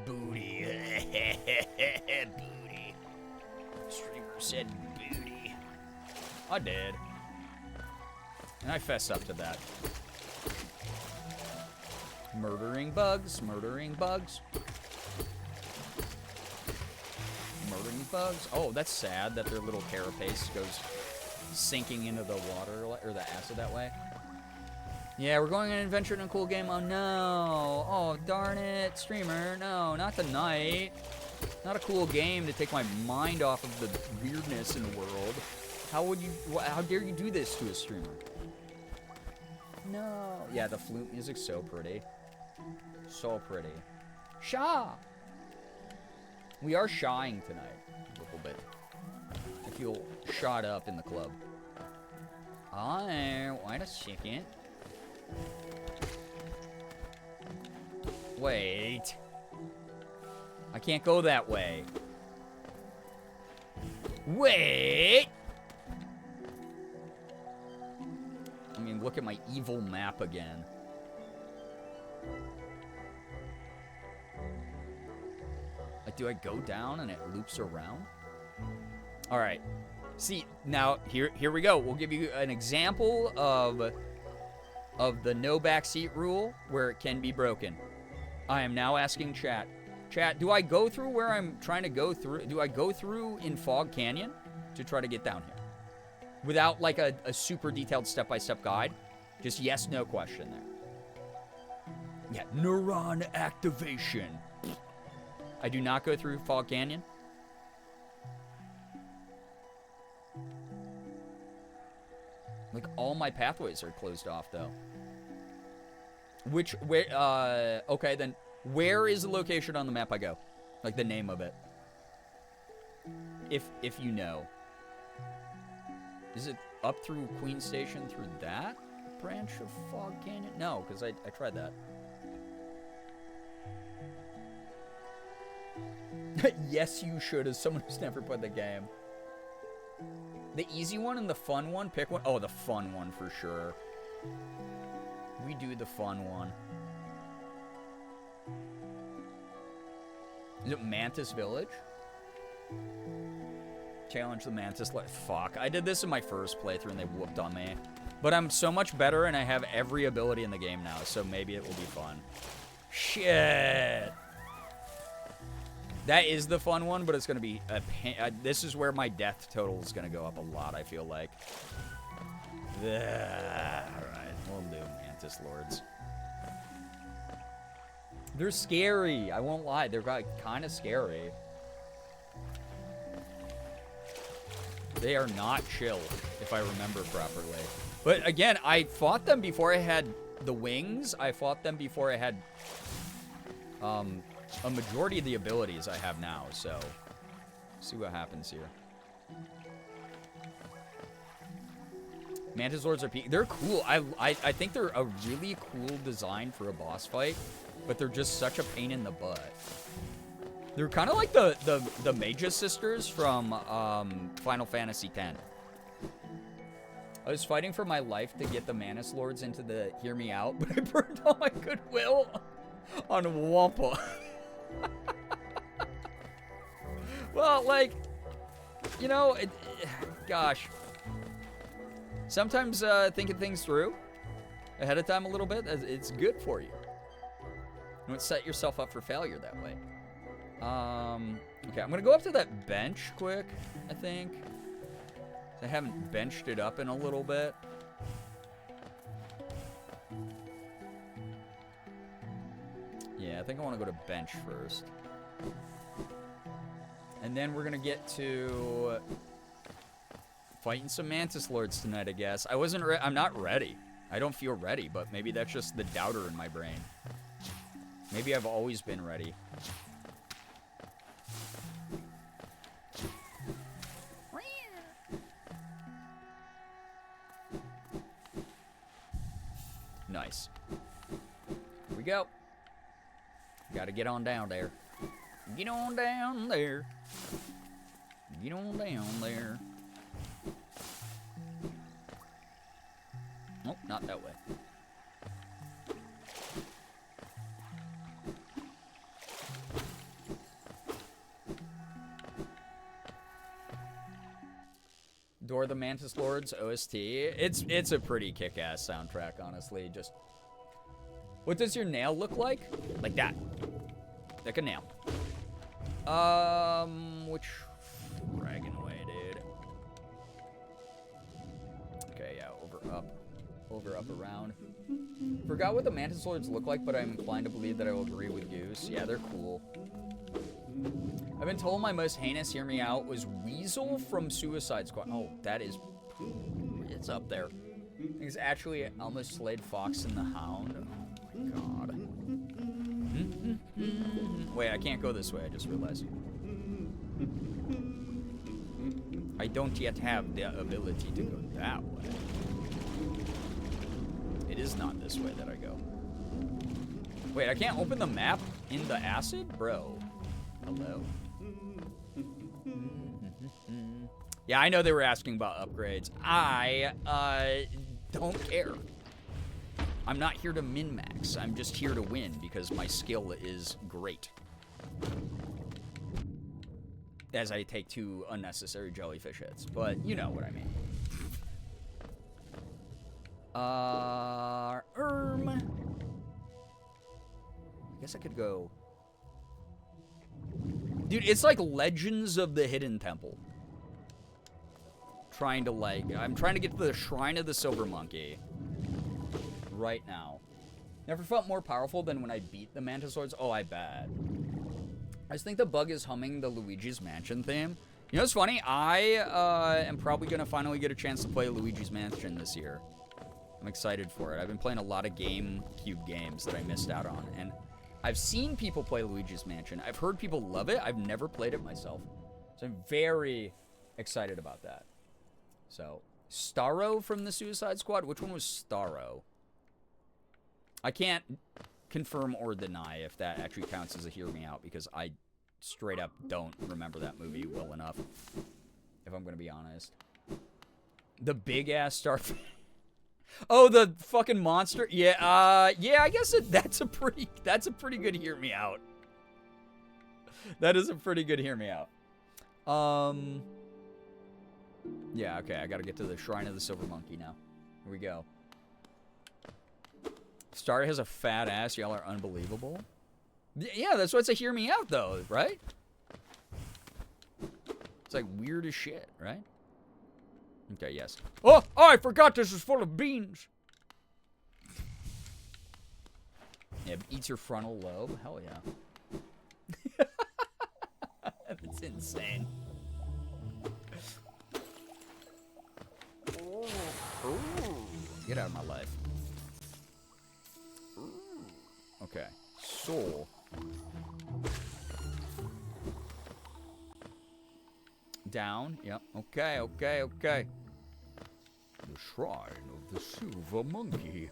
Booty. Booty. Streamer said booty. I did. And I fess up to that. Murdering bugs. Murdering bugs. Murdering bugs. Oh, that's sad that their little carapace goes sinking into the water or the acid that way. Yeah, we're going on an adventure in a cool game. Oh no. Oh, darn it. Streamer, no, not tonight. Not a cool game to take my mind off of the weirdness in the world. How dare you do this to a streamer? No. Yeah, the flute music's so pretty. So pretty. Shaw! We are shying tonight, a little bit. I feel shot up in the club. Oh, wait a second. Wait. I can't go that way. Wait! I mean, look at my evil map again. Like, do I go down and it loops around? All right. See, now, here we go. We'll give you an example of the no backseat rule where it can be broken. I am now asking chat. Chat, do I go through where I'm trying to go through? Do I go through in Fog Canyon to try to get down here? Without, like, a super detailed step-by-step guide? Just yes, no question there. Yeah, neuron activation. I do not go through Fog Canyon. Like, all my pathways are closed off, though. Okay, then, where is the location on the map I go? Like, the name of it. If you know. Is it up through Queen Station through that branch of Fog Canyon? No, because I tried that. Yes, you should, as someone who's never played the game. The easy one and the fun one, pick one. Oh, the fun one for sure. We do the fun one. Is it Mantis Village? Challenge the Mantis. Fuck. I did this in my first playthrough and they whooped on me. But I'm so much better and I have every ability in the game now, so maybe it will be fun. Shit. That is the fun one, but it's going to be a pain. This is where my death total is going to go up a lot, I feel like. Alright, we'll do Mantis Lords. They're scary. I won't lie. They're kind of scary. They are not chill, if I remember properly. But again, I fought them before I had the wings. I fought them before I had a majority of the abilities I have now, so see what happens here. Mantis Lords are they're cool. I think they're a really cool design for a boss fight, but they're just such a pain in the butt. They're kind of like the Magus sisters from Final Fantasy X. I was fighting for my life to get the Mantis Lords into the Hear Me Out, but I burned all my goodwill on Wampa. Well, like, you know, gosh. Sometimes thinking things through ahead of time a little bit, it's good for you. You don't set yourself up for failure that way. Okay, I'm going to go up to that bench quick, I think. I haven't benched it up in a little bit. Yeah, I think I want to go to bench first. And then we're going to get to fighting some Mantis Lords tonight, I guess. I'm not ready. I don't feel ready, but maybe that's just the doubter in my brain. Maybe I've always been ready. Nice. Here we go. Gotta get on down there. Get on down there. Get on down there. Nope, not that way. Door the Mantis Lords OST. It's a pretty kick-ass soundtrack, honestly. Just, what does your nail look like? Like that. Like a nail. Which fragging way, dude. Okay, yeah, over, up, around. Forgot what the Mantis Lords look like, but I'm inclined to believe that I will agree with Goose. Yeah, they're cool. I've been told my most heinous, hear me out, was Weasel from Suicide Squad. Oh, that is... It's up there. It's actually almost slayed Fox and the Hound. Oh my god. Wait, I can't go this way, I just realized. I don't yet have the ability to go that way. It is not this way that I go. Wait, I can't open the map in the acid? Bro. Hello? Yeah, I know they were asking about upgrades. I don't care. I'm not here to min-max. I'm just here to win because my skill is great. As I take 2 unnecessary jellyfish hits. But you know what I mean. I guess I could go... Dude, it's like Legends of the Hidden Temple. Trying to, like... I'm trying to get to the Shrine of the Silver Monkey. Right now. Never felt more powerful than when I beat the Mantis Lords. Oh, I bet. I just think the bug is humming the Luigi's Mansion theme. You know what's funny? I am probably going to finally get a chance to play Luigi's Mansion this year. I'm excited for it. I've been playing a lot of GameCube games that I missed out on. And I've seen people play Luigi's Mansion. I've heard people love it. I've never played it myself. So I'm very excited about that. So, Starro from the Suicide Squad? Which one was Starro? I can't confirm or deny if that actually counts as a hear me out because I straight up don't remember that movie well enough, if I'm going to be honest. The big-ass starfish. Oh, the fucking monster? Yeah, yeah, I guess that's a pretty good hear me out. That is a pretty good hear me out. Yeah, okay, I gotta get to the Shrine of the Silver Monkey now. Here we go. Star has a fat ass, y'all are unbelievable. Yeah, that's what's a hear me out, though, right? It's like weird as shit, right? Okay, yes. Oh, I forgot this is full of beans. Yeah, eats your frontal lobe. Hell yeah. That's insane. Ooh. Get out of my life. Ooh. Okay. Soul. Down. Yep. Okay, okay, okay. The Shrine of the Silver Monkey.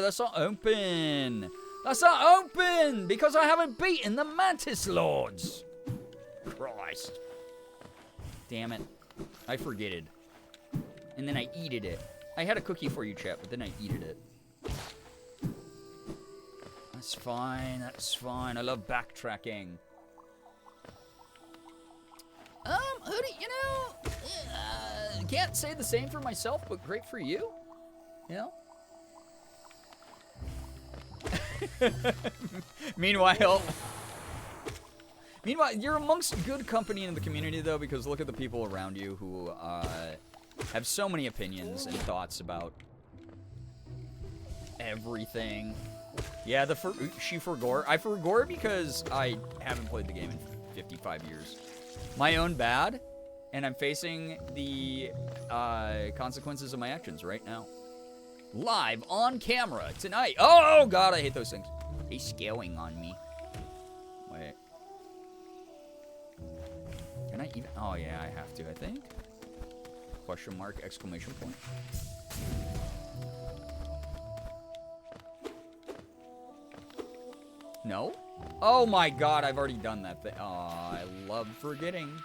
That's not open. That's not open because I haven't beaten the Mantis Lords. Christ. Damn it. I forgetted. And then I eated it. I had a cookie for you, chat, but then I eated it. That's fine. That's fine. I love backtracking. Hoodie, you know, can't say the same for myself, but great for you. You know? Meanwhile, you're amongst good company in the community, though, because look at the people around you who have so many opinions and thoughts about everything. Yeah, she forgore. I forgore because I haven't played the game in 55 years. My own bad, and I'm facing the consequences of my actions right now. Live on camera tonight. Oh, God, I hate those things. He's scaling on me. Wait. Can I even? Oh, yeah, I have to, I think. Question mark, exclamation point. No? Oh, my God, I've already done that thing. Oh, I love forgetting.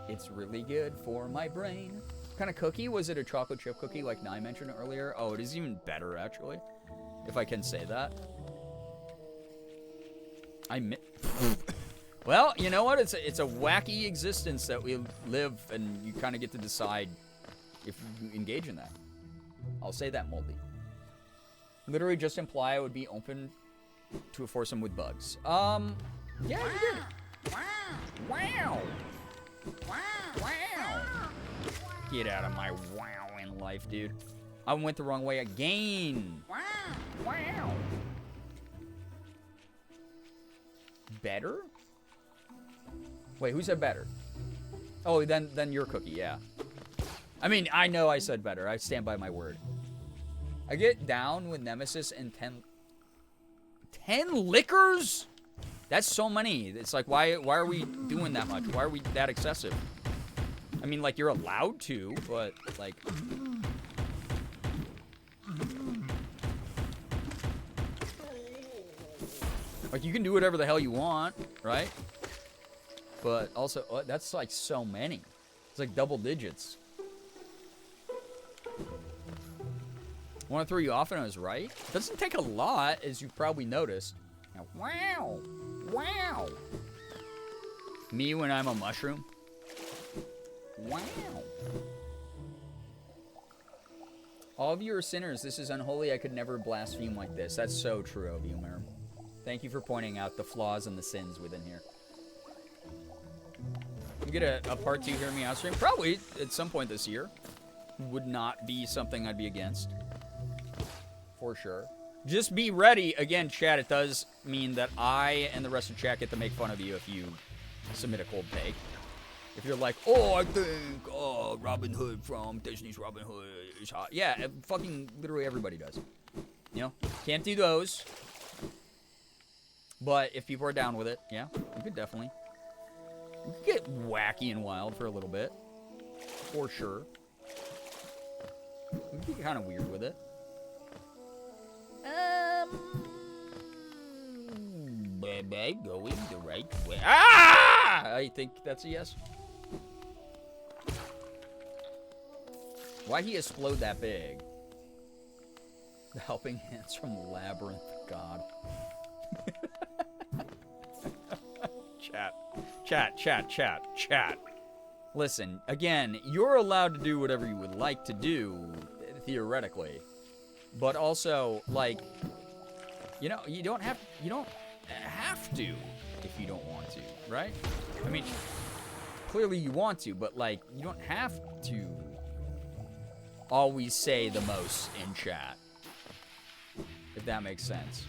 It's really good for my brain. What kind of cookie? Was it a chocolate chip cookie like Nye mentioned earlier? Oh, it is even better, actually. If I can say that. Well, you know what? It's a wacky existence that we live, and you kind of get to decide if you engage in that. I'll say that, Moldy. Literally just imply I would be open to a foursome with bugs. Yeah, you did it. Wow. Wow. Get out of my wowing life, dude. I went the wrong way again. Wow. Better? Wait, who said better? Oh, then your cookie, yeah. I mean, I know I said better. I stand by my word. I get down with Nemesis and 10 liquors? That's so many. It's like, why are we doing that much? Why are we that excessive? I mean, like, you're allowed to, but, like... Like, you can do whatever the hell you want, right? But also, that's, like, so many. It's like double digits. Want to throw you off and I was right? It doesn't take a lot, as you've probably noticed. Now, wow. Wow. Me when I'm a mushroom. Wow. All of you are sinners. This is unholy. I could never blaspheme like this. That's so true of you, Merm. Thank you for pointing out the flaws and the sins within here. You get a part 2 Hear Me Out stream? Probably at some point this year. Would not be something I'd be against. For sure. Just be ready. Again, chat, it does mean that I and the rest of chat get to make fun of you if you submit a cold take. If you're like, oh, I think Robin Hood from Disney's Robin Hood is hot. Yeah, fucking literally everybody does. You know? Can't do those. But if people are down with it, yeah, you could definitely. You could get wacky and wild for a little bit. For sure. You could be kind of weird with it. Baby, going the right way. Ah! I think that's a yes. Why'd he explode that big? The helping hands from Labyrinth. God. Chat. Listen, again, you're allowed to do whatever you would like to do, theoretically. But also, like, you know, you don't have to if you don't want to, right? I mean, clearly you want to, but, like, you don't have to always say the most in chat. If that makes sense.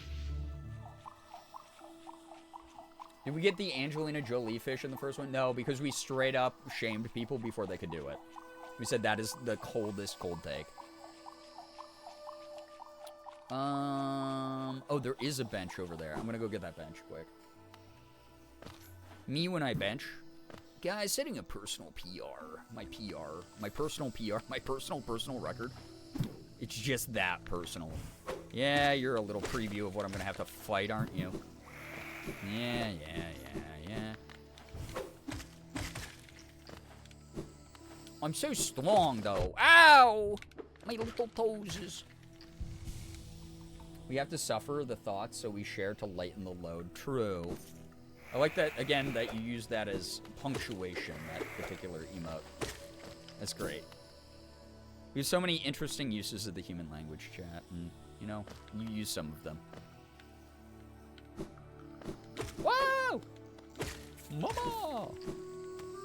Did we get the Angelina Jolie fish in the first one? No, because we straight up shamed people before they could do it. We said that is the coldest cold take. Oh, there is a bench over there. I'm gonna go get that bench quick. Me when I bench. Guys, setting a personal PR. My personal PR. My personal record. It's just that personal. Yeah, you're a little preview of what I'm gonna have to fight, aren't you? Yeah. I'm so strong, though. Ow! My little toes. We have to suffer the thoughts, so we share to lighten the load. True. I like that, again, that you use that as punctuation, that particular emote. That's great. We have so many interesting uses of the human language, chat, and, you know, you use some of them. Whoa! Mama!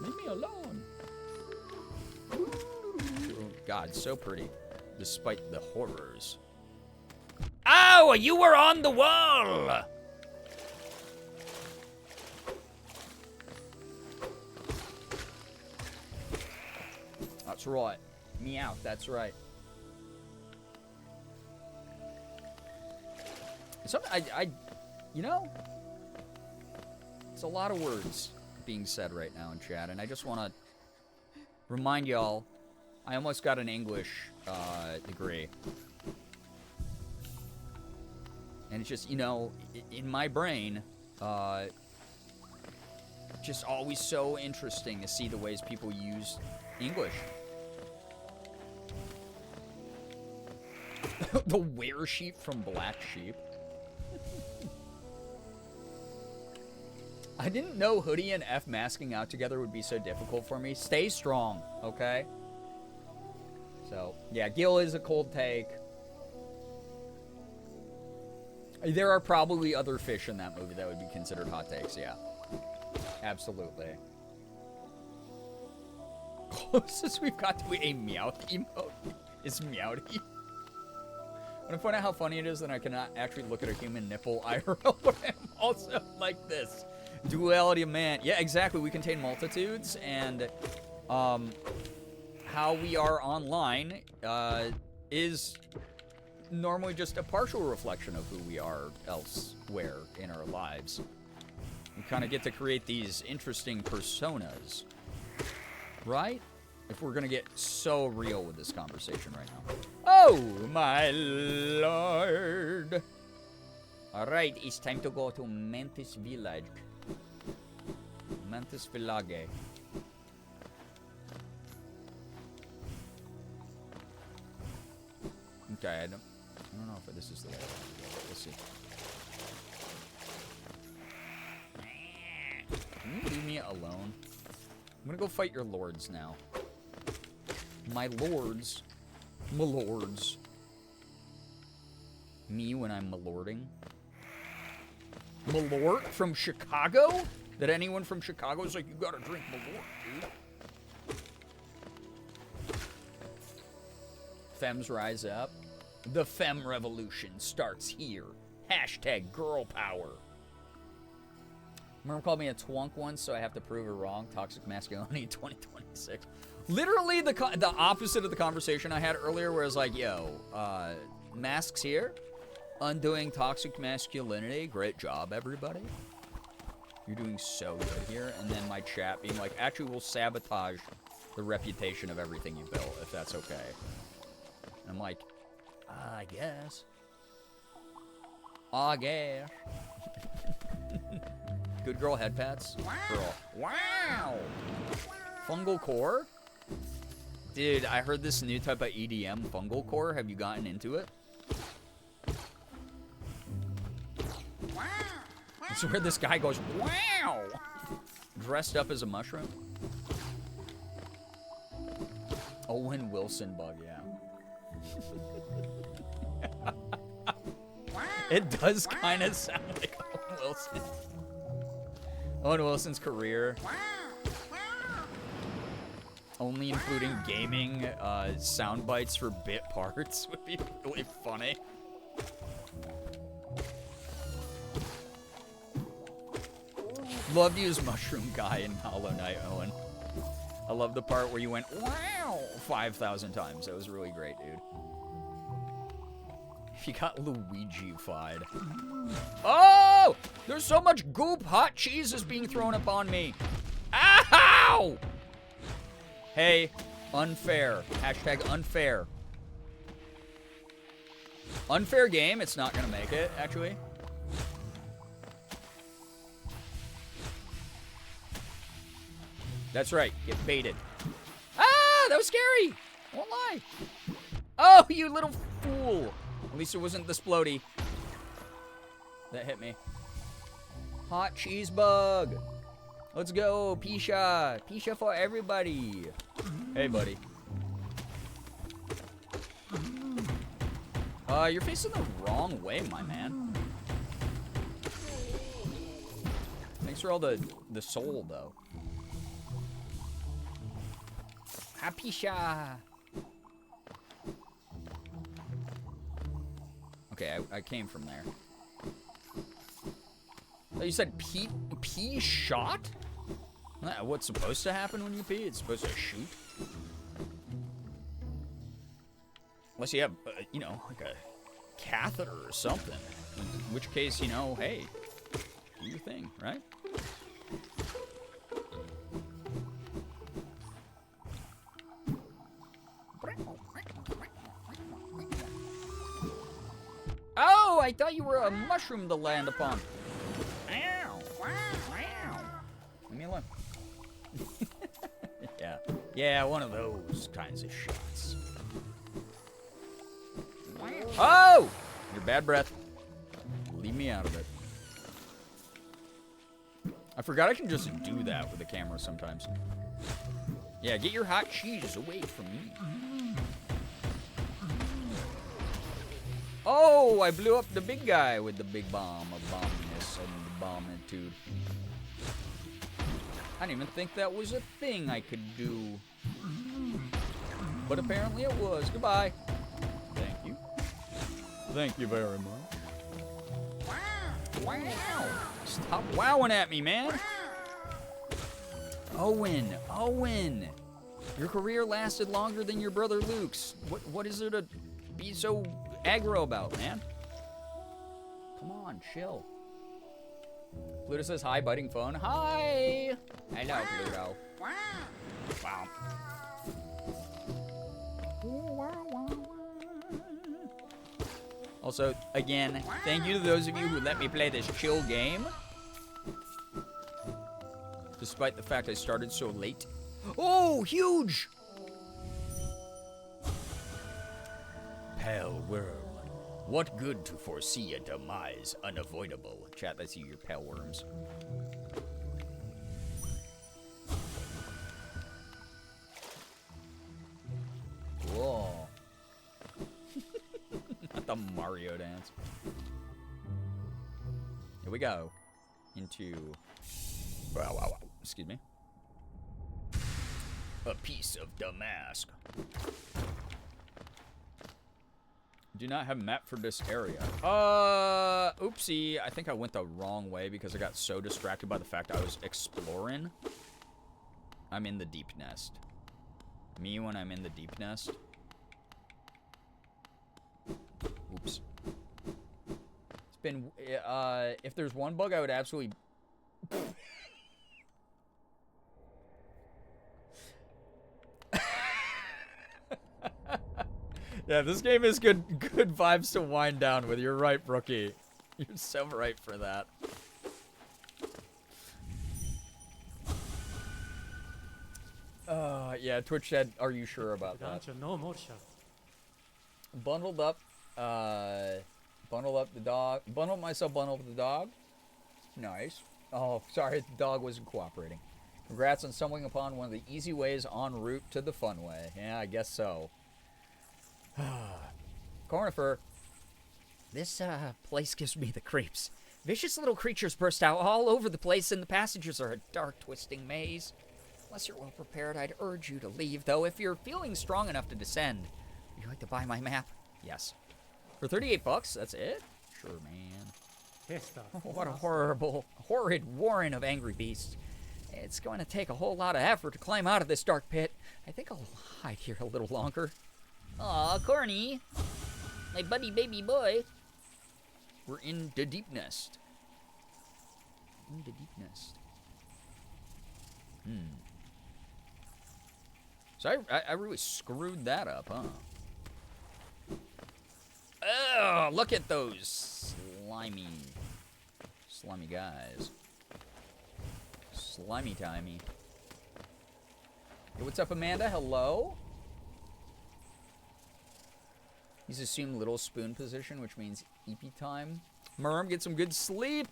Leave me alone. Oh, God, so pretty. Despite the horrors. Ow! You were on the wall! That's right. Meow, that's right. You know, it's a lot of words being said right now in chat, and I just want to remind y'all, I almost got an English degree. And it's just, you know, in my brain, just always so interesting to see the ways people use English. The were sheep from Black Sheep. I didn't know Hoodie and F masking out together would be so difficult for me. Stay strong, okay? So, yeah, Gil is a cold take. There are probably other fish in that movie that would be considered hot takes, yeah. Absolutely. Closest we've got to a Meowth emote is Meowty. I'm gonna point out how funny it is that I cannot actually look at a human nipple IRL, but I'm also like this. Duality of man. Yeah, exactly. We contain multitudes, and how we are online is normally just a partial reflection of who we are elsewhere in our lives. We kind of get to create these interesting personas. Right? If we're gonna get so real with this conversation right now. Oh, my lord. Alright, it's time to go to Mantis Village. Mantis Village. Okay, I don't know if this is the way I want to go. We'll see. Can you leave me alone? I'm gonna go fight your lords now. My lords. My lords. Me when I'm malording. Malort from Chicago? That anyone from Chicago is like, you gotta drink Malort, dude. Femmes rise up. The femme revolution starts here. Hashtag girl power. Mom called me a twunk once, so I have to prove her wrong. Toxic masculinity 2026. Literally the opposite of the conversation I had earlier, where I was like, yo, masks here. Undoing toxic masculinity. Great job, everybody. You're doing so good here. And then my chat being like, actually, we'll sabotage the reputation of everything you built, if that's okay. And I'm like, I guess. I guess. Good girl head pats. Girl. Wow. Fungal core? Dude, I heard this new type of EDM, fungal core. Have you gotten into it? It's where this guy goes, wow! Dressed up as a mushroom. Owen Wilson bug, yeah. It does kind of sound like Owen Wilson. Owen Wilson's career. Only including gaming sound bites for bit parts would be really funny. Loved you as Mushroom Guy in Hollow Knight, Owen. I love the part where you went, wow, 5,000 times. That was really great, dude. You got Luigi-fied. Oh! There's so much goop. Hot cheese is being thrown upon me. Ow! Hey, unfair. Hashtag unfair. Unfair game. It's not going to make it, actually. That's right. Get baited. Ah! That was scary. Won't lie. Oh, you little fool. At least it wasn't the splody that hit me. Hot cheese bug. Let's go, Pisha. Pisha for everybody. Hey, buddy. You're facing the wrong way, my man. Thanks for all the soul, though. Ha, Pisha. Okay, I came from there. Oh, you said pee shot? What's supposed to happen when you pee? It's supposed to shoot? Unless you have, you know, like a catheter or something. In which case, you know, hey, do your thing, right? Oh, I thought you were a mushroom to land upon. Ow. Wow. Leave me alone. Yeah. Yeah, one of those kinds of shots. Oh! Your bad breath. Leave me out of it. I forgot I can just do that with the camera sometimes. Yeah, get your hot cheese away from me. Oh, I blew up the big guy with the big bomb of bombiness and the bombitude. I didn't even think that was a thing I could do. But apparently it was. Goodbye. Thank you. Thank you very much. Wow. Stop wowing at me, man. Owen. Your career lasted longer than your brother Luke's. What is there to be so aggro about, man? Come on, chill. Pluto says hi, biting phone. Hi! Hello, Pluto. Wow. Also, again, thank you to those of you who let me play this chill game. Despite the fact I started so late. Oh, huge! Pale worm. What good to foresee a demise unavoidable? Chat, that's you, your pale worms. Whoa. Not the Mario dance. Here we go. Into... Wow. Excuse me. A piece of Damask. Do not have a map for this area. Oopsie. I think I went the wrong way because I got so distracted by the fact I was exploring. I'm in the deep nest. Me when I'm in the deep nest. Oops. It's been, if there's one bug I would absolutely... Yeah, this game is good vibes to wind down with. You're right, Brookie. You're so right for that. Yeah, Twitch said, are you sure about that? Bundled up the dog. Bundled myself, bundled up the dog. Nice. Oh, sorry, the dog wasn't cooperating. Congrats on stumbling upon one of the easy ways en route to the fun way. Yeah, I guess so. Cornifer. This, place gives me the creeps. Vicious little creatures burst out all over the place, and the passages are a dark, twisting maze. Unless you're well prepared, I'd urge you to leave, though, if you're feeling strong enough to descend. Would you like to buy my map? Yes. For 38 bucks, that's it? Sure, man. Oh, what a horrid warren of angry beasts. It's going to take a whole lot of effort to climb out of this dark pit. I think I'll hide here a little longer. Aw, Corny. My buddy baby boy. We're in the deep nest. In the deep nest. So I really screwed that up, huh? Oh, look at those slimy guys. Slimy-timey. Hey, what's up, Amanda? Hello? He's assumed little spoon position, which means EP time. Merm, get some good sleep.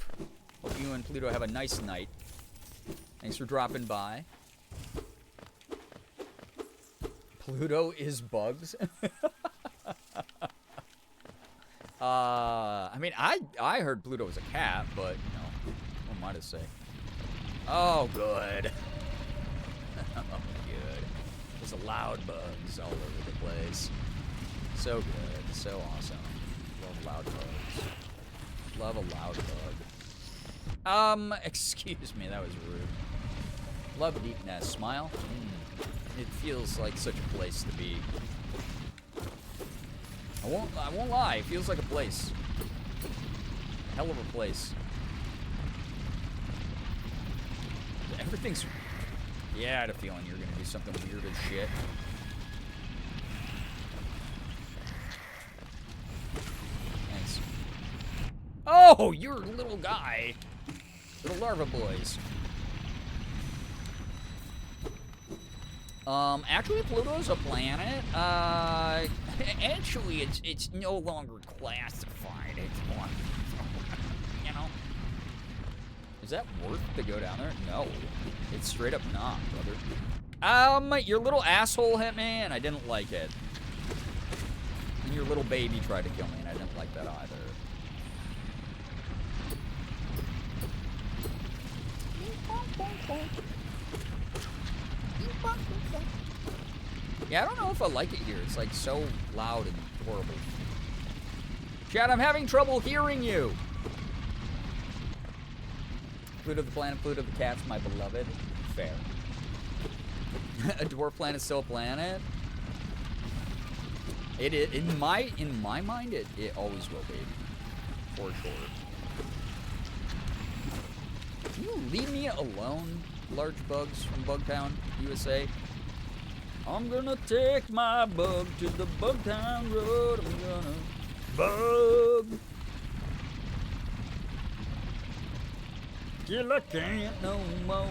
Hope you and Pluto have a nice night. Thanks for dropping by. Pluto is bugs. I mean, I heard Pluto was a cat, but, you know, what am I to say? Oh, good. Oh, good. There's loud bugs all over the place. So good. So awesome. Love loud bugs. Love a loud bug. Excuse me, that was rude. Love deep nest. Smile. It feels like such a place to be. I won't lie, it feels like a place. Hell of a place. Everything's... Yeah, I had a feeling you were gonna do something weird as shit. Thanks. Oh, you're a little guy. Little larva boys. Actually, Pluto's a planet. Actually, it's no longer classified. It's more, you know. Is that worth to go down there? No. It's straight up not, brother. Your little asshole hit me, and I didn't like it. And your little baby tried to kill me, and I didn't like that either. Yeah, I don't know if I like it here. It's like so loud and horrible. Chad, I'm having trouble hearing you. Pluto the planet, Pluto the cat's my beloved. Fair. A dwarf planet still a planet? It in my mind it always will be. For sure. Can you leave me alone, large bugs from Bugtown, USA? I'm gonna take my bug to the Bugtown Road. I'm gonna bug till I can't no more.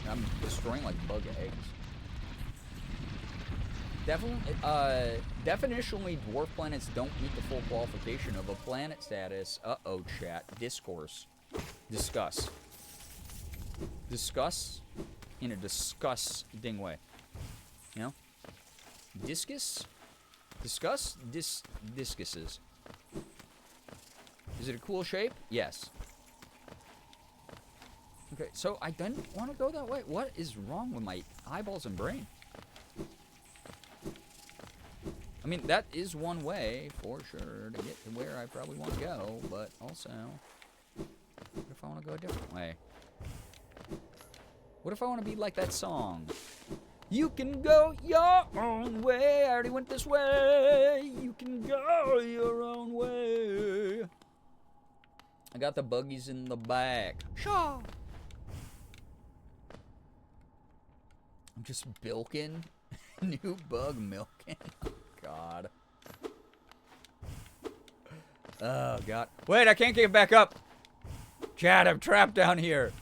I'm destroying like bug eggs. Definitionally, dwarf planets don't meet the full qualification of a planet status. Uh-oh, chat. Discourse. Discuss. Discuss in a disgusting way. You know? Discus? Discuss? Discuses. Is it a cool shape? Yes. Okay, so I didn't want to go that way. What is wrong with my eyeballs and brain? I mean, that is one way, for sure, to get to where I probably want to go, but also, what if I want to go a different way? What if I want to be like that song? You can go your own way. I already went this way. You can go your own way. I got the buggies in the back. Shaw. I'm just bilking. New bug milking. Oh, God. Oh, God. Wait, I can't get back up. Chad, I'm trapped down here.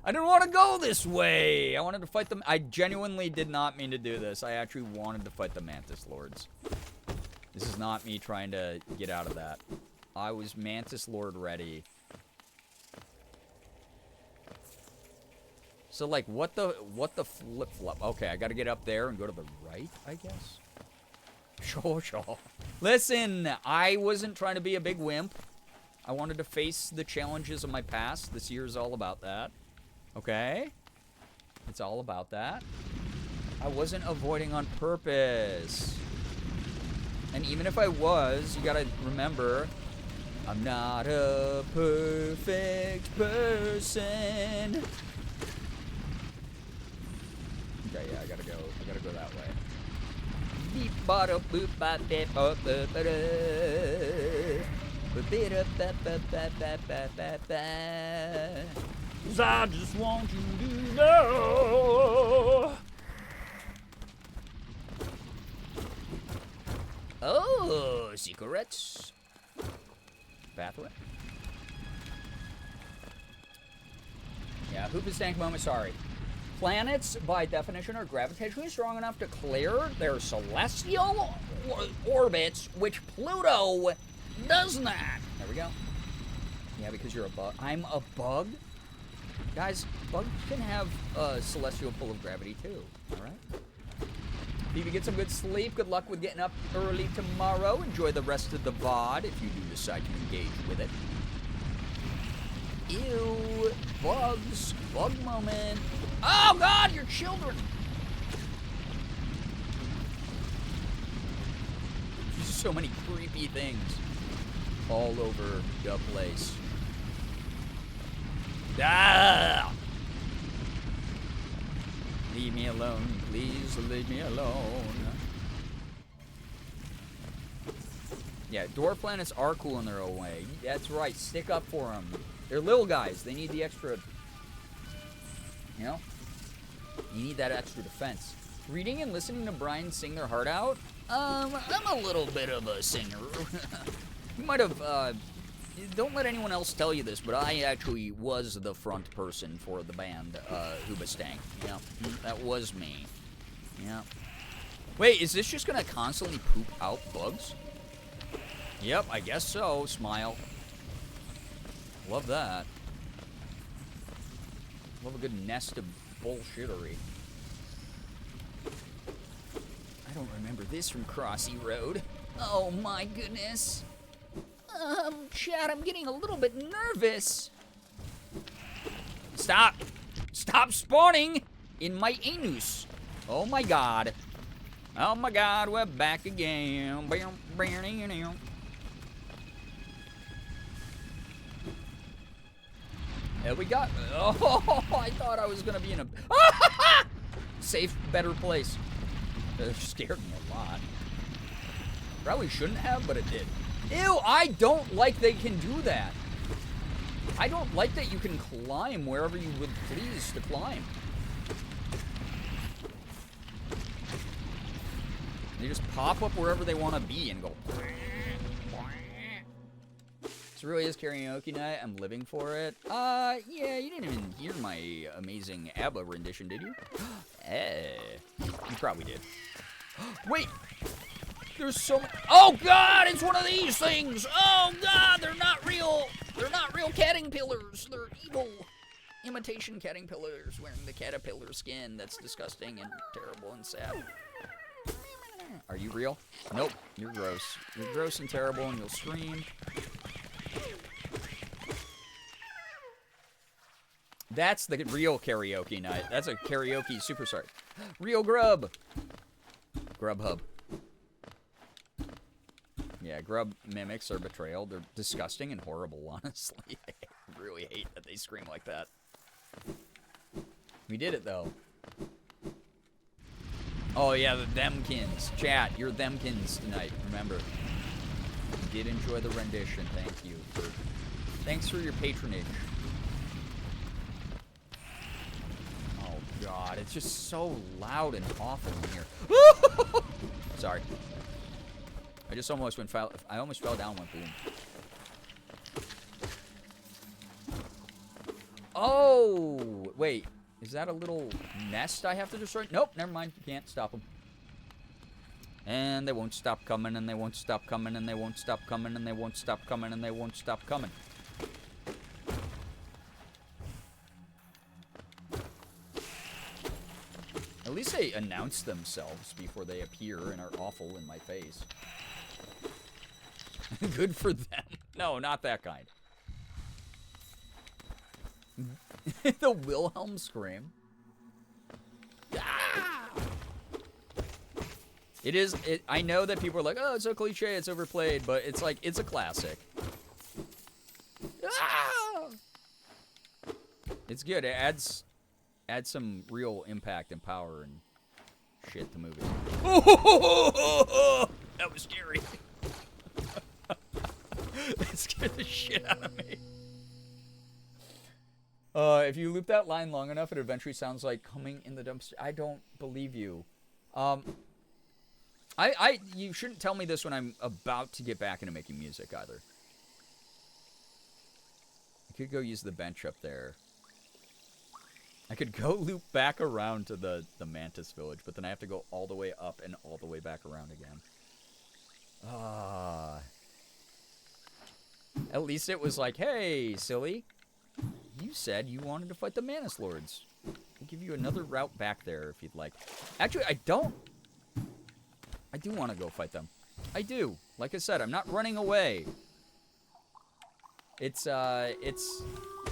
I didn't want to go this way. I wanted to fight them. I genuinely did not mean to do this. I actually wanted to fight the Mantis Lords. This is not me trying to get out of that. I was Mantis Lord ready. So, like, what the flip-flop? Okay, I gotta get up there and go to the right, I guess. Sure. Listen, I wasn't trying to be a big wimp. I wanted to face the challenges of my past. This year is all about that. Okay? It's all about that. I wasn't avoiding on purpose. And even if I was, you gotta remember, I'm not a perfect person. Okay, yeah, I gotta go that way. I just want you to know. Oh, secrets. Pathway. Yeah, Hoopastank moment, sorry. Planets, by definition, are gravitationally strong enough to clear their celestial orbits, which Pluto does not. There we go. Yeah, because you're a bug. I'm a bug? Guys, bugs can have a celestial pull of gravity, too. Alright? If you get some good sleep, good luck with getting up early tomorrow. Enjoy the rest of the VOD if you do decide to engage with it. Ew. Bugs. Bug moment. Oh, God, your children. There's so many creepy things all over the place. Ah! Leave me alone. Please leave me alone. Yeah, dwarf planets are cool in their own way. That's right. Stick up for them. They're little guys. They need the extra... You know? You need that extra defense. Reading and listening to Brian sing their heart out? I'm a little bit of a singer. You might have, don't let anyone else tell you this, but I actually was the front person for the band, Hoobastank. Yeah, that was me. Yeah. Wait, is this just gonna constantly poop out bugs? Yep, I guess so. Smile. Love that. Love a good nest of bullshittery. I don't remember this from Crossy Road. Oh my goodness. Chad, I'm getting a little bit nervous. Stop. Stop spawning in my anus. Oh my god. Oh my god, we're back again. Yeah, we got... Oh, I thought I was going to be in a... safe, better place. It scared me a lot. Probably shouldn't have, but it did. Ew, I don't like they can do that. I don't like that you can climb wherever you would please to climb. They just pop up wherever they want to be and go. This really is karaoke night. I'm living for it. Yeah, you didn't even hear my amazing ABBA rendition, did you? You probably did. Wait! There's so many. Oh God! It's one of these things. Oh God! They're not real. They're not real caterpillars. They're evil imitation caterpillars wearing the caterpillar skin. That's disgusting and terrible and sad. Are you real? Nope. You're gross. You're gross and terrible, and you'll scream. That's the real karaoke night. That's a karaoke superstar. Real grub. Grubhub. Yeah, grub mimics are betrayal. They're disgusting and horrible, honestly. I really hate that they scream like that. We did it, though. Oh, yeah, the themkins. Chat, you're themkins tonight, remember. You did enjoy the rendition. Thank you. Thanks for your patronage. Oh, God. It's just so loud and awful in here. Sorry. I just almost I almost fell down one boom. Oh, wait. Is that a little nest I have to destroy? Nope, never mind. You can't stop them. And they won't stop coming, and they won't stop coming, and they won't stop coming, and they won't stop coming, and they won't stop coming. At least they announce themselves before they appear and are awful in my face. Good for them. No, not that kind. The Wilhelm scream. Ah! I know that people are like, oh, it's so cliche, it's overplayed, but it's like, it's a classic. Ah! It's good. It adds some real impact and power and shit to movies. That was scary. That scared the shit out of me. If you loop that line long enough, it eventually sounds like coming in the dumpster. I don't believe you. You shouldn't tell me this when I'm about to get back into making music either. I could go use the bench up there. I could go loop back around to the mantis village, but then I have to go all the way up and all the way back around again. At least it was like, hey, silly. You said you wanted to fight the Mantis Lords. I'll give you another route back there if you'd like. Actually, I don't. I do want to go fight them. I do. Like I said, I'm not running away. It's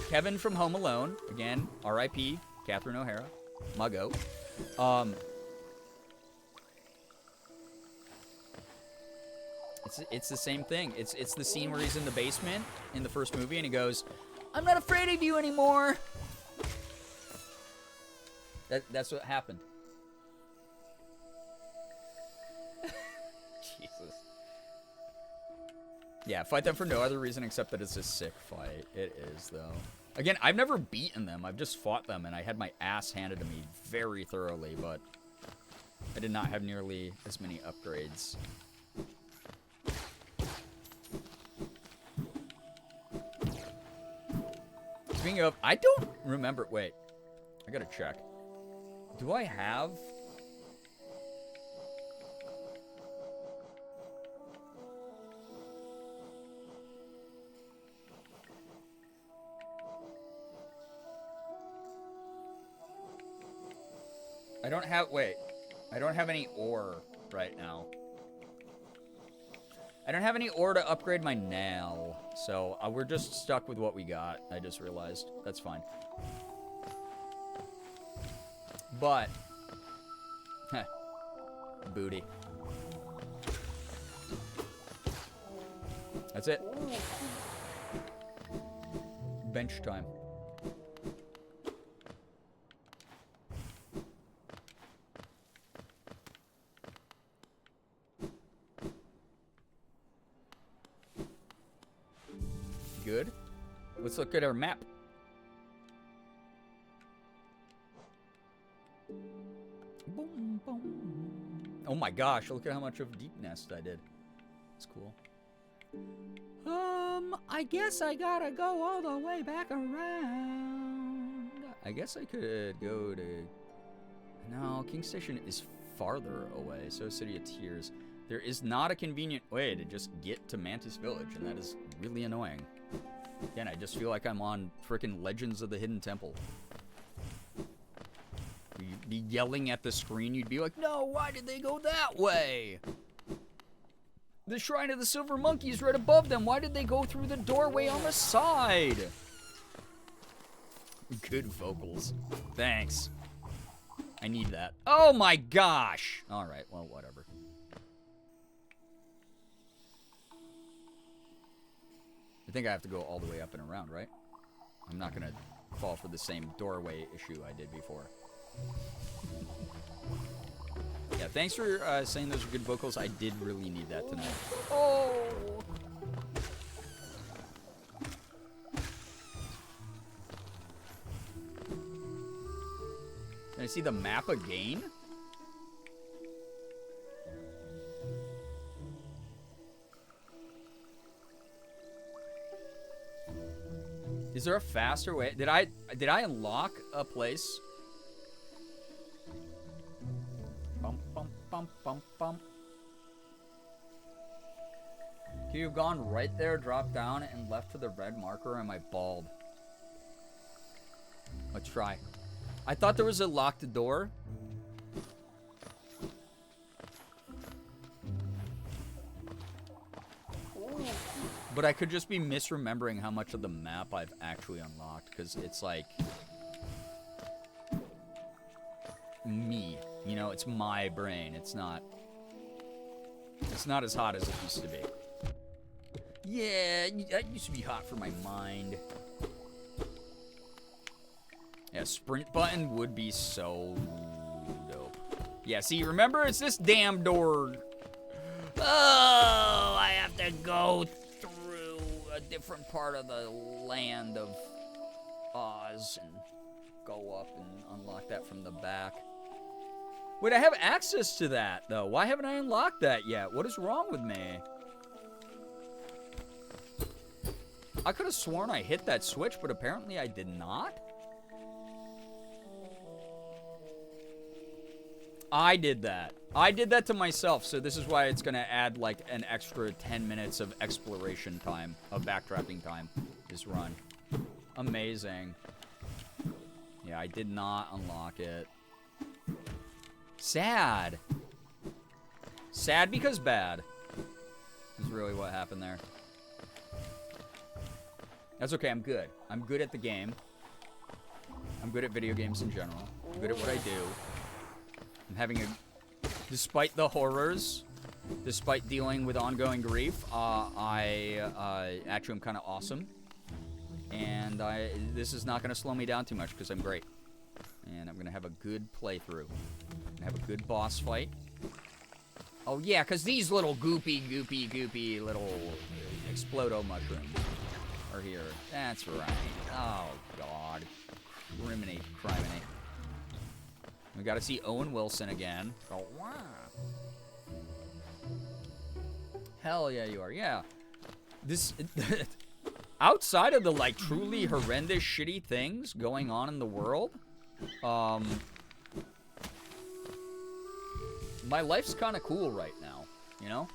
Kevin from Home Alone. Again, R.I.P. Catherine O'Hara. My goat. It's the same thing. It's the scene where he's in the basement in the first movie and he goes, I'm not afraid of you anymore. That's what happened. Jesus. Yeah, fight them for no other reason except that it's a sick fight. It is, though. Again, I've never beaten them. I've just fought them, and I had my ass handed to me very thoroughly, but I did not have nearly as many upgrades. Speaking of, I don't remember. Wait, I gotta check. Do I have? I don't have. Wait, I don't have any ore right now. I don't have any ore to upgrade my nail, so we're just stuck with what we got. I just realized. That's fine. But, booty. That's it. Bench time. good. Let's look at our map. Boom, boom. Oh my gosh, look at how much of Deep Nest I did. That's cool. I guess I gotta go all the way back around. I guess I could go to... No, King Station is farther away, so City of Tears. There is not a convenient way to just get to Mantis Village, and that is really annoying. Again, I just feel like I'm on frickin' Legends of the Hidden Temple. You'd be yelling at the screen, you'd be like, no, why did they go that way? The Shrine of the Silver Monkey is right above them. Why did they go through the doorway on the side? Good vocals. Thanks. I need that. Oh my gosh! Alright, well, whatever. I think I have to go all the way up and around, right? I'm not gonna fall for the same doorway issue I did before. Yeah, thanks for saying those are good vocals. I did really need that tonight. Oh! Can I see the map again? Is there a faster way? Did I unlock a place? Bum bum bum bum bum. Could you have gone right there, dropped down, and left to the red marker? Or am I bald? Let's try. I thought there was a locked door. But I could just be misremembering how much of the map I've actually unlocked, because it's like me, you know, it's my brain. It's not as hot as it used to be. Yeah, that used to be hot for my mind. Yeah, sprint button would be so dope. Yeah, see, remember, it's this damn door. Oh, I have to go through a different part of the land of Oz and go up and unlock that from the back. Wait, I have access to that, though. Why haven't I unlocked that yet? What is wrong with me? I could have sworn I hit that switch, but apparently I did not. I did that. I did that to myself, so this is why it's going to add like an extra 10 minutes of exploration time, of backtracking time, this run. Amazing. Yeah, I did not unlock it. Sad. Sad because bad is really what happened there. That's okay, I'm good. I'm good at the game. I'm good at video games in general. I'm good at what I do. I'm having a... Despite the horrors, despite dealing with ongoing grief, actually am kind of awesome. And this is not going to slow me down too much because I'm great. And I'm going to have a good playthrough. I'm going to have a good boss fight. Oh yeah, because these little goopy little Explodo mushrooms are here. That's right. Oh, God. Criminate. We got to see Owen Wilson again. Oh, wow. Hell yeah, you are. Yeah. This... outside of the, like, truly horrendous, shitty things going on in the world, my life's kind of cool right now, you know?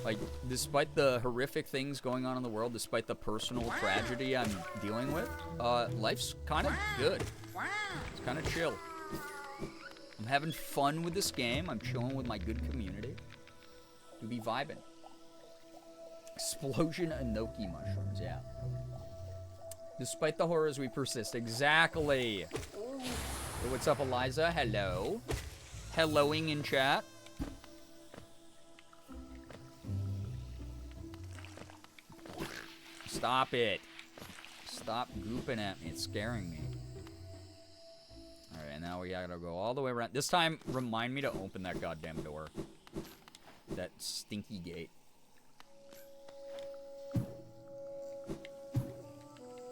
Like, despite the horrific things going on in the world, despite the personal tragedy I'm dealing with, life's kind of good. It's kind of chill. I'm having fun with this game. I'm chilling with my good community. We'll be vibing. Explosion Enoki mushrooms, yeah. Despite the horrors, we persist. Exactly. Hey, what's up, Eliza? Hello. Helloing in chat. Stop it. Stop gooping at me. It's scaring me. Alright, now we gotta go all the way around. This time, remind me to open that goddamn door. That stinky gate.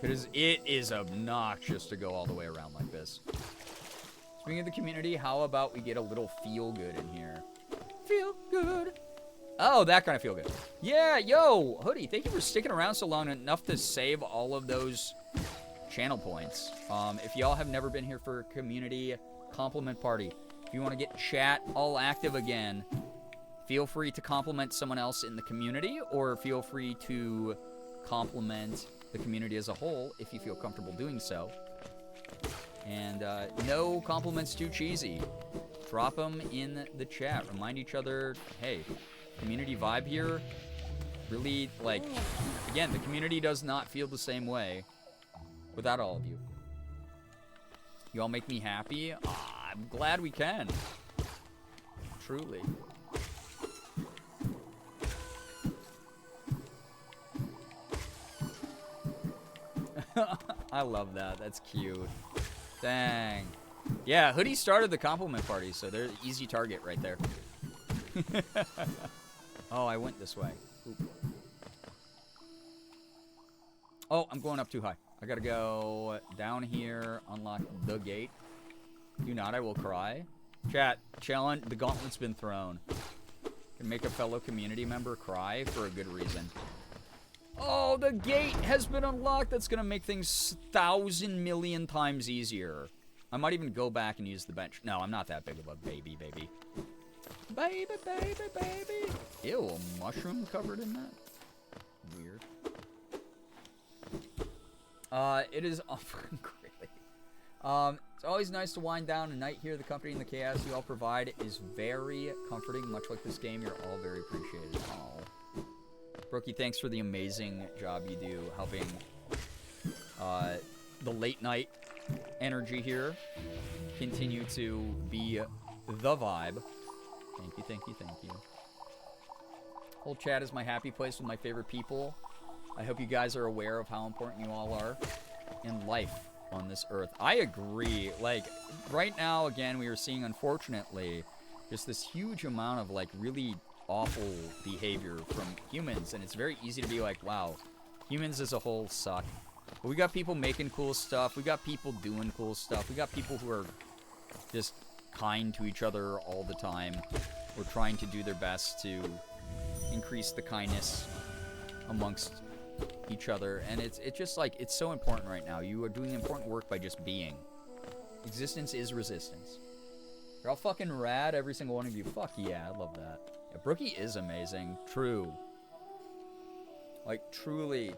Because it is obnoxious to go all the way around like this. Speaking of the community, how about we get a little feel good in here? Feel good. Oh, that kind of feel good. Yeah, yo, Hoodie, thank you for sticking around so long enough to save all of those channel points. If y'all have never been here for a community compliment party, if you want to get chat all active again, feel free to compliment someone else in the community, or feel free to compliment the community as a whole if you feel comfortable doing so. And no compliments too cheesy. Drop them in the chat. Remind each other, hey, community vibe here. Really, like, again, the community does not feel the same way without all of you. You all make me happy. I'm glad we can. Truly. I love that. That's cute. Dang. Yeah, Hoodie started the compliment party, so they're an easy target right there. Oh, I went this way. Oop. Oh, I'm going up too high. I gotta go down here, unlock the gate. Do not, I will cry. Chat, challenge, the gauntlet's been thrown. Can make a fellow community member cry for a good reason. Oh, the gate has been unlocked. That's gonna make things 1,000 million times easier. I might even go back and use the bench. No, I'm not that big of a baby. Baby, baby. Ew, a mushroom covered in that? Weird. It is fucking great. It's always nice to wind down a night here. The company and the chaos you all provide is very comforting. Much like this game, you're all very appreciated. Oh, Brookie, thanks for the amazing job you do helping the late night energy here continue to be the vibe. Thank you. Whole chat is my happy place with my favorite people. I hope you guys are aware of how important you all are in life on this earth. I agree. Like, right now, again, we are seeing, unfortunately, just this huge amount of, like, really awful behavior from humans. And it's very easy to be like, wow, humans as a whole suck. But we got people making cool stuff. We got people doing cool stuff. We got people who are just kind to each other all the time. We're trying to do their best to increase the kindness amongst each other, and it's just like, it's so important right now. You are doing important work by just being. Existence is resistance. You're all fucking rad, every single one of you. Fuck yeah, I love that. Yeah, Brookie is amazing. True. Like, truly.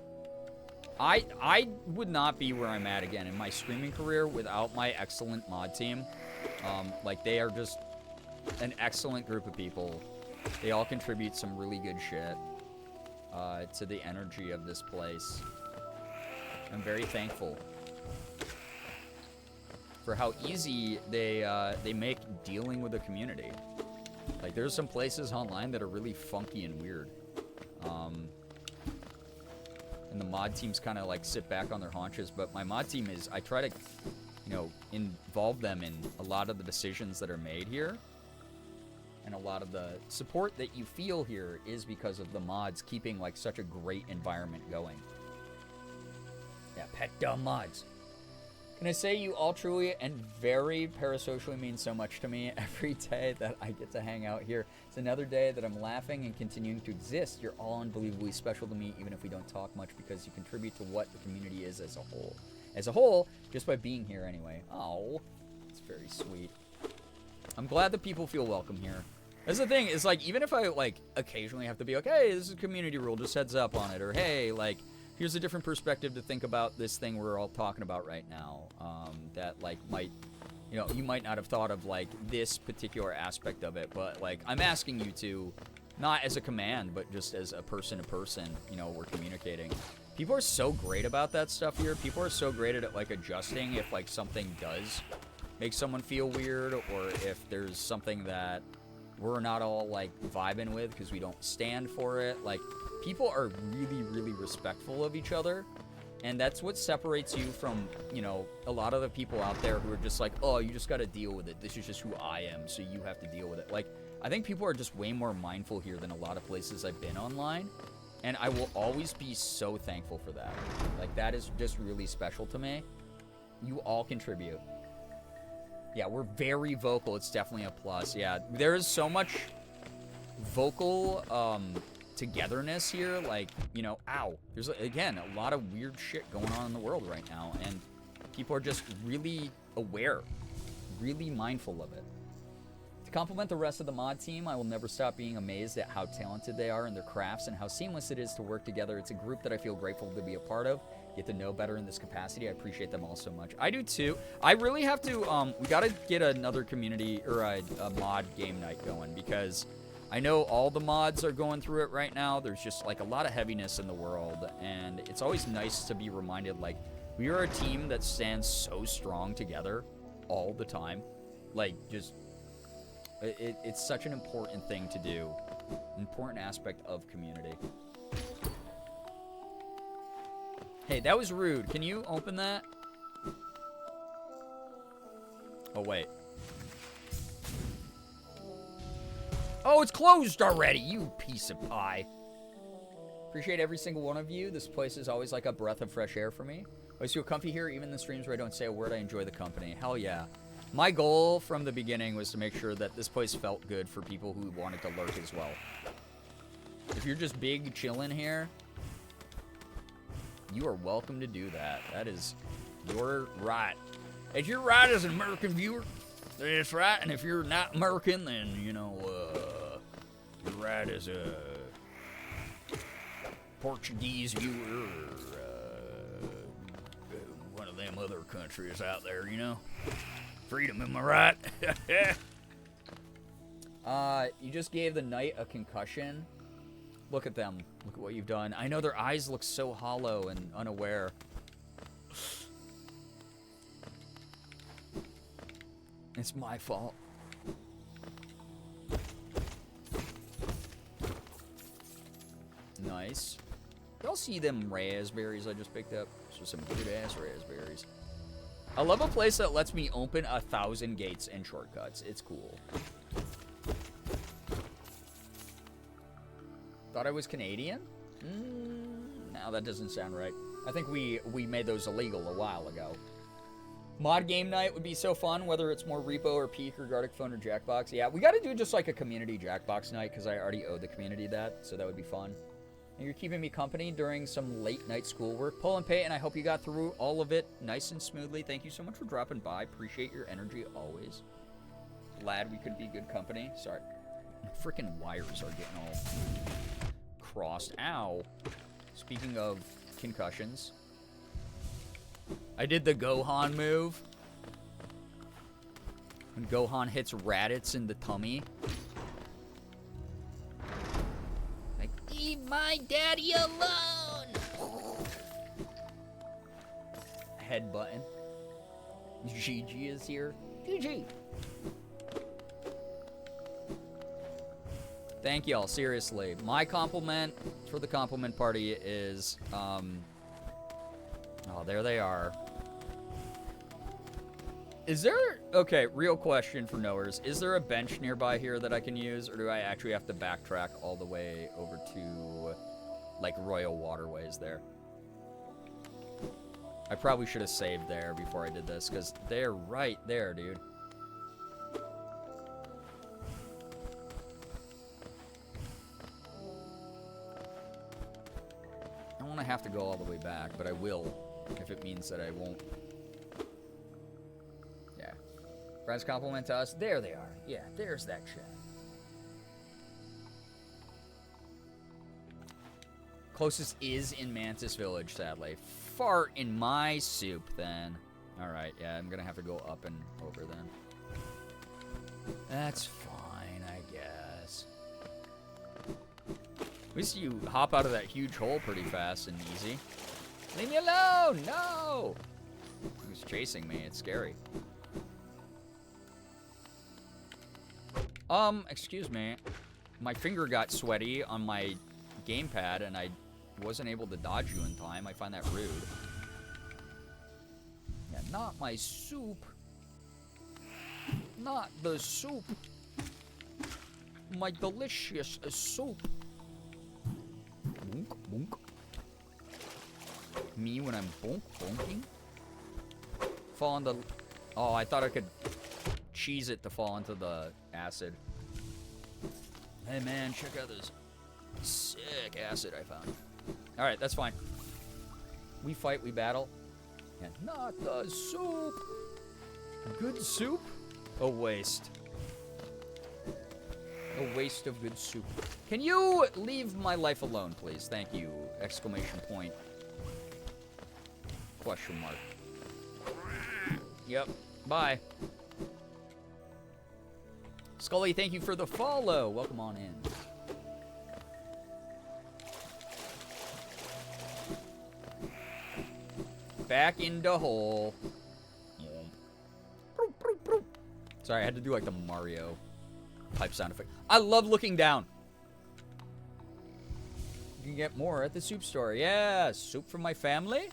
I would not be where I'm at again in my streaming career without my excellent mod team. Like, they are just an excellent group of people. They all contribute some really good shit to the energy of this place. I'm very thankful for how easy they make dealing with the community. Like, there's some places online that are really funky and weird. And the mod teams kind of like sit back on their haunches, but my mod team is, I try to, you know, involve them in a lot of the decisions that are made here. And a lot of the support that you feel here is because of the mods keeping like such a great environment going. Yeah, pet dumb mods. Can I say you all truly and very parasocially mean so much to me every day that I get to hang out here. It's another day that I'm laughing and continuing to exist. You're all unbelievably special to me, even if we don't talk much, because you contribute to what the community is as a whole. As a whole, just by being here anyway. Oh, it's very sweet. I'm glad that people feel welcome here. That's the thing, is like, even if I like occasionally have to be like, hey, this is a community rule, just heads up on it, or hey, like, here's a different perspective to think about this thing we're all talking about right now, that like might, you know, you might not have thought of like this particular aspect of it, but like, I'm asking you to, not as a command, but just as a person to person, you know, we're communicating. People are so great about that stuff here. People are so great at like adjusting if like something does make someone feel weird, or if there's something that we're not all like vibing with because we don't stand for it. Like, people are really, really respectful of each other, and that's what separates you from, you know, a lot of the people out there who are just like, oh, you just got to deal with it. This is just who I am, so you have to deal with it. Like, I think people are just way more mindful here than a lot of places I've been online, And I will always be so thankful for that. Like, that is just really special to me. You all contribute. Yeah, we're very vocal. It's definitely a plus. Yeah, there is so much vocal togetherness here. Like, you know, ow. There's, again, a lot of weird shit going on in the world right now. And people are just really aware, really mindful of it. To compliment the rest of the mod team, I will never stop being amazed at how talented they are in their crafts and how seamless it is to work together. It's a group that I feel grateful to be a part of, get to know better in this capacity. I appreciate them all so much. I do too. I really have to, we gotta get another community, or a mod game night going, because I know all the mods are going through it right now. There's just like a lot of heaviness in the world, and it's always nice to be reminded, like, we are a team that stands so strong together all the time. Like, just... It's such an important thing to do. An important aspect of community. Hey, that was rude. Can you open that? Oh, wait. Oh, it's closed already, you piece of pie. Appreciate every single one of you. This place is always like a breath of fresh air for me. I always feel comfy here, even in the streams where I don't say a word. I enjoy the company. Hell yeah. My goal from the beginning was to make sure that this place felt good for people who wanted to lurk as well. If you're just big chilling here, you are welcome to do that. That is your right. If you're right as an American viewer, that's right. And if you're not American, then, you know, you're right as a Portuguese viewer or one of them other countries out there, you know. Freedom, am I right? You just gave the knight a concussion. Look at them. Look at what you've done. I know their eyes look so hollow and unaware. It's my fault. Nice. Y'all see them raspberries I just picked up? Those are some good-ass raspberries. I love a place that lets me open 1,000 gates and shortcuts. It's cool. Thought I was Canadian? No, that doesn't sound right. I think we made those illegal a while ago. Mod game night would be so fun, whether it's more Repo or Peak or Gartic Phone or Jackbox. Yeah, we gotta do just like a community Jackbox night, because I already owe the community that, so that would be fun. And you're keeping me company during some late night schoolwork. Pull and pay, and I hope you got through all of it nice and smoothly. Thank you so much for dropping by. Appreciate your energy always. Glad we could be good company. Sorry. Freaking wires are getting all crossed. Ow. Speaking of concussions, I did the Gohan move. When Gohan hits Raditz in the tummy. Leave my daddy alone! Head button. GG is here. GG! Thank y'all, seriously. My compliment for the compliment party is, oh, there they are. Is there, okay, real question for knowers. Is there a bench nearby here that I can use, or do I actually have to backtrack all the way over to, like, Royal Waterways there? I probably should have saved there before I did this, because they're right there, dude. I don't want to have to go all the way back, but I will, if it means that I won't. Friends compliment to us. There they are. Yeah, there's that shit. Closest is in Mantis Village, sadly. Fart in my soup, then. Alright, yeah, I'm gonna have to go up and over then. That's fine, I guess. At least you hop out of that huge hole pretty fast and easy. Leave me alone! No! He was chasing me. It's scary. Excuse me. My finger got sweaty on my gamepad, and I wasn't able to dodge you in time. I find that rude. Yeah, not my soup. Not the soup. My delicious soup. Oink. me when I'm bonking? Fall into... Oh, I thought I could cheese it to fall into the acid. Hey, man, check out this sick acid I found. All right, that's fine. We fight, we battle. And not the soup. Good soup? A waste. A waste of good soup. Can you leave my life alone, please? Thank you. Exclamation point. Question mark. Yep. Bye. Scully, thank you for the follow. Welcome on in. Back in the hole. Sorry, I had to do like the Mario type sound effect. I love looking down. You can get more at the soup store. Yeah, soup from my family.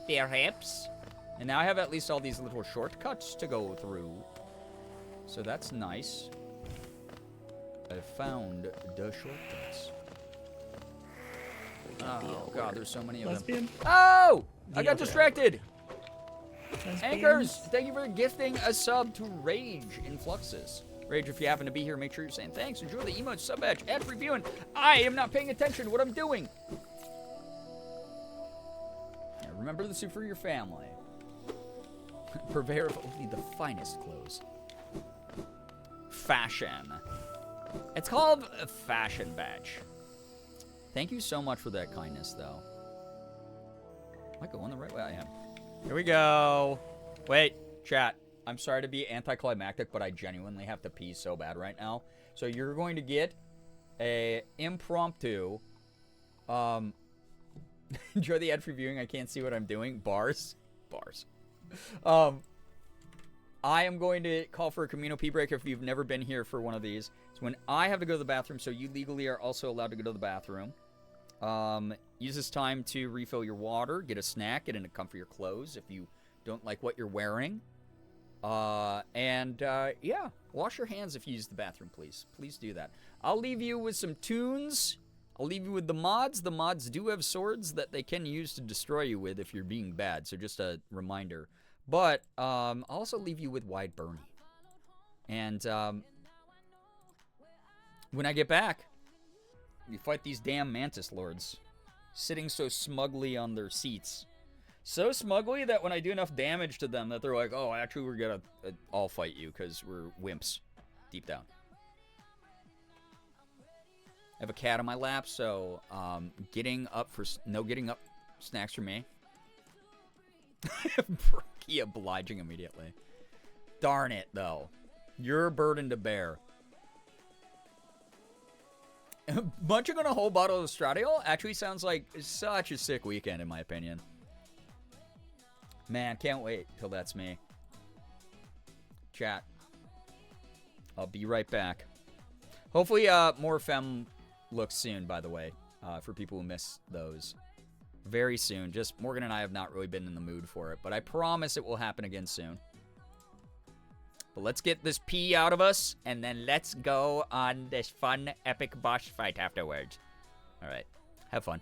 Perhaps. And now I have at least all these little shortcuts to go through. So that's nice. I found the shortcuts. Oh, God, there's so many of them. Oh! I got distracted! Anchors, thank you for gifting a sub to Rage in Fluxus. Rage, if you happen to be here, make sure you're saying thanks. Enjoy the emote sub badge. Ad reviewing. I am not paying attention to what I'm doing. Yeah, remember the soup for your family. Purveyor of only the finest clothes. Fashion. It's called a fashion badge. Thank you so much for that kindness, though. Am I going the right way? I am. Here we go. Wait, chat. I'm sorry to be anticlimactic, but I genuinely have to pee so bad right now. So you're going to get a impromptu. Enjoy the ad for viewing. I can't see what I'm doing. Bars. I am going to call for a communal pee break if you've never been here for one of these. It's when I have to go to the bathroom, so you legally are also allowed to go to the bathroom. Use this time to refill your water, get a snack, get into comfy your clothes if you don't like what you're wearing. Yeah, wash your hands if you use the bathroom, please. Please do that. I'll leave you with some tunes. I'll leave you with the mods. The mods do have swords that they can use to destroy you with if you're being bad, so just a reminder. But, I'll also leave you with Wide Bernie. And, when I get back, you fight these damn mantis lords, sitting so smugly on their seats. So smugly that when I do enough damage to them that they're like, oh, actually we're gonna all fight you because we're wimps deep down. I have a cat on my lap, so getting up snacks for me. Brookie obliging immediately. Darn it, though. You're a burden to bear. Munching on a whole bottle of Estradiol actually sounds like such a sick weekend, in my opinion. Man, can't wait till that's me. Chat. I'll be right back. Hopefully, more Femme looks soon, by the way, for people who miss those. Very soon. Just Morgan and I have not really been in the mood for it, but I promise it will happen again soon. But let's get this pee out of us, and then let's go on this fun, epic boss fight afterwards. All right. Have fun.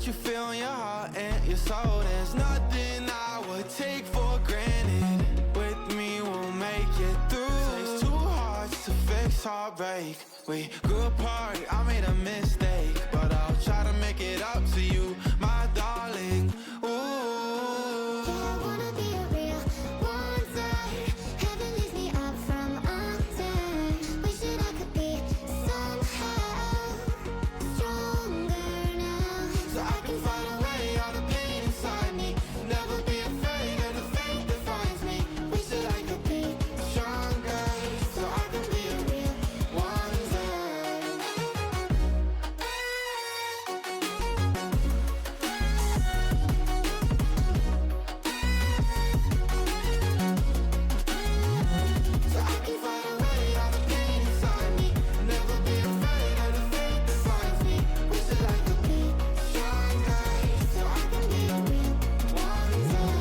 what you feel in your heart and your soul. There's nothing I would take for granted. With me, we'll make it through. Takes two hearts to fix heartbreak. We grew apart, I made a mistake, but I'll try to make it up to you, my darling. Ooh. I wanna be a real one day. Heaven leaves me up from under. Wishing I could be somehow stronger now, So I can fight away all the pain inside me. Never be afraid of the fate that finds me. wish that I could be Stronger, so I can be a real one day. So I can fight away all the pain inside me. Never be afraid of the fate that finds me. wish that I could be stronger, so I can be a real one day.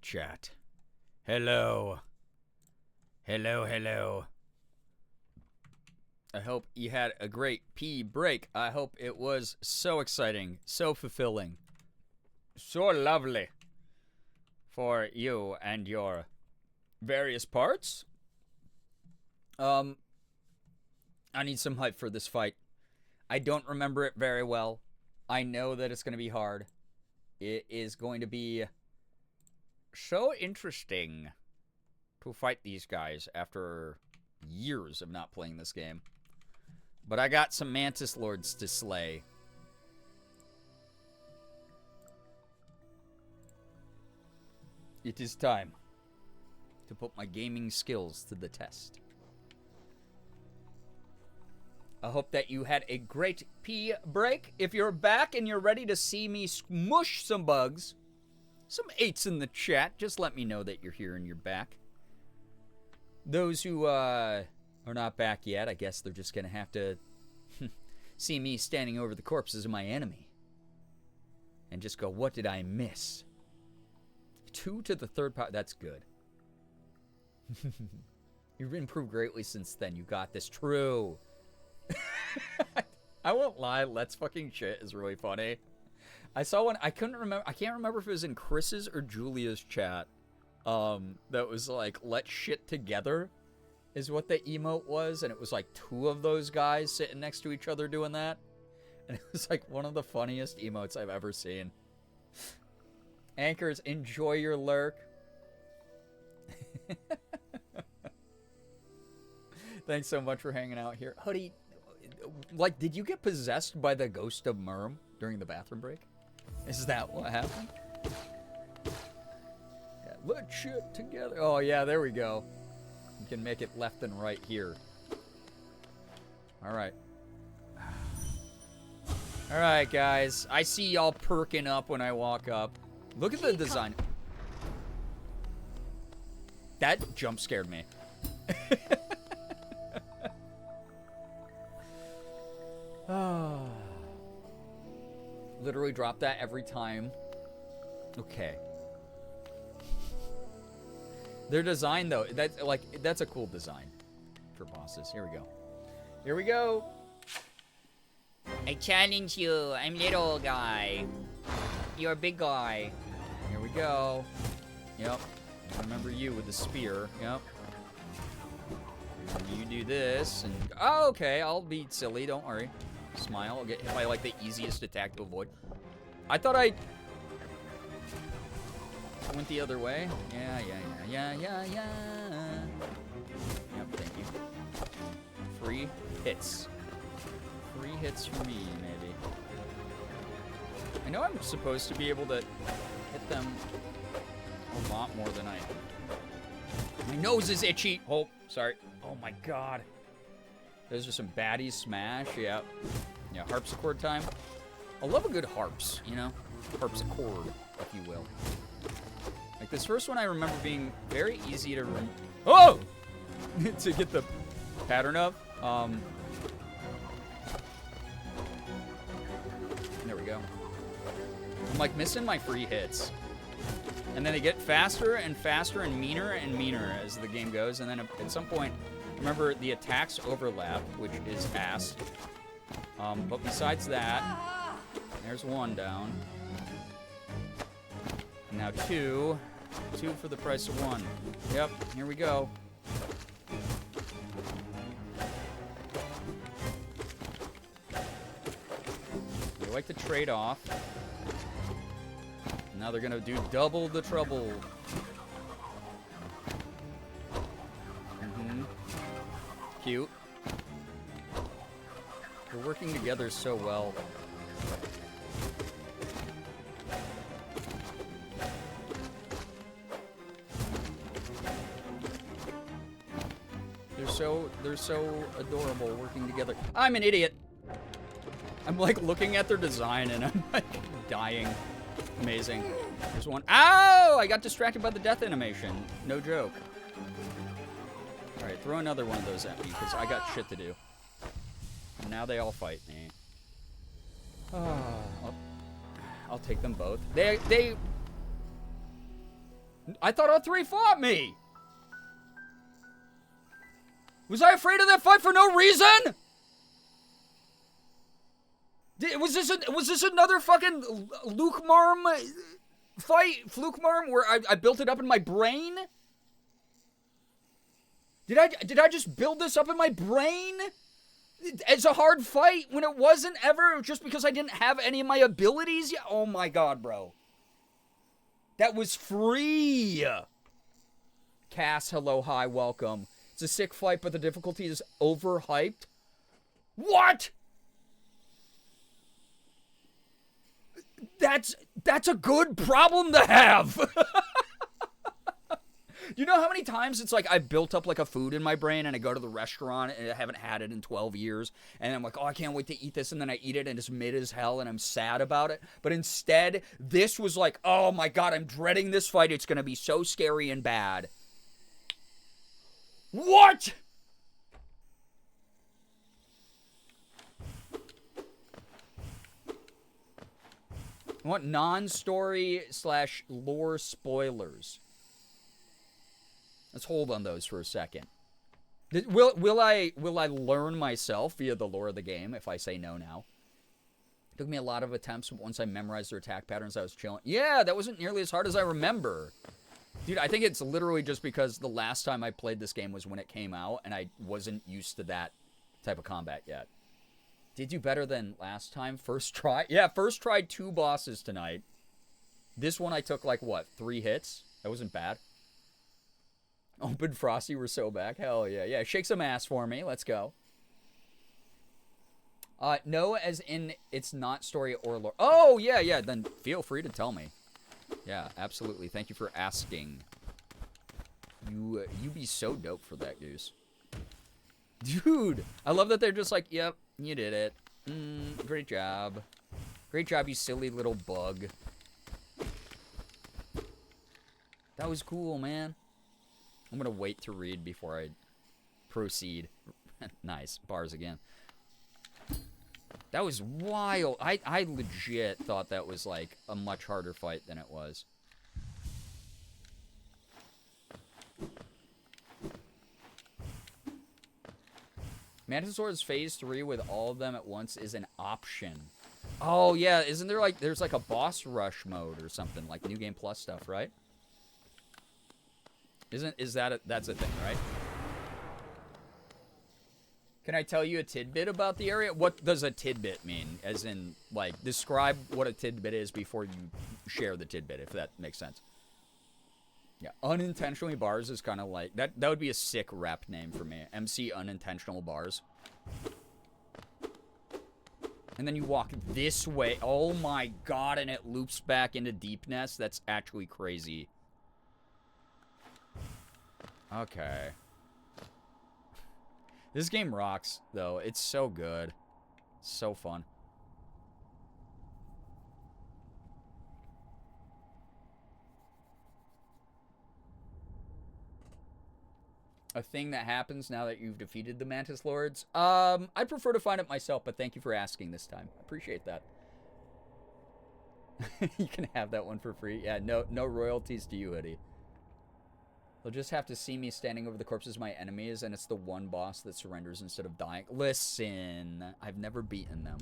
Chat. Hello. Hello, hello. I hope you had a great pee break. I hope it was so exciting, so fulfilling, so lovely for you and your various parts. I need some hype for this fight. I don't remember it very well. I know that it's going to be hard. It is going to be so interesting to fight these guys after years of not playing this game. But I got some Mantis Lords to slay. It is time to put my gaming skills to the test. I hope that you had a great pee break. If you're back and you're ready to see me smush some bugs, some 8s in the chat, just let me know that you're here and you're back. Those who are not back yet, I guess they're just going to have to see me standing over the corpses of my enemy and just go, what did I miss? 2 to the third power. That's good. You've improved greatly since then. You got this. True. I won't lie. Let's fucking shit is really funny. I saw one. I couldn't remember. I can't remember if it was in Chris's or Julia's chat. That was like, let's shit together is what the emote was. And it was like 2 of those guys sitting next to each other doing that. And it was like one of the funniest emotes I've ever seen. Anchors, enjoy your lurk. Thanks so much for hanging out here. Hoodie, like, did you get possessed by the ghost of Merm during the bathroom break? Is that what happened? Yeah, let's shit together. Oh, yeah, there we go. You can make it left and right here. All right. All right, guys. I see y'all perking up when I walk up. Look at the design. That jump scared me. Literally drop that every time. Okay. Their design, though, that's a cool design for bosses. Here we go. Here we go. I challenge you. I'm little guy. You're a big guy. Here we go. Yep. I remember you with the spear. Yep. And you do this, and oh, okay. I'll be silly. Don't worry. Smile. I'll get hit by like the easiest attack to avoid. I thought I went the other way. Yeah. Yep. Thank you. Free hits. Free hits for me, maybe. I know I'm supposed to be able to hit them a lot more than I. My nose is itchy. Oh, sorry. Oh my god. Those are some baddies. Smash. Yeah. Yeah, harpsichord time. I love a good harps, you know? Harpsichord, if you will. Like this first one I remember being very easy to to get the pattern of. like missing my free hits. And then they get faster and faster and meaner as the game goes. And then at some point, remember, the attacks overlap, which is ass. But besides that, there's one down. Now two. Two for the price of one. Yep, here we go. They like to trade off. Now they're gonna do double the trouble. Cute. They're working together so well. They're so adorable working together. I'm an idiot. I'm like looking at their design and I'm like dying. Amazing. There's one. Ow! I got distracted by the death animation. No joke. Alright, throw another one of those at me because I got shit to do. And now they all fight me. Oh, I'll take them both. I thought all three fought me! Was I afraid of that fight for no reason? Was this another fucking Luke Marm fight? Fluke Marm where I built it up in my brain? Did I just build this up in my brain? It's a hard fight when it wasn't ever just because I didn't have any of my abilities yet? Oh my god, bro. That was free. Cass, hello, hi, welcome. It's a sick fight, but the difficulty is overhyped. What? That's a good problem to have. You know how many times it's like I built up like a food in my brain and I go to the restaurant and I haven't had it in 12 years and I'm like, oh, I can't wait to eat this, and then I eat it and it's mid as hell and I'm sad about it. But instead, this was like, oh my god, I'm dreading this fight. It's going to be so scary and bad. What? I want non-story / lore spoilers. Let's hold on those for a second. Will I learn myself via the lore of the game if I say no now? It took me a lot of attempts, but once I memorized their attack patterns, I was chilling. Yeah, that wasn't nearly as hard as I remember. Dude, I think it's literally just because the last time I played this game was when it came out, and I wasn't used to that type of combat yet. Did you better than last time? First try? Yeah, first tried 2 bosses tonight. This one I took like, what, 3 hits? That wasn't bad. Open Frosty, we're so back. Hell yeah. Yeah, shake some ass for me. Let's go. No, as in it's not story or lore. Oh, yeah. Then feel free to tell me. Yeah, absolutely. Thank you for asking. You be so dope for that, Goose. Dude, I love that they're just like, yep, you did it. Great job. Great job, you silly little bug. That was cool, man. I'm gonna wait to read before I proceed. Nice. Bars again. That was wild. I legit thought that was like a much harder fight than it was. Mantisaur's phase 3 with all of them at once is an option. Oh yeah, isn't there like there's like a boss rush mode or something like New Game Plus stuff, right? That's a thing, right? Can I tell you a tidbit about the area? What does a tidbit mean? As in, like, describe what a tidbit is before you share the tidbit, if that makes sense. Yeah, unintentionally bars is kind of like, that would be a sick rap name for me. MC Unintentional Bars. And then you walk this way. Oh my god, and it loops back into Deepness. That's actually crazy. Okay. This game rocks, though. It's so good. So fun. A thing that happens now that you've defeated the Mantis Lords? I'd prefer to find it myself, but thank you for asking this time. Appreciate that. You can have that one for free. Yeah, no royalties to you, Hoodie. They'll just have to see me standing over the corpses of my enemies, and it's the one boss that surrenders instead of dying. Listen, I've never beaten them.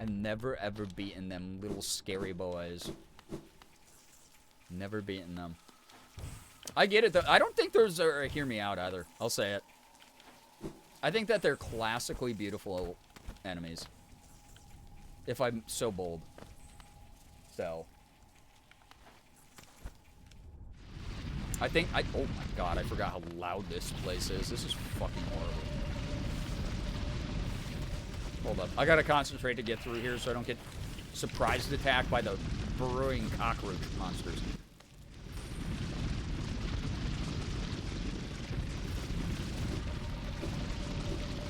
I've never, ever beaten them, little scary boys. Never beaten them. I get it, though. I don't think those are hear me out, either. I'll say it. I think that they're classically beautiful enemies. If I'm so bold. So. I think, oh my god, I forgot how loud this place is. This is fucking horrible. Hold up. I gotta concentrate to get through here so I don't get surprised attacked by the burrowing cockroach monsters.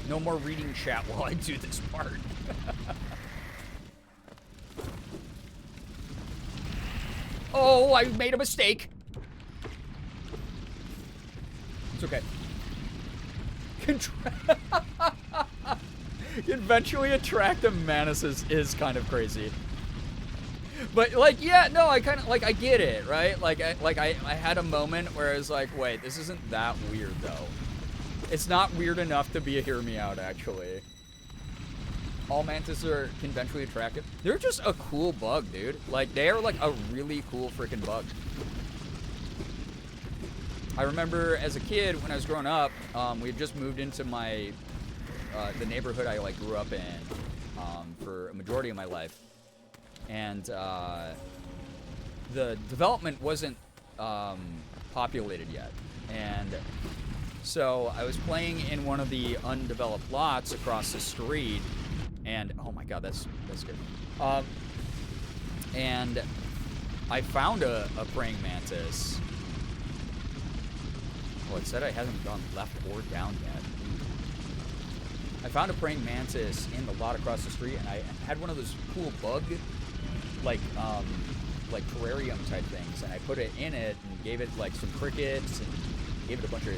No more reading chat while I do this part. Oh, I made a mistake. It's okay. Eventually attract the mantises is kind of crazy. But, like, yeah, no, I kind of, like, I get it, right? Like, I had a moment where I was like, wait, this isn't that weird, though. It's not weird enough to be a hear me out, actually. All mantises are conventionally attractive. They're just a cool bug, dude. Like, they are, like, a really cool freaking bug. I remember as a kid, when I was growing up, we had just moved into my, the neighborhood I, like, grew up in for a majority of my life. And the development wasn't populated yet. And so I was playing in one of the undeveloped lots across the street, and oh my god, that's good. And I found a praying mantis. Oh, it said I hasn't gone left or down yet. I found a praying mantis in the lot across the street, and I had one of those cool bug, like terrarium type things, and I put it in it and gave it like some crickets and gave it a bunch of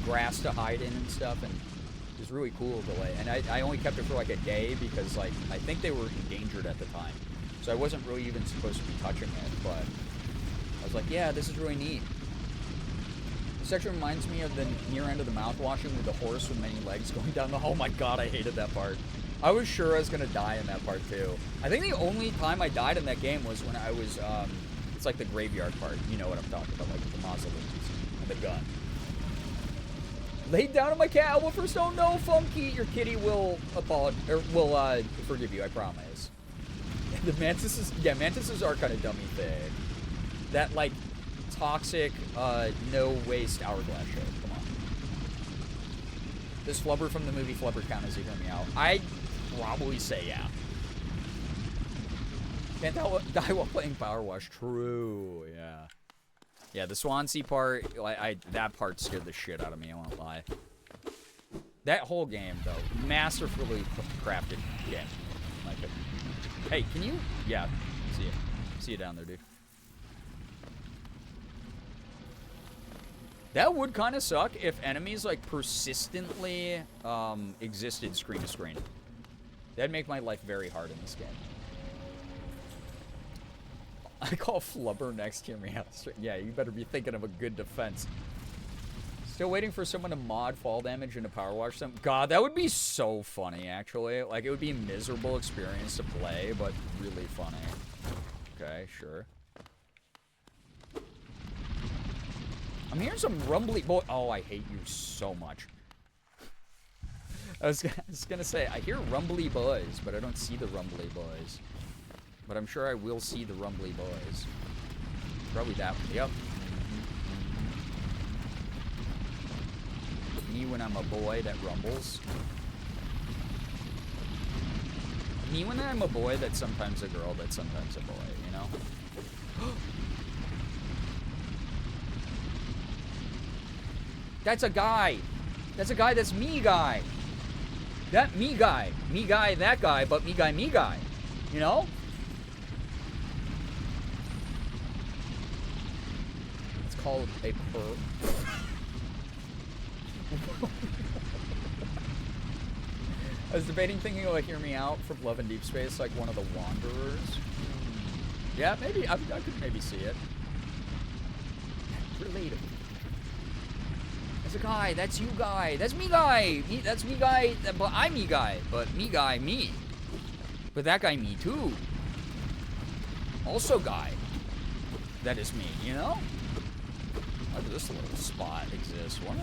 grass to hide in and stuff, and it was really cool the way. And I only kept it for like a day because like I think they were endangered at the time, so I wasn't really even supposed to be touching it. But I was like, yeah, this is really neat. This section reminds me of the near end of the mouth washing with the horse with many legs going down the hall. Oh my god, I hated that part. I was sure I was gonna die in that part too. I think the only time I died in that game was when I was it's like the graveyard part. You know what I'm talking about, like with the mausoleums and the gun. Laid down on my cat. Well, first, oh no, Funky, your kitty will forgive you. I promise. The mantises, yeah, mantises are kind of dummy thing. That like toxic, no waste hourglass shit. Come on. Does Flubber from the movie Flubber count as he hear me out? I probably say yeah. Can't die while playing Power Wash. True, yeah. Yeah, the Swansea part, that part scared the shit out of me, I won't lie. That whole game, though, masterfully crafted game. Like it. Hey, can you? Yeah, see you. See you down there, dude. That would kind of suck if enemies, like, persistently existed screen to screen. That'd make my life very hard in this game. I call Flubber next to me. Yeah, you better be thinking of a good defense. Still waiting for someone to mod fall damage into Power Wash them. God, that would be so funny, actually. Like, it would be a miserable experience to play, but really funny. Okay, sure. I'm hearing some rumbly boy. Oh, I hate you so much. I was gonna say, I hear rumbly boys, but I don't see the rumbly boys. But I'm sure I will see the rumbly boys. Probably that one. Yep. Me when I'm a boy that rumbles. Me when I'm a boy that's sometimes a girl that's sometimes a boy, you know? That's a guy. That's a guy that's me guy. That me guy. Me guy, that guy, but me guy, you know? Called a perp. I was debating thinking, oh, hear me out from Love and Deep Space, like one of the Wanderers. Yeah, maybe. I could maybe see it. Relatable. That's a guy. That's you guy. That's me guy. That's me guy. But I'm me guy. But me guy, me. But that guy, me too. Also guy. That is me, you know? Why does this little spot exist? What?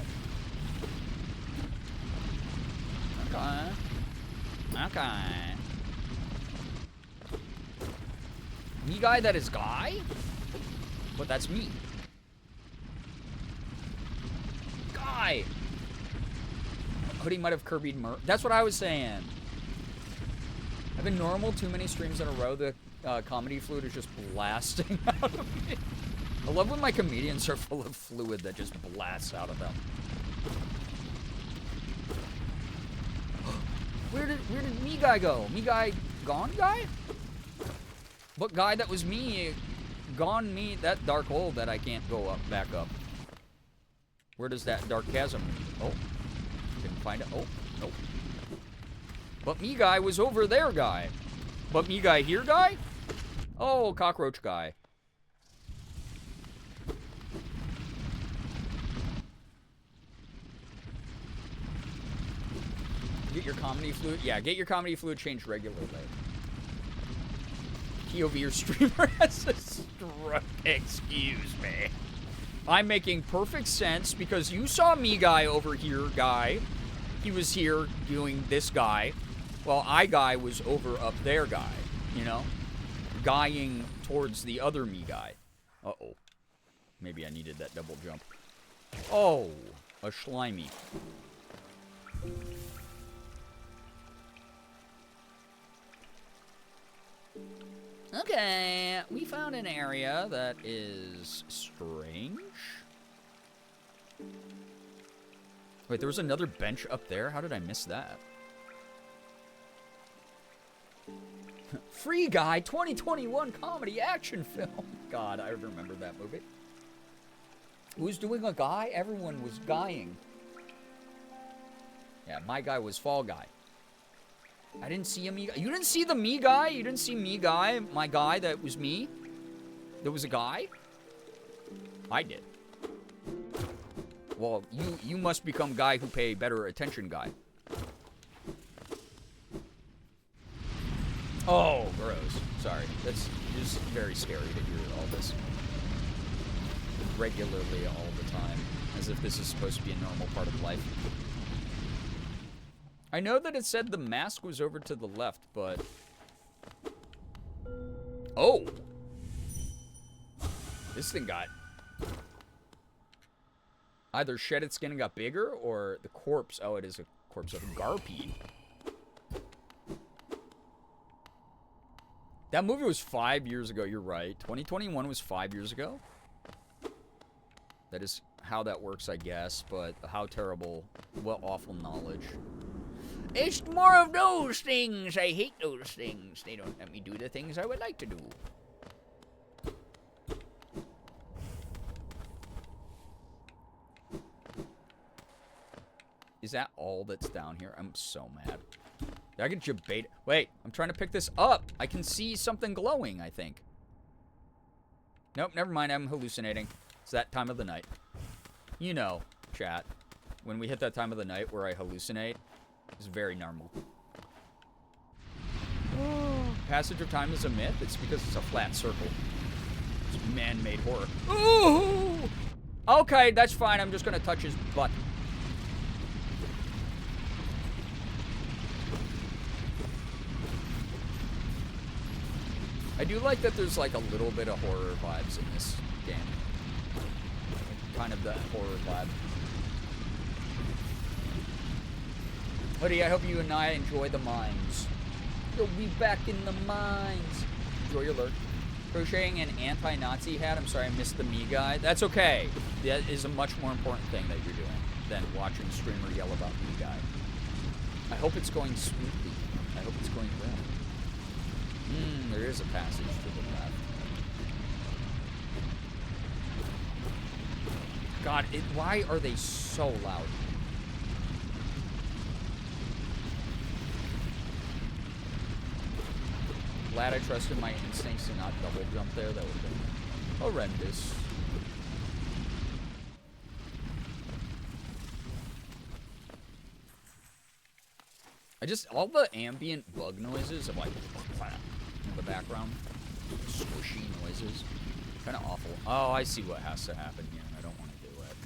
Okay. Okay. Me guy that is guy? But that's me. Guy! Hoodie might have Kirby'd Mer. That's what I was saying. I've been normal too many streams in a row. The comedy fluid is just blasting out of me. I love when my comedians are full of fluid that just blasts out of them. Where did me guy go? Me guy gone guy? What guy that was me? Gone me, that dark hole that I can't go up, back up. Where does that dark chasm lead? Oh, didn't find it. Oh, nope. But me guy was over there guy. But me guy here guy? Oh, cockroach guy. Get your comedy fluid? Yeah, get your comedy fluid changed regularly. POV or streamer has a stroke. Excuse me. I'm making perfect sense because you saw me guy over here, guy. He was here doing this guy. While I guy was over up there, guy. You know? Guying towards the other me guy. Uh-oh. Maybe I needed that double jump. Oh, a slimy. Okay, we found an area that is strange. Wait, there was another bench up there? How did I miss that? Free Guy 2021 comedy action film. God, I remember that movie. Who's doing a guy? Everyone was guying. Yeah, my guy was Fall Guy. I didn't see a me guy. You didn't see the me guy? You didn't see me guy? My guy that was me? There was a guy? I did. Well, you must become guy who pay better attention guy. Oh, gross. Sorry. That's just very scary to hear all this. Regularly all the time. As if this is supposed to be a normal part of life. I know that it said the mask was over to the left, but... Oh! This thing got... either shed its skin and got bigger, or the corpse... Oh, it is a corpse of a Garpede. That movie was 5 years ago, you're right. 2021 was 5 years ago? That is how that works, I guess, but how terrible, what awful knowledge. It's more of those things. I hate those things. They don't let me do the things I would like to do. Is that all that's down here? I'm so mad. I can debate. Wait, I'm trying to pick this up. I can see something glowing, I think. Nope, never mind. I'm hallucinating. It's that time of the night. You know, chat. When we hit that time of the night where I hallucinate, it's very normal. Passage of time is a myth. It's because it's a flat circle. It's man-made horror. Ooh! Okay, that's fine. I'm just gonna touch his butt. I do like that there's like a little bit of horror vibes in this game. Kind of that horror vibe. Hoodie, I hope you and I enjoy the mines. You'll be back in the mines. Enjoy your lurk. Crocheting an anti-Nazi hat. I'm sorry I missed the me guy. That's okay. That is a much more important thing that you're doing than watching streamer yell about me guy. I hope it's going smoothly. I hope it's going well. There is a passage to the left. God, why are they so loud? glad I trusted my instincts to not double jump there. That would have been horrendous. All the ambient bug noises of like in the background, squishy noises, kind of awful. Oh, I see what has to happen here, and I don't want to do it.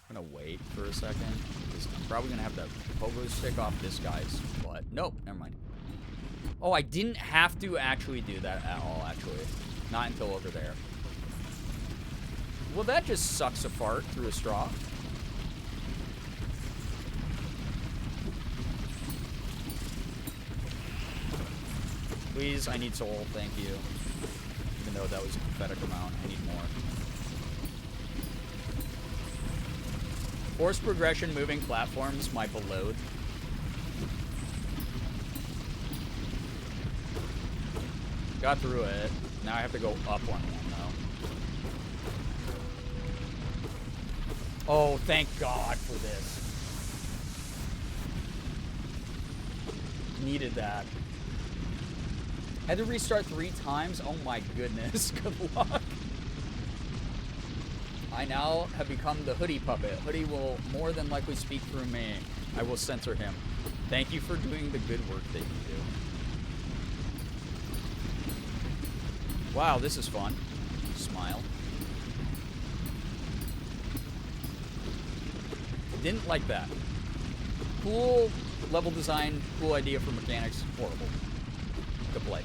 I'm gonna wait for a second, because I'm probably gonna have to pogo stick off this guy's butt. Nope, never mind. Oh, I didn't have to actually do that at all, actually. Not until over there. Well, that just sucks a fart through a straw. Please, I need soul, thank you. Even though that was a pathetic amount, I need more. Forced progression moving platforms, my beloved. Got through it. Now I have to go up on one, though. Oh, thank God for this. Needed that. Had to restart 3 times? Oh my goodness, good luck. I now have become the Hoodie puppet. Hoodie will more than likely speak through me. I will censor him. Thank you for doing the good work that you do. Wow, this is fun. Smile. Didn't like that. Cool level design, cool idea for mechanics, horrible to play.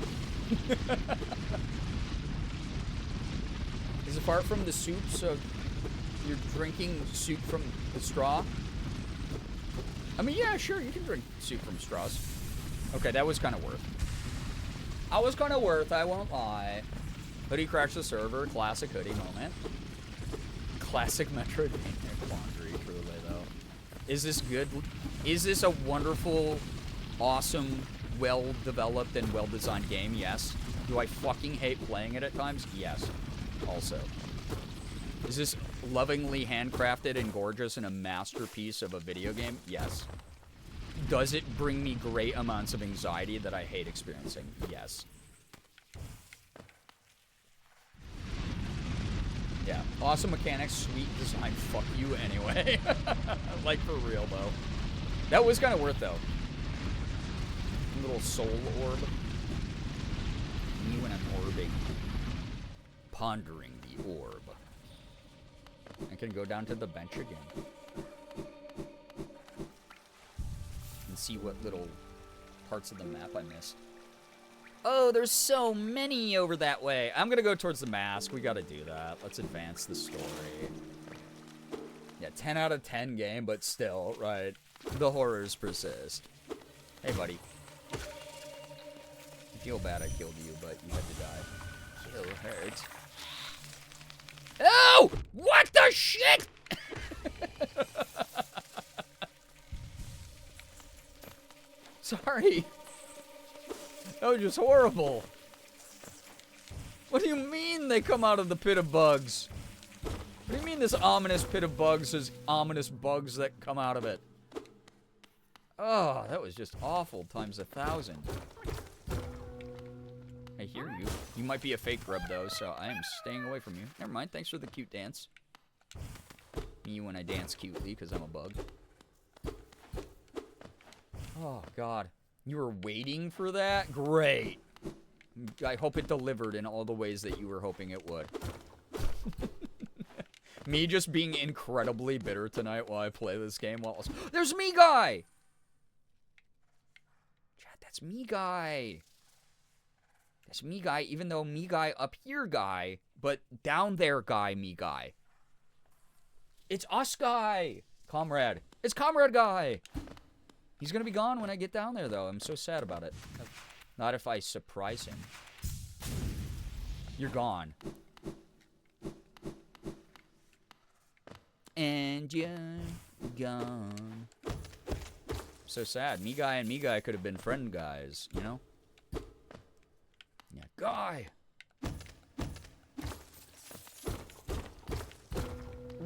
Is it far from the soup, so you're drinking soup from the straw? I mean, yeah, sure, you can drink soup from straws. Okay, that was kind of worth. I was kind of worth, I won't lie. Hoodie crashed the server, classic Hoodie moment. Classic Metroidvania quandary, truly, though. Is this good? Is this a wonderful, awesome, well-developed and well-designed game? Yes. Do I fucking hate playing it at times? Yes. Also. Is this lovingly handcrafted and gorgeous and a masterpiece of a video game? Yes. Does it bring me great amounts of anxiety that I hate experiencing? Yes. Yeah. Awesome mechanics, sweet design. Fuck you anyway. Like, for real, though. That was kind of worth, though. Little soul orb. You and I'm orbing. Pondering the orb. I can go down to the bench again. And see what little parts of the map I missed. Oh, there's so many over that way. I'm gonna go towards the mask. We gotta do that. Let's advance the story. Yeah, 10 out of 10 game, but still, right? The horrors persist. Hey, buddy. I feel bad I killed you, but you had to die. Kill hurts. Oh! What the shit? Sorry. That was just horrible. What do you mean they come out of the pit of bugs? What do you mean this ominous pit of bugs is ominous bugs that come out of it? Oh, that was just awful times 1,000. I hear you. You might be a fake grub, though, so I am staying away from you. Never mind. Thanks for the cute dance. Me when I dance cutely, because I'm a bug. Oh, God. You were waiting for that? Great. I hope it delivered in all the ways that you were hoping it would. Me just being incredibly bitter tonight while I play this game. While there's me guy! Chat, that's me guy. That's me guy, even though me guy up here guy, but down there guy, me guy. It's us guy. Comrade. It's comrade guy. He's gonna be gone when I get down there, though. I'm so sad about it. Not if I surprise him. You're gone. And you're gone. So sad. Me guy and me guy could have been friend guys, you know? Yeah, guy!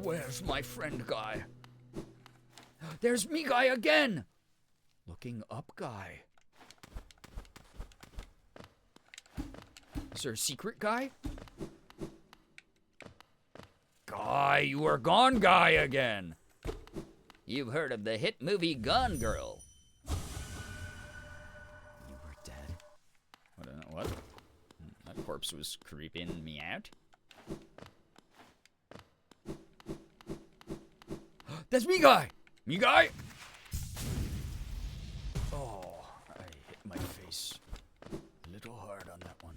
Where's my friend guy? There's me guy again! Looking up guy. Is there a secret guy? Guy, you are gone, guy again. You've heard of the hit movie Gone Girl. You were dead. What? That corpse was creeping me out. That's me, guy. Me, guy. Oh, I hit my face a little hard on that one.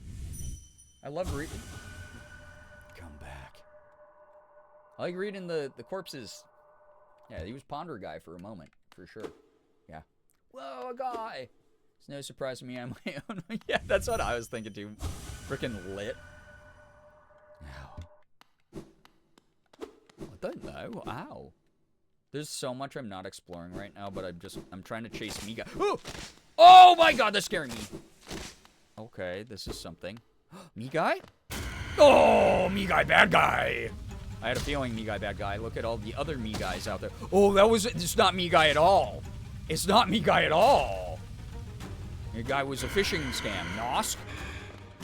I love reading. Come back. I like reading the corpses. Yeah, he was Ponder Guy for a moment, for sure. Yeah. Whoa, a guy! It's no surprise to me I'm my own. Yeah, that's what I was thinking too. Freaking lit. Ow. What the? No, ow. There's so much I'm not exploring right now, but I'm trying to chase me guy. Oh! Oh my god, that's scaring me. Okay, this is something. Me guy? Oh, me guy, bad guy. I had a feeling me guy, bad guy. Look at all the other me guys out there. Oh, it's not me guy at all. It's not me guy at all. Your guy was a phishing scam. Nosk?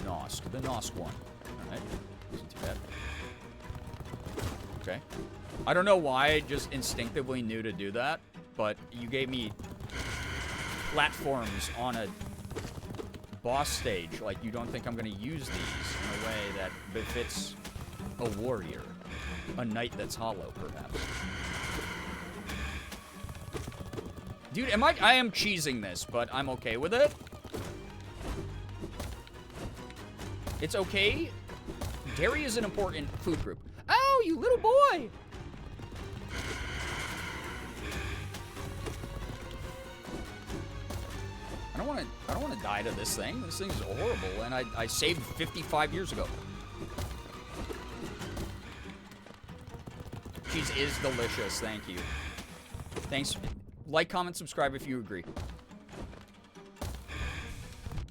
Nosk. The Nosk one. Alright. Isn't too bad. Okay. I don't know why I just instinctively knew to do that, but you gave me platforms on a boss stage. Like, you don't think I'm going to use these in a way that befits a warrior. A knight that's hollow, perhaps. Dude, I am cheesing this, but I'm okay with it. It's okay. Dairy is an important food group. Oh, you little boy! I don't want to die to this thing. This thing is horrible, and I saved 55 years ago. Cheese is delicious. Thank you. Thanks. Like, comment, subscribe if you agree.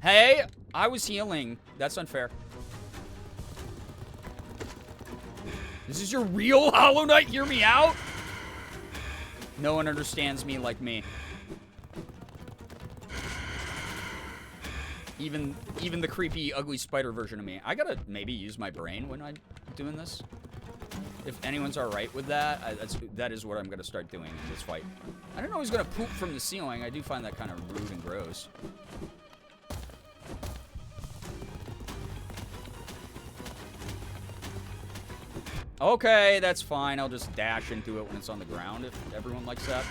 Hey, I was healing. That's unfair. This is your real Hollow Knight? Hear me out? No one understands me like me. Even the creepy, ugly spider version of me. I gotta maybe use my brain when I'm doing this. If anyone's alright with that, that is what I'm gonna start doing in this fight. I don't know who's gonna poop from the ceiling. I do find that kind of rude and gross. Okay, that's fine. I'll just dash into it when it's on the ground if everyone likes that.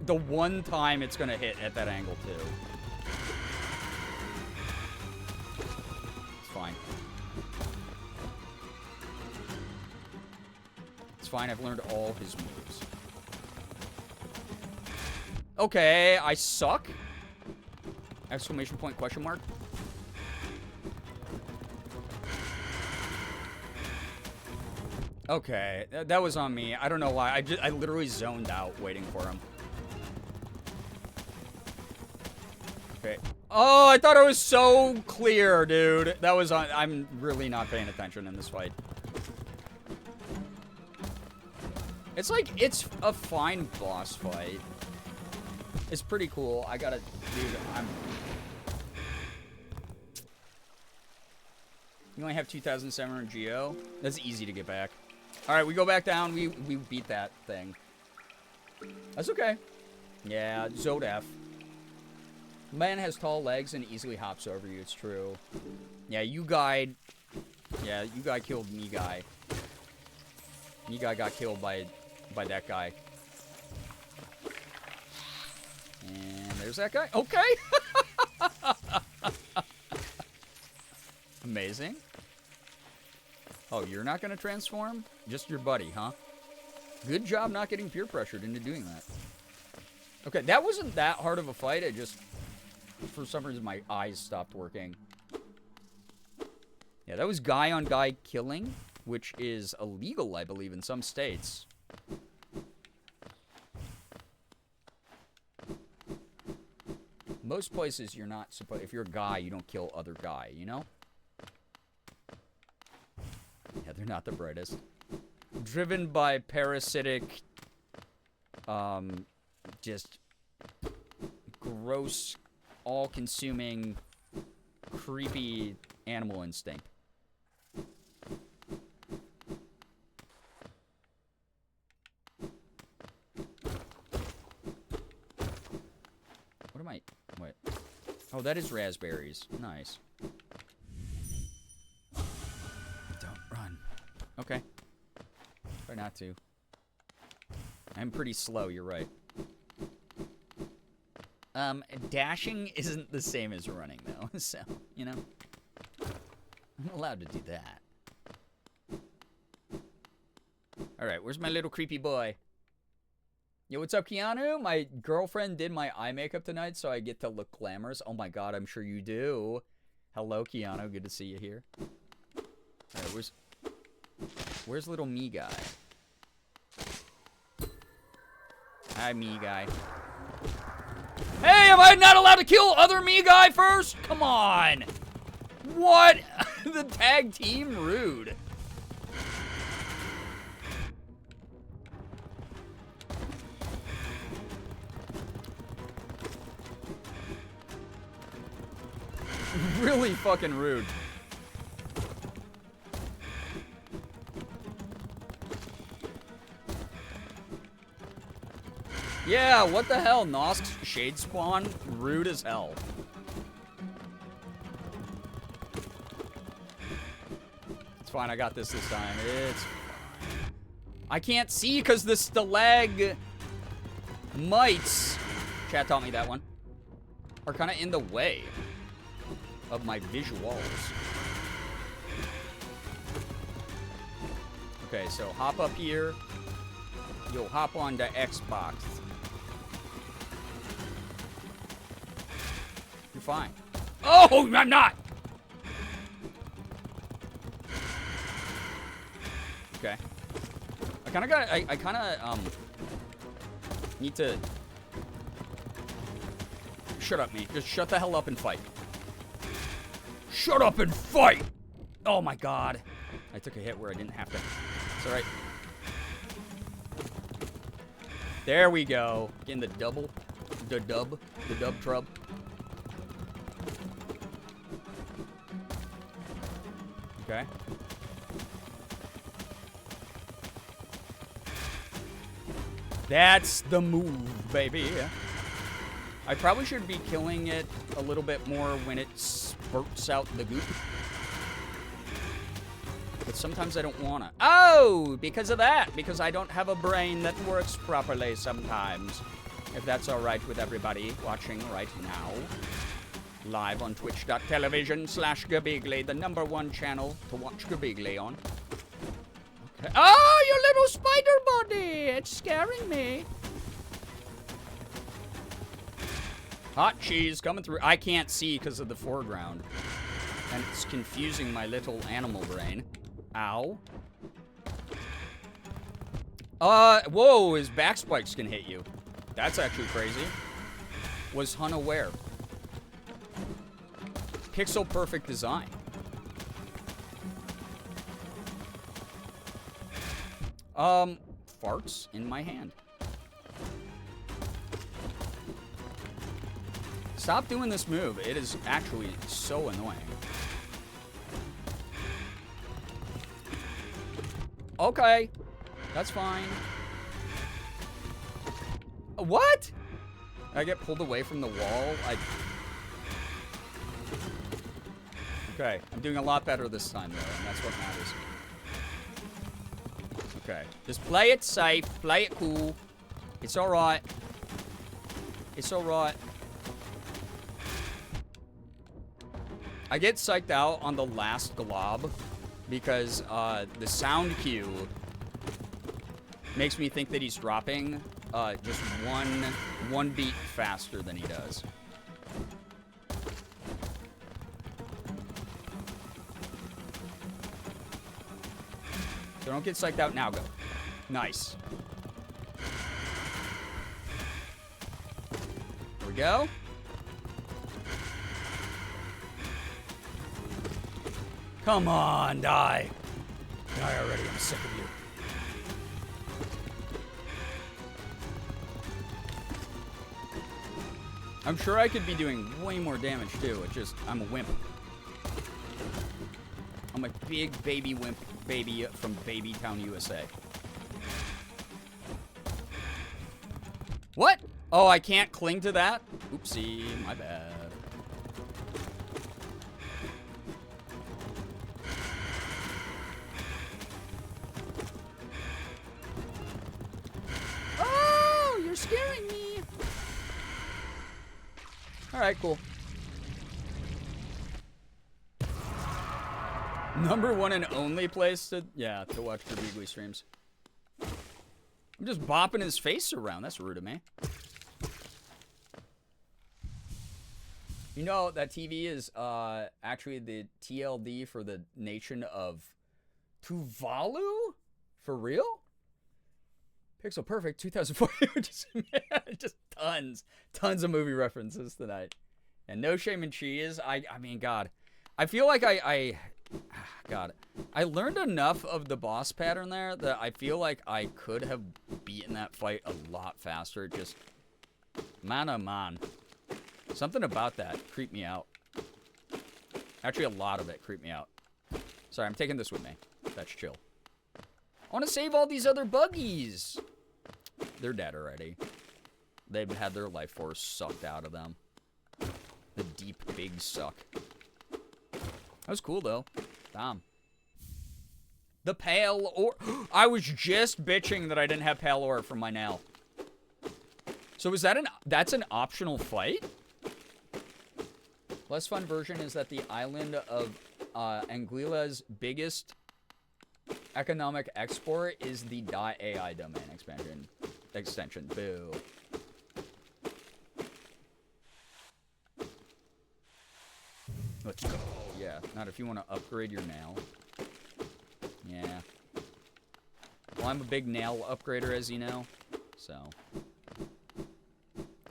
The one time it's gonna hit at that angle too. It's fine. It's fine, I've learned all his moves. Okay, I suck? Exclamation point, question mark? Okay, that was on me. I don't know why. I literally zoned out waiting for him. Okay. Oh, I thought it was so clear, dude. That was on. I'm really not paying attention in this fight. It's like, it's a fine boss fight. It's pretty cool. I gotta, dude, You only have 2,700 Geo? That's easy to get back. Alright, we go back down. We beat that thing. That's okay. Yeah, Zodef. Man has tall legs and easily hops over you. It's true. Yeah, you guy killed me guy. Me guy got killed by that guy. And there's that guy. Okay. Amazing. Oh, you're not going to transform? Just your buddy, huh? Good job not getting peer pressured into doing that. Okay, that wasn't that hard of a fight. It just, for some reason, my eyes stopped working. Yeah, that was guy on guy killing, which is illegal, I believe, in some states. Most places, you're not supposed, if you're a guy, you don't kill other guy, you know? Yeah, they're not the brightest. Driven by parasitic, just gross, all-consuming creepy animal instinct. What am I... What? Oh, that is raspberries. Nice. Don't run. Okay. Try not to. I'm pretty slow, you're right. Dashing isn't the same as running, though. So, you know. I'm allowed to do that. Alright, where's my little creepy boy? Yo, what's up, Keanu? My girlfriend did my eye makeup tonight, so I get to look glamorous. Oh my god, I'm sure you do. Hello, Keanu. Good to see you here. Alright, where's little me guy? Hi, me guy. Hey, am I not allowed to kill other me guy first? Come on. What? The tag team? Rude. Really fucking rude. Yeah, what the hell? Nosk's Shade Spawn? Rude as hell. It's fine, I got this time. It's fine. I can't see because the stalag mites, chat taught me that one, are kind of in the way of my visuals. Okay, so hop up here. You'll hop on to Xbox. You're fine. Oh, I'm not! Okay. I kinda need to... Shut up, me. Just shut the hell up and fight. Shut up and fight! Oh my god. I took a hit where I didn't have to. It's alright. There we go. Getting the double. The dub trub. Okay. That's the move, baby. I probably should be killing it a little bit more when it spurts out the goop. But sometimes I don't wanna. Oh, because of that. Because I don't have a brain that works properly sometimes. If that's alright with everybody watching right now. Live on twitch.tv/Girbeagly, the #1 channel to watch Girbeagly on. Okay. Oh, your little spider body! It's scaring me. Hot cheese coming through. I can't see because of the foreground. And it's confusing my little animal brain. Ow. Whoa, his back spikes can hit you. That's actually crazy. Was unaware. Pixel perfect design. Farts in my hand. Stop doing this move. It is actually so annoying. Okay. That's fine. What? I get pulled away from the wall? Okay. I'm doing a lot better this time, though, and that's what matters. Okay. Just play it safe. Play it cool. It's alright. It's alright. I get psyched out on the last glob because the sound cue makes me think that he's dropping just one beat faster than he does. So don't get psyched out now, go. Nice. There we go. Come on, die. Die already, I'm sick of you. I'm sure I could be doing way more damage, too. It's just, I'm a wimp. I'm a big baby wimp baby from Babytown, USA. What? Oh, I can't cling to that? Oopsie, my bad. Oh, you're scaring me. All right, cool. Number one and only place to, to watch Girbeagly streams. I'm just bopping his face around. That's rude of me. You know, that TV is actually the TLD for the nation of Tuvalu? For real? Pixel Perfect 2004. just tons of movie references tonight. And no shame in cheese. I mean, God. I feel like God, I learned enough of the boss pattern there that I feel like I could have beaten that fight a lot faster. Just, man oh man. Something about that creeped me out. Actually, a lot of it creeped me out. Sorry, I'm taking this with me. That's chill. I want to save all these other buggies. They're dead already. They've had their life force sucked out of them. The deep, big suck. That was cool, though. Damn. The pale ore. I was just bitching that I didn't have pale ore from my nail. So is that that's an optional fight? Less fun version is that the island of Anguilla's biggest economic export is the .ai domain extension. Boo. Let's go. Yeah, not if you want to upgrade your nail. Yeah. Well, I'm a big nail upgrader, as you know. So.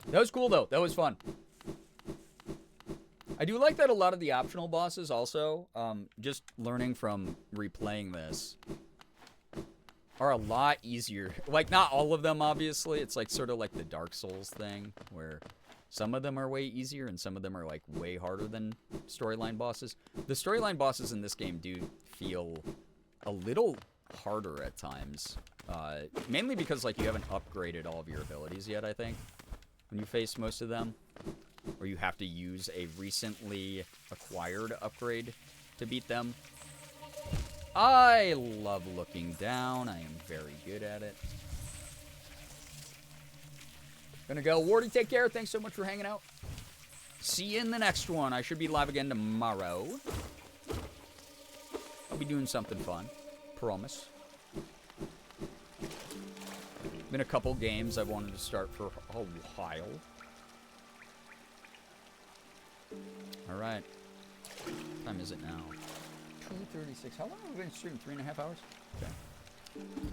That was cool, though. That was fun. I do like that a lot of the optional bosses also, just learning from replaying this, are a lot easier. Like, not all of them, obviously. It's like sort of like the Dark Souls thing, where some of them are way easier and some of them are like way harder than storyline bosses. The storyline bosses in this game do feel a little harder at times. Mainly because like you haven't upgraded all of your abilities yet, I think, when you face most of them. Or you have to use a recently acquired upgrade to beat them. I love looking down. I am very good at it. Gonna go. Wardy, take care. Thanks so much for hanging out. See you in the next one. I should be live again tomorrow. I'll be doing something fun. Promise. Been a couple games I've wanted to start for a while. Alright. What time is it now? 2:36. How long have we been streaming? 3.5 hours? Okay.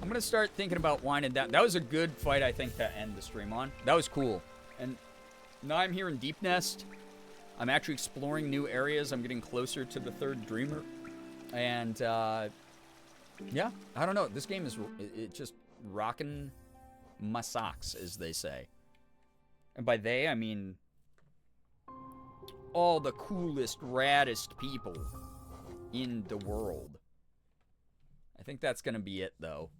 I'm gonna start thinking about winding down. That was a good fight, I think, to end the stream on. That was cool. And now I'm here in Deep Nest. I'm actually exploring new areas. I'm getting closer to the third Dreamer. And, yeah, I don't know. This game is just rocking my socks, as they say. And by they, I mean all the coolest, raddest people in the world. I think that's gonna be it, though.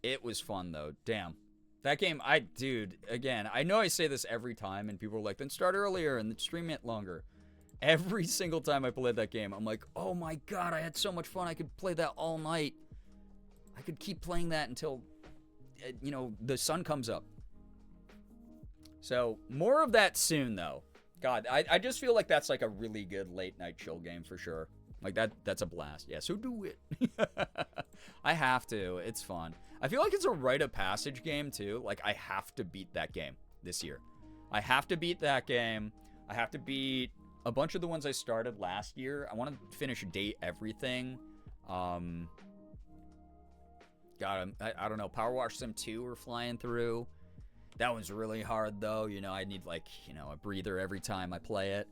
It was fun, though. Damn. That game, dude, again, I know I say this every time, and people are like, then start earlier and stream it longer. Every single time I played that game, I'm like, oh my god, I had so much fun. I could play that all night. I could keep playing that until, you know, the sun comes up. So, more of that soon, though. God, I just feel like that's like a really good late-night chill game for sure. Like, that's a blast. Yeah, so do it. I have to. It's fun. I feel like it's a rite of passage game, too. Like, I have to beat that game this year. I have to beat that game. I have to beat a bunch of the ones I started last year. I want to finish Date Everything. God, I don't know. Power Wash Sim 2 we're flying through. That one's really hard, though. You know, I need, like, you know, a breather every time I play it.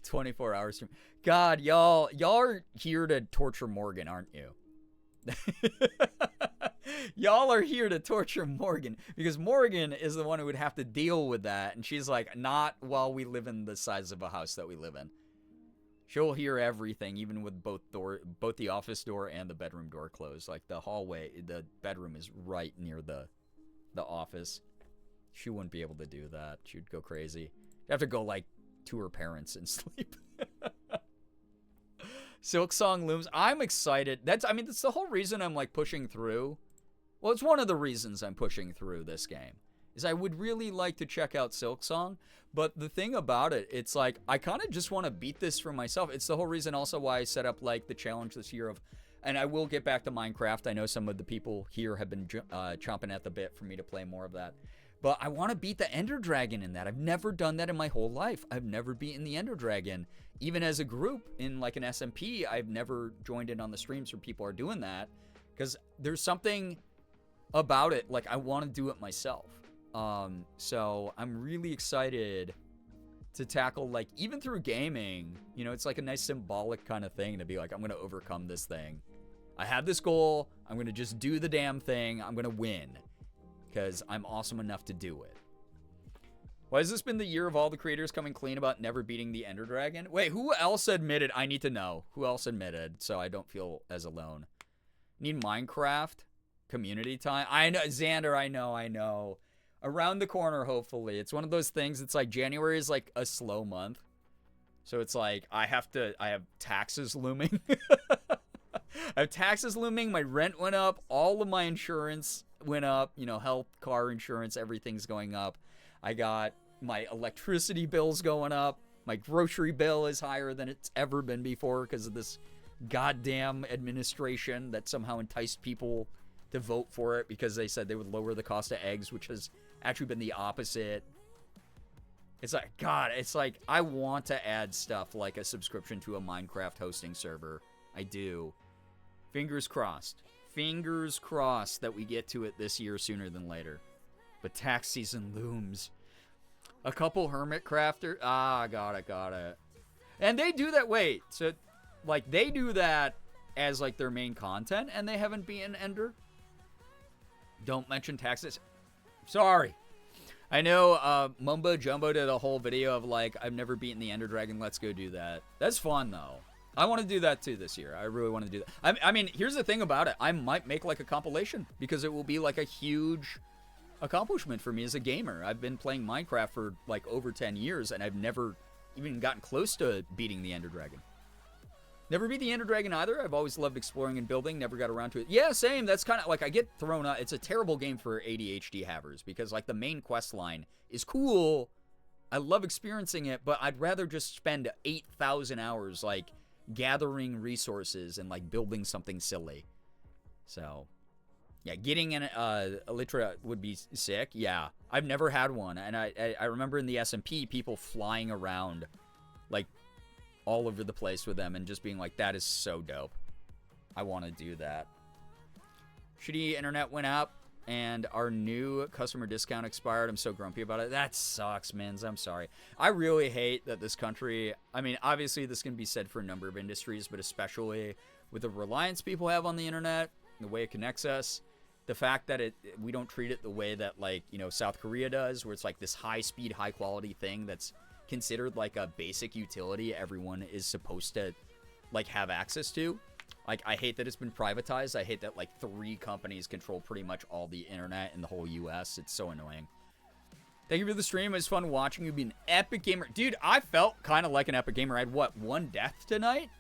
24 hours from... God, y'all are here to torture Morgan, aren't you? Y'all are here to torture Morgan because Morgan is the one who would have to deal with that. And she's like, not while we live in the size of a house that we live in. She'll hear everything, even with both the office door and the bedroom door closed. Like the hallway, the bedroom is right near the office. She wouldn't be able to do that. She'd go crazy. She'd have to go like to her parents and sleep. Silk Song looms. I'm excited. That's the whole reason I'm like pushing through. Well, it's one of the reasons I'm pushing through this game. Is I would really like to check out Silk Song, but the thing about it, it's like I kind of just want to beat this for myself. It's the whole reason also why I set up like the challenge this year of, and I will get back to Minecraft. I know some of the people here have been chomping at the bit for me to play more of that, but I want to beat the Ender Dragon in that. I've never done that in my whole life. I've never beaten the Ender Dragon, even as a group in like an SMP. I've never joined in on the streams where people are doing that because there's something about it. Like I want to do it myself. So I'm really excited to tackle, like, even through gaming, you know, it's like a nice symbolic kind of thing to be like, I'm going to overcome this thing. I have this goal. I'm going to just do the damn thing. I'm going to win because I'm awesome enough to do it. Why has this been the year of all the creators coming clean about never beating the Ender Dragon? Wait, who else admitted? I need to know. Who else admitted so I don't feel as alone? Need Minecraft? Community time? I know, Xander, I know. Around the corner, hopefully. It's one of those things, it's like January is like a slow month. So it's like, I have taxes looming. I have taxes looming, my rent went up, all of my insurance went up, you know, health, car insurance, everything's going up. I got my electricity bills going up. My grocery bill is higher than it's ever been before because of this goddamn administration that somehow enticed people to vote for it because they said they would lower the cost of eggs, which has actually been the opposite. It's like, God, it's like, I want to add stuff like a subscription to a Minecraft hosting server. I do. Fingers crossed. Fingers crossed that we get to it this year sooner than later. But tax season looms. A couple hermit crafters. Got it. And they do that, wait, so, like, they do that as, like, their main content, and they haven't beaten Ender? Don't mention taxes. Sorry. I know Mumbo Jumbo did a whole video of like, I've never beaten the Ender Dragon. Let's go do that. That's fun though. I want to do that too this year. I really want to do that. I mean, here's the thing about it. I might make like a compilation because it will be like a huge accomplishment for me as a gamer. I've been playing Minecraft for like over 10 years and I've never even gotten close to beating the Ender Dragon. Never beat the Ender Dragon either. I've always loved exploring and building. Never got around to it. Yeah, same. That's kind of like I get thrown out. It's a terrible game for ADHD havers because like the main quest line is cool. I love experiencing it, but I'd rather just spend 8,000 hours like gathering resources and like building something silly. So, yeah, getting an Elytra would be sick. Yeah, I've never had one, and I remember in the SMP people flying around like all over the place with them and just being like, that is so dope. I want to do that. Shitty internet went up and our new customer discount expired. I'm so grumpy about it. That sucks, mins. I'm sorry. I really hate that this country, I mean, obviously this can be said for a number of industries, but especially with the reliance people have on the internet, the way it connects us, the fact that we don't treat it the way that, like, you know, South Korea does, where it's like this high speed, high quality thing that's considered like a basic utility everyone is supposed to like have access to. Like, I hate that it's been privatized. I hate that like 3 companies control pretty much all the internet in the whole US. It's so annoying. Thank you for the stream. It was fun watching you be an epic gamer. Dude, I felt kind of like an epic gamer. I had what, 1 death tonight?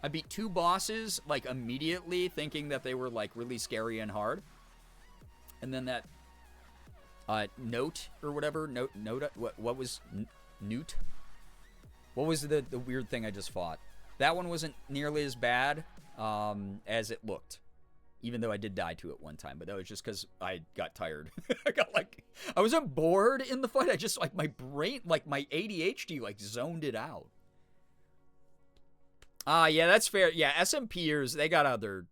I beat 2 bosses like immediately thinking that they were like really scary and hard. And then that note or whatever, what was Newt? What was the weird thing I just fought? That one wasn't nearly as bad as it looked, even though I did die to it one time, but that was just because I got tired. I wasn't bored in the fight. I just, like, my brain, like, my ADHD, like, zoned it out. Yeah, that's fair. Yeah, SMPers, they got other...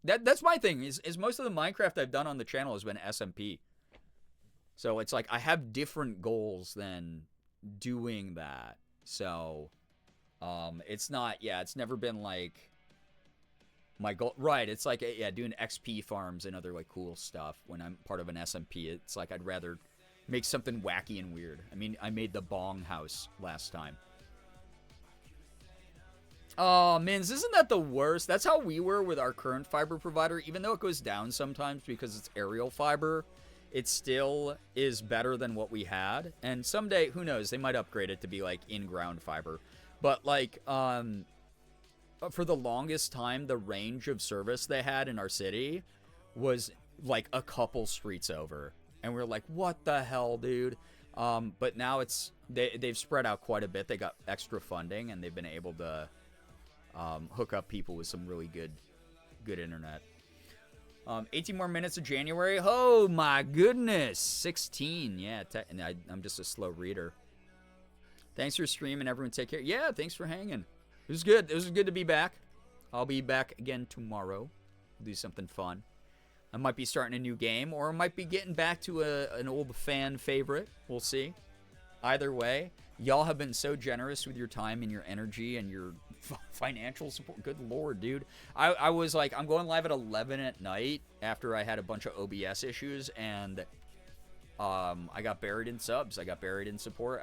That's my thing, is most of the Minecraft I've done on the channel has been SMP. So it's like, I have different goals than doing that. So, it's not, yeah, it's never been like, my goal, right? It's like yeah, doing XP farms and other like cool stuff. When I'm part of an SMP, it's like I'd rather make something wacky and weird. I mean, I made the bong house last time. Oh, Mins, isn't that the worst? That's how we were with our current fiber provider. Even though it goes down sometimes because it's aerial fiber, it still is better than what we had. And someday, who knows, they might upgrade it to be like in-ground fiber. But like, for the longest time, the range of service they had in our city was like a couple streets over. And we were like, what the hell, dude? But now they've spread out quite a bit. They got extra funding and they've been able to hook up people with some really good internet. 18 more minutes of January. Oh my goodness, 16. Yeah, I'm just a slow reader. Thanks for streaming, everyone. Take care. Yeah, thanks for hanging. It was good. It was good to be back. I'll be back again tomorrow. Do something fun. I might be starting a new game, or I might be getting back to an old fan favorite. We'll see. Either way, y'all have been so generous with your time and your energy and your financial support. Good Lord, dude. I was like, I'm going live at 11 at night after I had a bunch of OBS issues, and I got buried in subs. I got buried in support.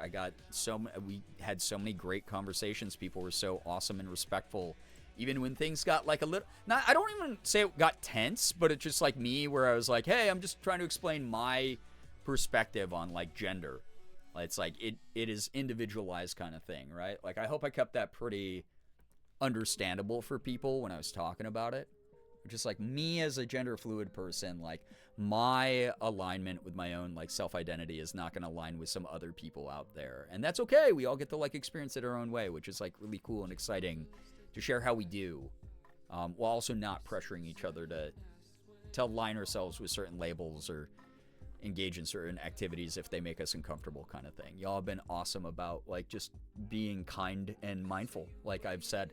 We had so many great conversations. People were so awesome and respectful. Even when things got like a little, I don't even say it got tense, but it's just like me where I was like, hey, I'm just trying to explain my perspective on like gender. It's like, it is individualized kind of thing, right? Like, I hope I kept that pretty understandable for people when I was talking about it. Just like me as a gender fluid person, like my alignment with my own like self-identity is not going to align with some other people out there. And that's okay. We all get to like experience it our own way, which is like really cool and exciting to share how we do, while also not pressuring each other to align ourselves with certain labels or engage in certain activities if they make us uncomfortable, kind of thing. Y'all have been awesome about like just being kind and mindful, like I've said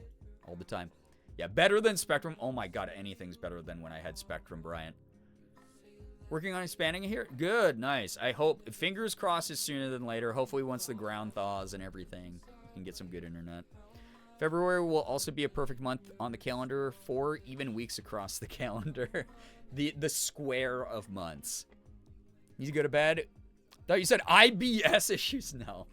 all the time. Yeah, better than Spectrum. Oh my god, anything's better than when I had Spectrum, Bryant. Working on expanding it here? Good, nice. I hope, fingers crossed, it's sooner than later. Hopefully once the ground thaws and everything, we can get some good internet. February will also be a perfect month on the calendar. 4 even weeks across the calendar. the square of months. Need to go to bed? Thought you said IBS issues. No.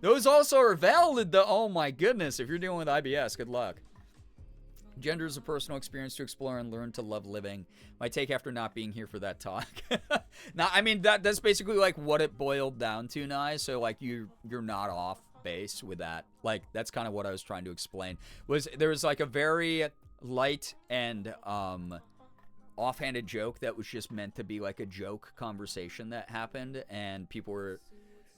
Those also are valid, though. Oh my goodness. If you're dealing with IBS, good luck. Gender is a personal experience to explore and learn to love living. My take after not being here for that talk. Now, I mean, that's basically like what it boiled down to, Nye. So like you're not off base with that. Like that's kind of what I was trying to explain. There was like a very light and offhanded joke that was just meant to be like a joke conversation that happened, and people were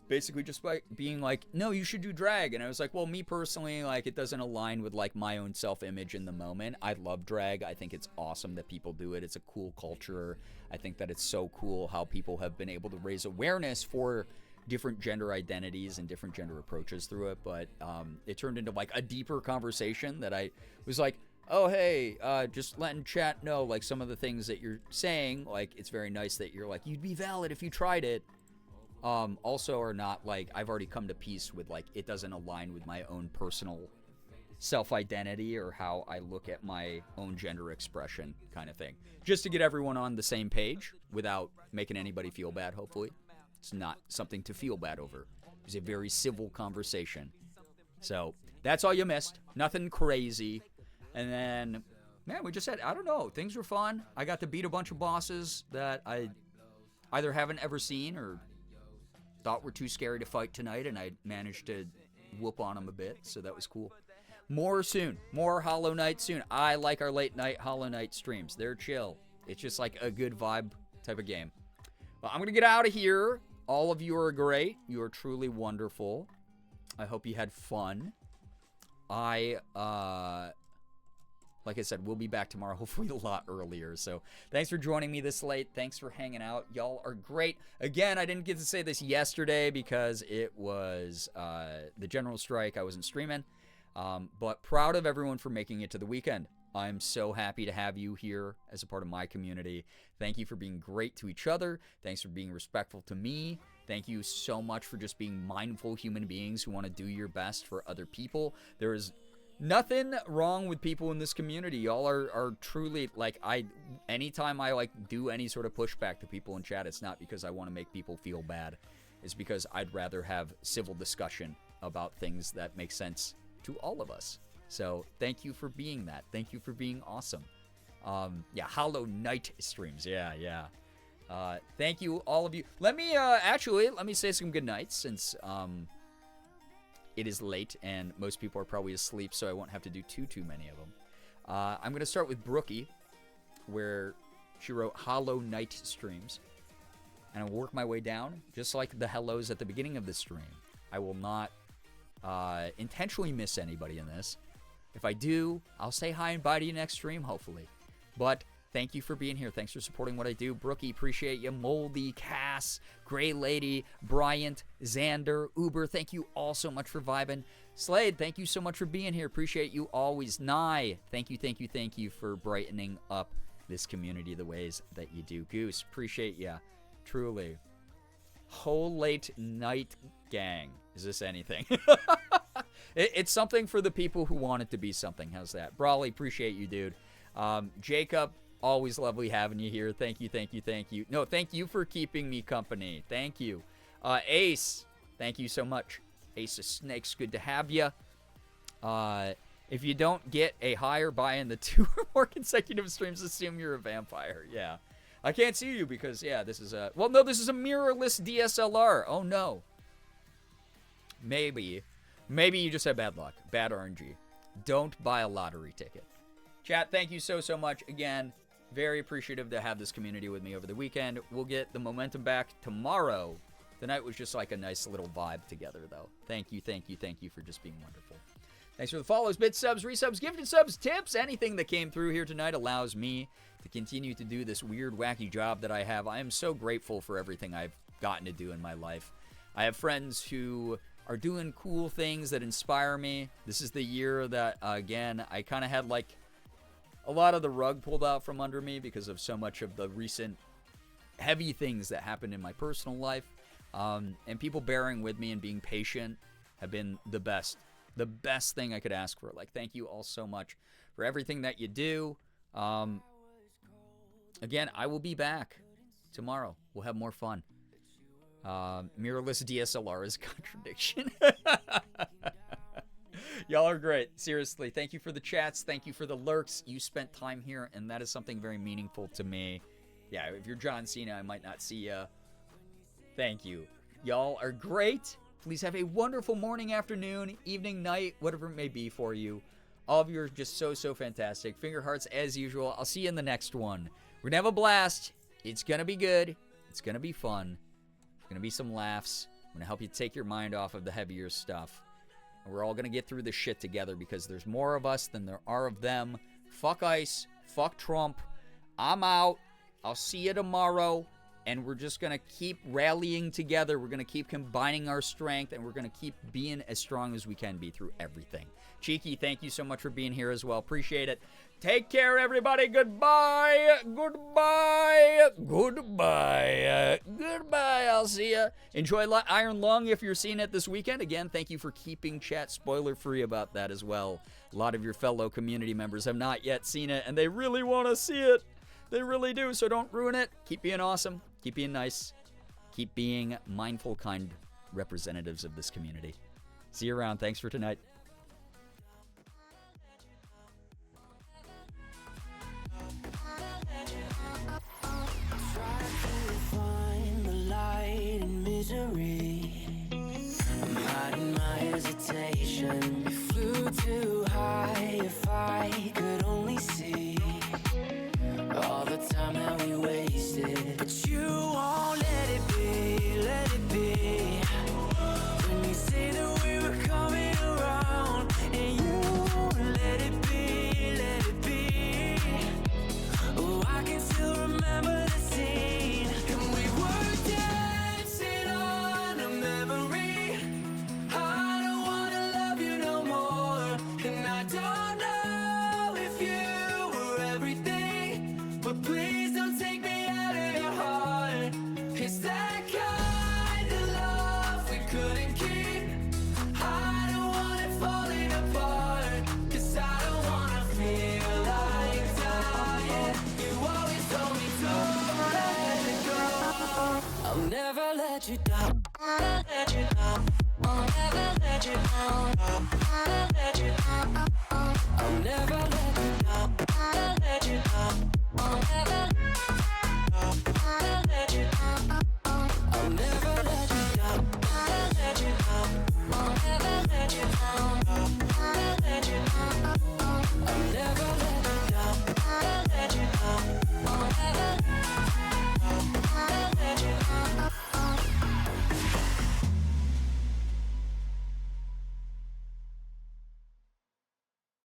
basically just like being like, no, you should do drag. And I was like, well, me personally, like it doesn't align with like my own self-image in the moment. I love drag. I think it's awesome that people do it. It's a cool culture. I think that it's so cool how people have been able to raise awareness for different gender identities and different gender approaches through it. But it turned into like a deeper conversation that I was like, oh, hey, just letting chat know like some of the things that you're saying. Like, it's very nice that you're like, you'd be valid if you tried it. Also are not like, I've already come to peace with like, it doesn't align with my own personal self-identity or how I look at my own gender expression kind of thing. Just to get everyone on the same page without making anybody feel bad, hopefully. It's not something to feel bad over. It's a very civil conversation. So that's all you missed. Nothing crazy. And then, man, we just had, I don't know, things were fun. I got to beat a bunch of bosses that I either haven't ever seen or thought were too scary to fight tonight, and I managed to whoop on them a bit, so that was cool. More soon. More Hollow Knight soon. I like our late night Hollow Knight streams. They're chill. It's just like a good vibe type of game. Well, I'm going to get out of here. All of you are great. You are truly wonderful. I hope you had fun. Like I said, we'll be back tomorrow, hopefully a lot earlier. So thanks for joining me this late. Thanks for hanging out. Y'all are great. Again, I didn't get to say this yesterday because it was the general strike. I wasn't streaming. But proud of everyone for making it to the weekend. I'm so happy to have you here as a part of my community. Thank you for being great to each other. Thanks for being respectful to me. Thank you so much for just being mindful human beings who want to do your best for other people. There is Nothing wrong with people in this community. Y'all are truly, like, anytime I, like, do any sort of pushback to people in chat, it's not because I want to make people feel bad. It's because I'd rather have civil discussion about things that make sense to all of us. So thank you for being that. Thank you for being awesome. Yeah, Hollow Knight streams. Yeah. Thank you, all of you. Let me say some good nights, since it is late and most people are probably asleep, so I won't have to do too many of them. I'm going to start with Brookie, where she wrote Hollow Knight streams. And I'll work my way down, just like the hellos at the beginning of the stream. I will not intentionally miss anybody in this. If I do, I'll say hi and bye to you next stream, hopefully. But thank you for being here. Thanks for supporting what I do. Brookie, appreciate you. Moldy, Cass, Gray Lady, Bryant, Xander, Uber, thank you all so much for vibing. Slade, thank you so much for being here. Appreciate you always. Nye, thank you for brightening up this community the ways that you do. Goose, appreciate ya. Truly. Whole late night gang. Is this anything? It's something for the people who want it to be something. How's that? Brawley, appreciate you, dude. Jacob, always lovely having you here. Thank you. No, thank you for keeping me company. Thank you. Ace, thank you so much. Ace of Snakes, good to have you. If you don't get a higher buy in the 2 or more consecutive streams, assume you're a vampire. Yeah. I can't see you because, yeah, this is a... Well, no, this is a mirrorless DSLR. Oh, no. Maybe you just have bad luck. Bad RNG. Don't buy a lottery ticket. Chat, thank you so much. Again, very appreciative to have this community with me over the weekend. We'll get the momentum back tomorrow. The night was just like a nice little vibe together, though. Thank you for just being wonderful. Thanks for the follows, bits, subs, resubs, gifted subs, tips. Anything that came through here tonight allows me to continue to do this weird, wacky job that I have. I am so grateful for everything I've gotten to do in my life. I have friends who are doing cool things that inspire me. This is the year that, again, I kind of had, like, a lot of the rug pulled out from under me because of so much of the recent heavy things that happened in my personal life. And people bearing with me and being patient have been the best thing I could ask for. Like, thank you all so much for everything that you do. Again, I will be back tomorrow. We'll have more fun. Mirrorless DSLR is a contradiction. Y'all are great. Seriously, thank you for the chats. Thank you for the lurks. You spent time here, and that is something very meaningful to me. Yeah, if you're John Cena, I might not see ya. Thank you. Y'all are great. Please have a wonderful morning, afternoon, evening, night, whatever it may be for you. All of you are just so fantastic. Finger hearts as usual. I'll see you in the next one. We're going to have a blast. It's going to be good. It's going to be fun. There's going to be some laughs. I'm going to help you take your mind off of the heavier stuff. And we're all going to get through this shit together because there's more of us than there are of them. Fuck ICE. Fuck Trump. I'm out. I'll see you tomorrow. And we're just going to keep rallying together. We're going to keep combining our strength. And we're going to keep being as strong as we can be through everything. Cheeky, thank you so much for being here as well. Appreciate it. Take care, everybody. Goodbye. Goodbye. Goodbye. Goodbye. I'll see ya. Enjoy Iron Lung if you're seeing it this weekend. Again, thank you for keeping chat spoiler-free about that as well. A lot of your fellow community members have not yet seen it, and they really want to see it. They really do, so don't ruin it. Keep being awesome. Keep being nice. Keep being mindful, kind representatives of this community. See you around. Thanks for tonight. Misery. I'm hiding my hesitation. We flew too high. If I could only see all the time that we wasted, but you won't let it be, let it be. When you say that we were coming around, and you won't let it be, let it be. Oh, I can still remember the scene, and we were dancing on a memory. I don't wanna love you no more, and I don't know if you were everything, but please don't take me out of your heart. It's that kind of love we couldn't keep. I don't want it falling apart, 'cause you down. I'll let you down. I'll never let you down. I'll never let you down. I'll never let you down.